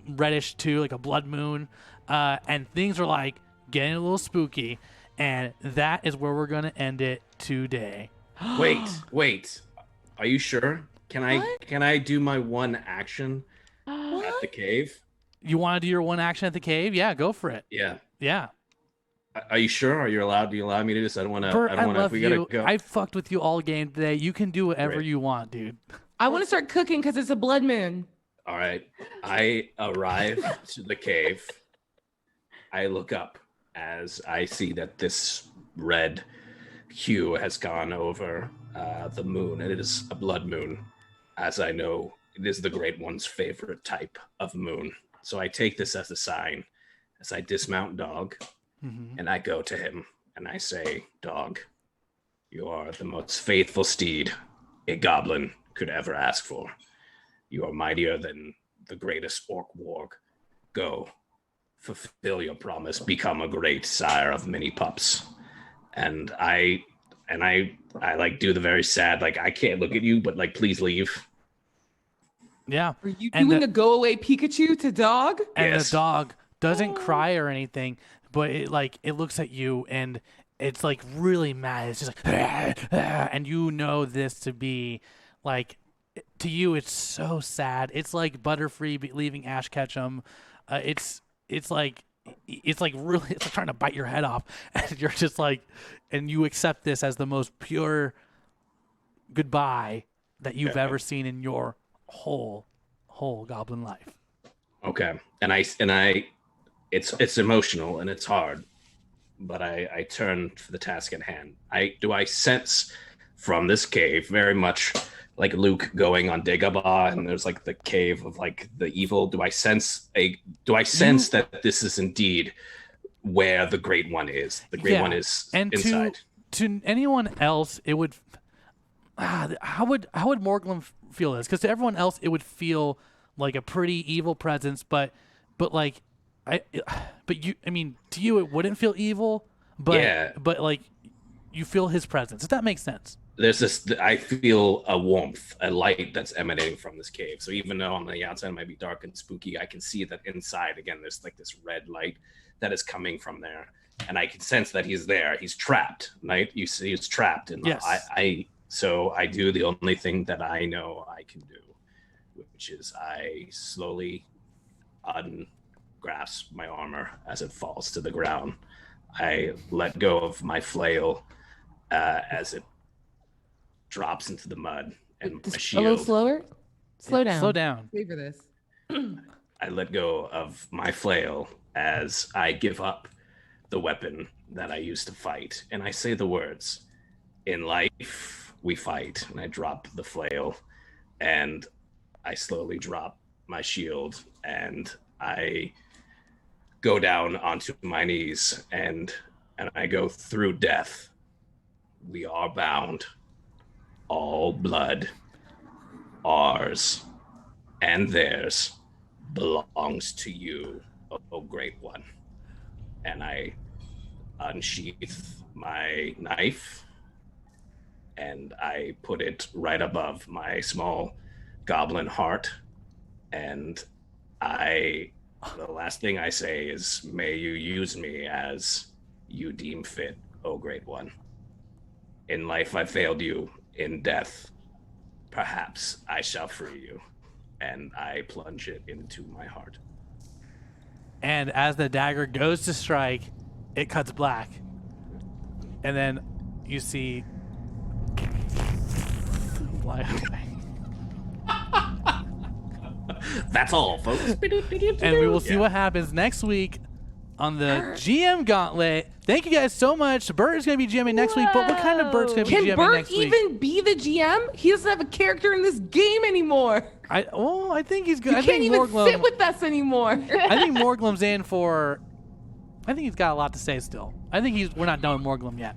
reddish too, like a blood moon. And things are like getting a little spooky. And that is where we're gonna end it today. Wait. Are you sure? Can I do my one action at the cave? You want to do your one action at the cave? Yeah, go for it. Yeah. Yeah. Are you sure? Are you allowed? Do you allow me to do this? I don't want to. Bert, I We love gotta you. go. I fucked with you all game today. You can do whatever Great. you want, dude. I want to start cooking because it's a blood moon. All right. I arrive to the cave. I look up as I see that this red hue has gone over the moon, and it is a blood moon. As I know, it is the Great One's favorite type of moon. So I take this as a sign as I dismount Dog, and I go to him and I say, Dog, you are the most faithful steed a goblin could ever ask for. You are mightier than the greatest orc warg. Go, fulfill your promise, become a great sire of many pups. And I like do the very sad, like, I can't look at you, but like, please leave. Yeah. Are you And doing the- a go away Pikachu to dog? And Yes. the dog doesn't cry or anything, but it looks at you and it's like really mad. It's just like, and you know this to be like, to you it's so sad. It's like Butterfree leaving Ash Ketchum. It's like really, it's like trying to bite your head off, and you're just like, and you accept this as the most pure goodbye that you've ever seen in your whole goblin life. Okay. And it's emotional and it's hard, but I turn for the task at hand. I sense from this cave very much like Luke going on Dagobah, and there's like the cave of like the evil. Do I sense that this is indeed where the Great One is? The Great One is and inside. To anyone else, it would. How would Morglum feel this? Because to everyone else, it would feel like a pretty evil presence, but like, I mean, to you it wouldn't feel evil, but like, you feel his presence. Does that make sense? There's this, I feel a warmth, a light that's emanating from this cave. So even though on the outside it might be dark and spooky, I can see that inside, again, there's like this red light that is coming from there, and I can sense that he's there. He's trapped, right? You see, he's trapped, and Yes. So I do the only thing that I know I can do, which is I slowly ungrasp my armor as it falls to the ground. I let go of my flail as it drops into the mud, and my Just a shield. little slower. Slow down. Slow down. Favor this. I let go of my flail as I give up the weapon that I used to fight, and I say the words, "In life, we fight." And I drop the flail, and I slowly drop my shield, and I go down onto my knees, and I go, "Through death, we are bound. All blood, ours and theirs, belongs to you, O Great One." And I unsheath my knife, and I put it right above my small goblin heart, and the last thing I say is, "May you use me as you deem fit, O Great One. In life I failed you, in death perhaps I shall free you." And I plunge it into my heart. And as the dagger goes to strike, it cuts black. And then you see fly away. That's all, folks. And we will see what happens next week on the GM Gauntlet. Thank you guys so much. Bert is going to be GMing next week, but what kind of Bert's going to be Can GMing Bert next week? even be the GM? He doesn't have a character in this game anymore. I think he's good. You I can't think even Morglum, sit with us anymore. I think Morglum's in for. I think he's got a lot to say still. I think we're not done with Morglum yet.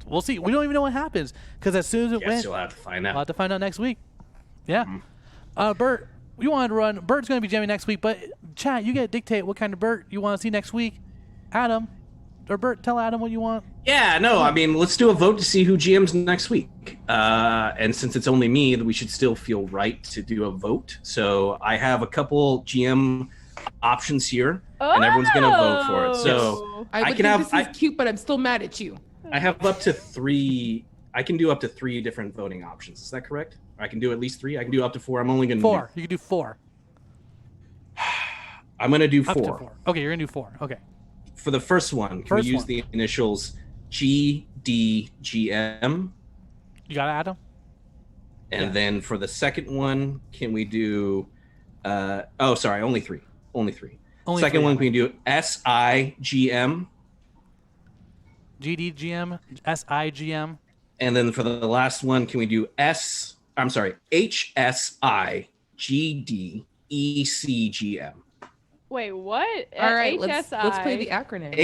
We'll see. We don't even know what happens because as soon as it Yes, went, you'll have to find we'll out. have to find out next week. Yeah. Bert, you wanted to run. Bert's going to be jamming next week, but chat, you get to dictate what kind of Bert you want to see next week. Adam, or Bert, tell Adam what you want. Yeah, no, I mean, let's do a vote to see who GMs next week. And since it's only me, we should still feel right to do a vote. So I have a couple GM options here, and everyone's going to vote for it. So I would can think have- this is cute, but I'm still mad at you. I have up to 3. I can do up to 3 different voting options. Is that correct? Or I can do at least 3. I can do up to 4. I'm only going to 4. You can do 4. I'm going to do Up to 4. 4. Okay, you're going to do 4. Okay. For the first one, can we use the initials GDGM? You got it, Adam? And then for the second one, can we do only 3. Only 3. Only Second 3, one, okay. can we do SIGM? GDGM, SIGM. And then for the last one, can we do HSIGDECGM? Wait, what? All right, let's HSI. play the acronym.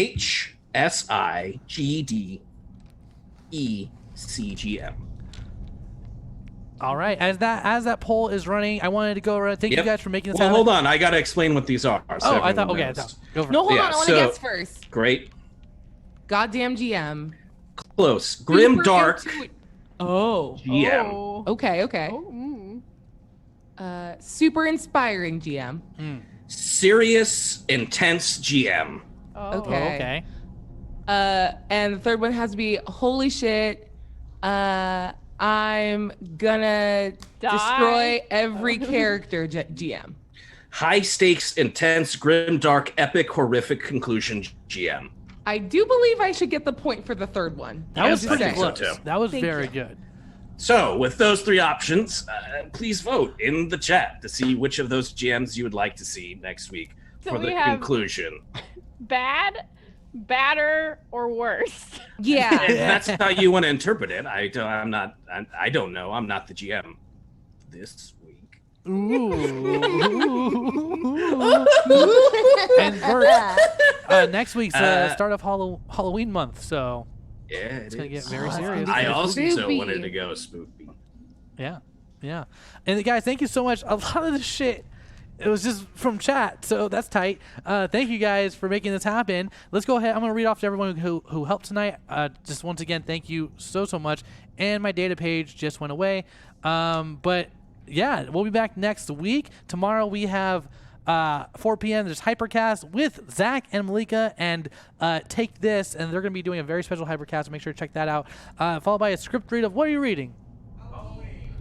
HSIGDECGM. All right. As that poll is running, I wanted to go around. Thank you guys for making this Well, happen. hold on. I got to explain what these are. so Oh, I thought. everyone Okay, I knows. thought. Go for No, it. hold Yeah, on. I want to so- guess first. Great. Goddamn GM. Close. Grim Super Dark Oh. GM. Oh. Okay. Okay. Oh, Super inspiring GM. Serious, intense GM. Oh. Okay. Okay. And the third one has to be holy shit. I'm gonna destroy every character. GM. High stakes, intense, grim, dark, epic, horrific conclusion GM. I do believe I should get the point for the third one. That was Yes, I pretty think so, close. too. That was Thank very you. good. So, with those 3 options, please vote in the chat to see which of those GMs you would like to see next week So for we the have- conclusion. Bad, badder, or worse? Yeah. If that's how you want to interpret it, I don't know. I'm not the GM this week. And Bert, next week's start of Halloween month, so Yeah, it's gonna get very serious. I also Spooky. wanted to go spooky. Yeah, yeah. And guys, thank you so much. A lot of this shit, it was just from chat, so that's tight. Thank you guys for making this happen. Let's go ahead. I'm gonna read off to everyone who helped tonight. Just once again, thank you so much. And my data page just went away. But yeah, we'll be back next week. Tomorrow we have 4 p.m. There's Hypercast with Zach and Malika and Take This, and they're going to be doing a very special Hypercast, so make sure to check that out. Followed by a script read of what are you reading? Halloween.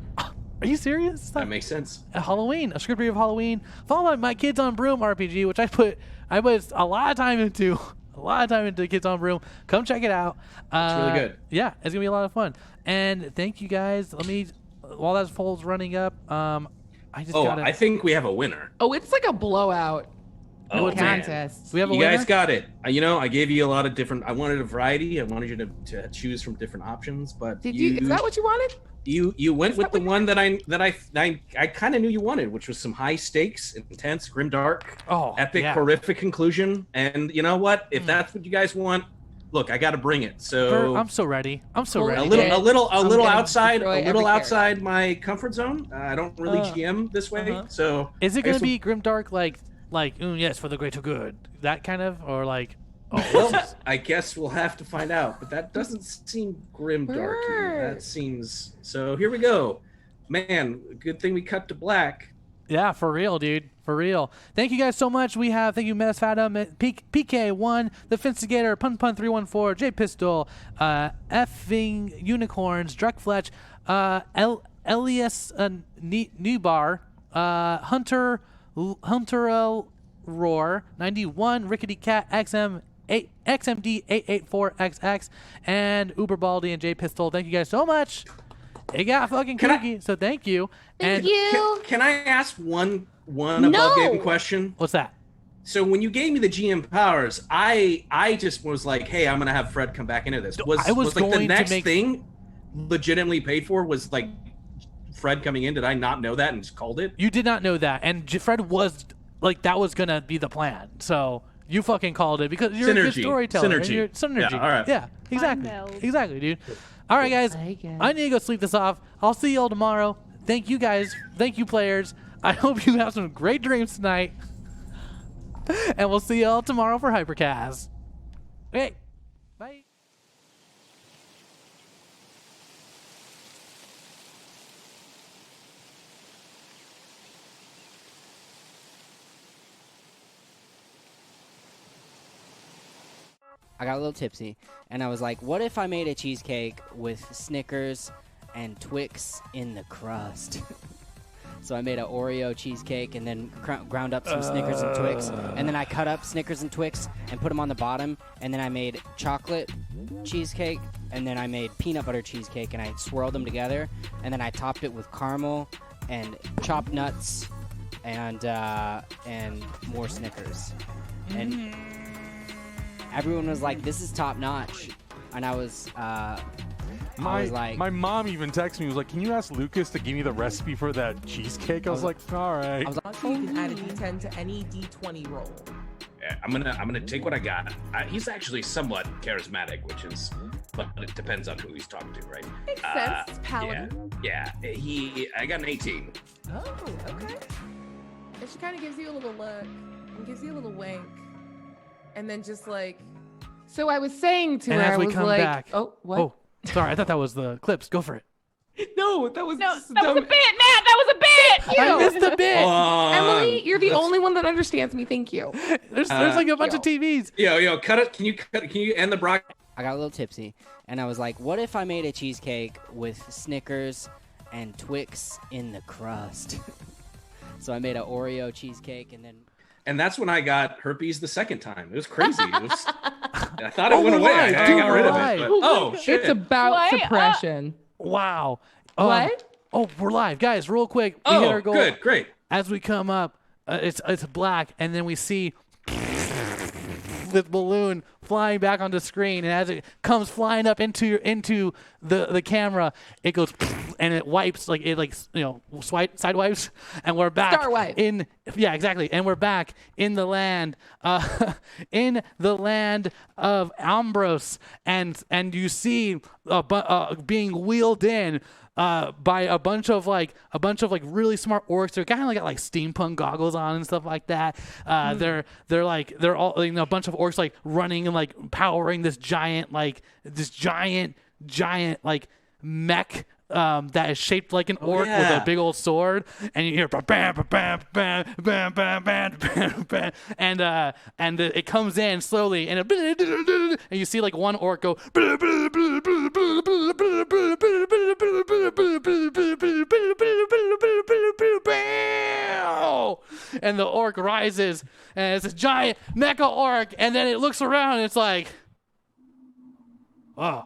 Are you serious? That makes sense. Halloween, a script read of Halloween. Followed by My Kids on Broom RPG, which I put a lot of time into. A lot of time into Kids on Broom. Come check it out. It's really good. Yeah, it's gonna be a lot of fun. And thank you guys. While that poll's running up, I think we have a winner. Oh, it's like a blowout contest. We have a you winner? guys got it. I gave you a lot of different. I wanted a variety. I wanted you to choose from different options. But is that what you wanted? You went with the one that I kind of knew you wanted, which was some high stakes, intense, grimdark, epic, horrific conclusion. And you know what? If that's what you guys want, look, I got to bring it. So I'm so ready. I'm so ready. A little outside my comfort zone. I don't really GM this way. So is it going to be grimdark like yes, for the greater good, that kind of, or like? Well, I guess we'll have to find out, but that doesn't seem grimdarky. That seems so. Here we go, man. Good thing we cut to black. Yeah, for real, dude. For real. Thank you guys so much. Thank you, Mesfatum, PK1, The Finstigator, Pun314, J Pistol, Effing Unicorns, Druckfletch, Elias Newbar, Hunter Roar, 91, Rickety Cat, XMD884XX, and Uber Baldy and J Pistol. Thank you guys so much. It got fucking kooky, so thank you. Thank you. Can I ask one above game question? What's that? So when you gave me the GM powers, I just was like, hey, I'm gonna have Fred come back into this. Was like the next thing legitimately paid for was like Fred coming in? Did I not know that and just called it? You did not know that, and Fred was like, that was gonna be the plan. So you fucking called it because you're a good storyteller. Synergy. Yeah, all right. Yeah, exactly, dude. All right, guys. I need to go sleep this off. I'll see y'all tomorrow. Thank you, guys. Thank you, players. I hope you have some great dreams tonight. And we'll see y'all tomorrow for Hypercast. Okay. Bye. I got a little tipsy, and I was like, what if I made a cheesecake with Snickers and Twix in the crust? So I made an Oreo cheesecake and then ground up some Snickers and Twix, and then I cut up Snickers and Twix and put them on the bottom, and then I made chocolate cheesecake, and then I made peanut butter cheesecake, and I swirled them together, and then I topped it with caramel and chopped nuts and more Snickers. And everyone was like, this is top notch. And I was like, my mom even texted me, was like, can you ask Lucas to give me the recipe for that cheesecake? I was like, all right. You can add a D10 to any D20 roll. Yeah, I'm gonna take what I got. He's actually somewhat charismatic, but it depends on who he's talking to, right? Makes sense. It's paladin. Yeah. I got an 18. Oh, okay. And she kind of gives you a little look and gives you a little wink. And then just like, so I was saying to her, I was like, back, oh, what? Oh, sorry, I thought that was the clips. Go for it. No, that was that was a bit, Matt. That was a bit. I missed the bit. Emily, you're the only one that understands me. Thank you. There's like a bunch of TVs. Yo, cut it. Can you end the broadcast? I got a little tipsy, and I was like, what if I made a cheesecake with Snickers and Twix in the crust? So I made an Oreo cheesecake, and then... And that's when I got herpes the second time. It was crazy. I thought it went away. I got rid of it. But, shit. It's about suppression. Wow. What? Oh, we're live. Guys, real quick. We hit our goal. Good, great. As we come up, it's black, and then we see this balloon flying back on the screen, and as it comes flying up into the camera, it goes and it wipes side wipes, and we're back Star wipe. Exactly, and we're back in the land of Ambros, and you see being wheeled in by a bunch of really smart orcs. They're kind of got like steampunk goggles on and stuff like that. They're all a bunch of orcs like running and like powering this giant mech that is shaped like an orc with yeah. a big old sword, and you hear bam bam bam bam bam bam bam bam, and it comes in slowly, and you see like one orc go, and the orc rises, and it's a giant mecha orc, and then it looks around, and it's like, oh,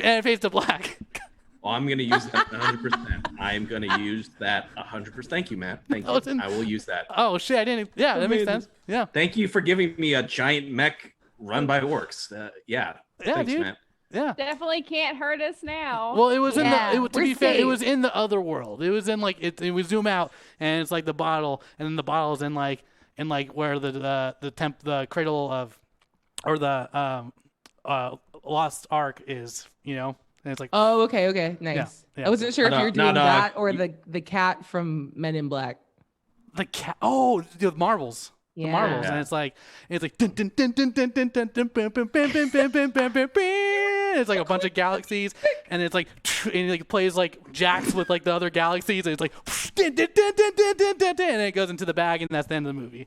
and it fades to black. Well, I'm going to use that 100%. I'm going to use that 100%. Thank you, Matt. Thank you. I will use that. Oh shit! I didn't. Yeah, that makes sense. Yeah. Thank you for giving me a giant mech run by orcs. Yeah. Thanks, dude. Matt. Yeah. Definitely can't hurt us now. Well, it was in Yeah, the. To we're be fair, it safe. was in the other world. It was in like it would zoom out, and it's like the bottle, and then the bottle's in like where the cradle of, or the lost ark is. You know, and it's like. Oh, okay, nice. Yeah. I wasn't sure if No, you were no, doing no, that or the cat from Men in Black. The cat. Oh, the marbles. The Yeah. marbles, and it's like dun, dun, dun, dun, dun, dun, dun, dun, bam, bam, bam, bam, bam, bam, bam, bam, bam. It's like a bunch of galaxies, and it's like, and it like plays like jacks with like the other galaxies, and it's like, dun, dun, dun, dun, dun, dun, dun, dun, and it goes into the bag, and that's the end of the movie.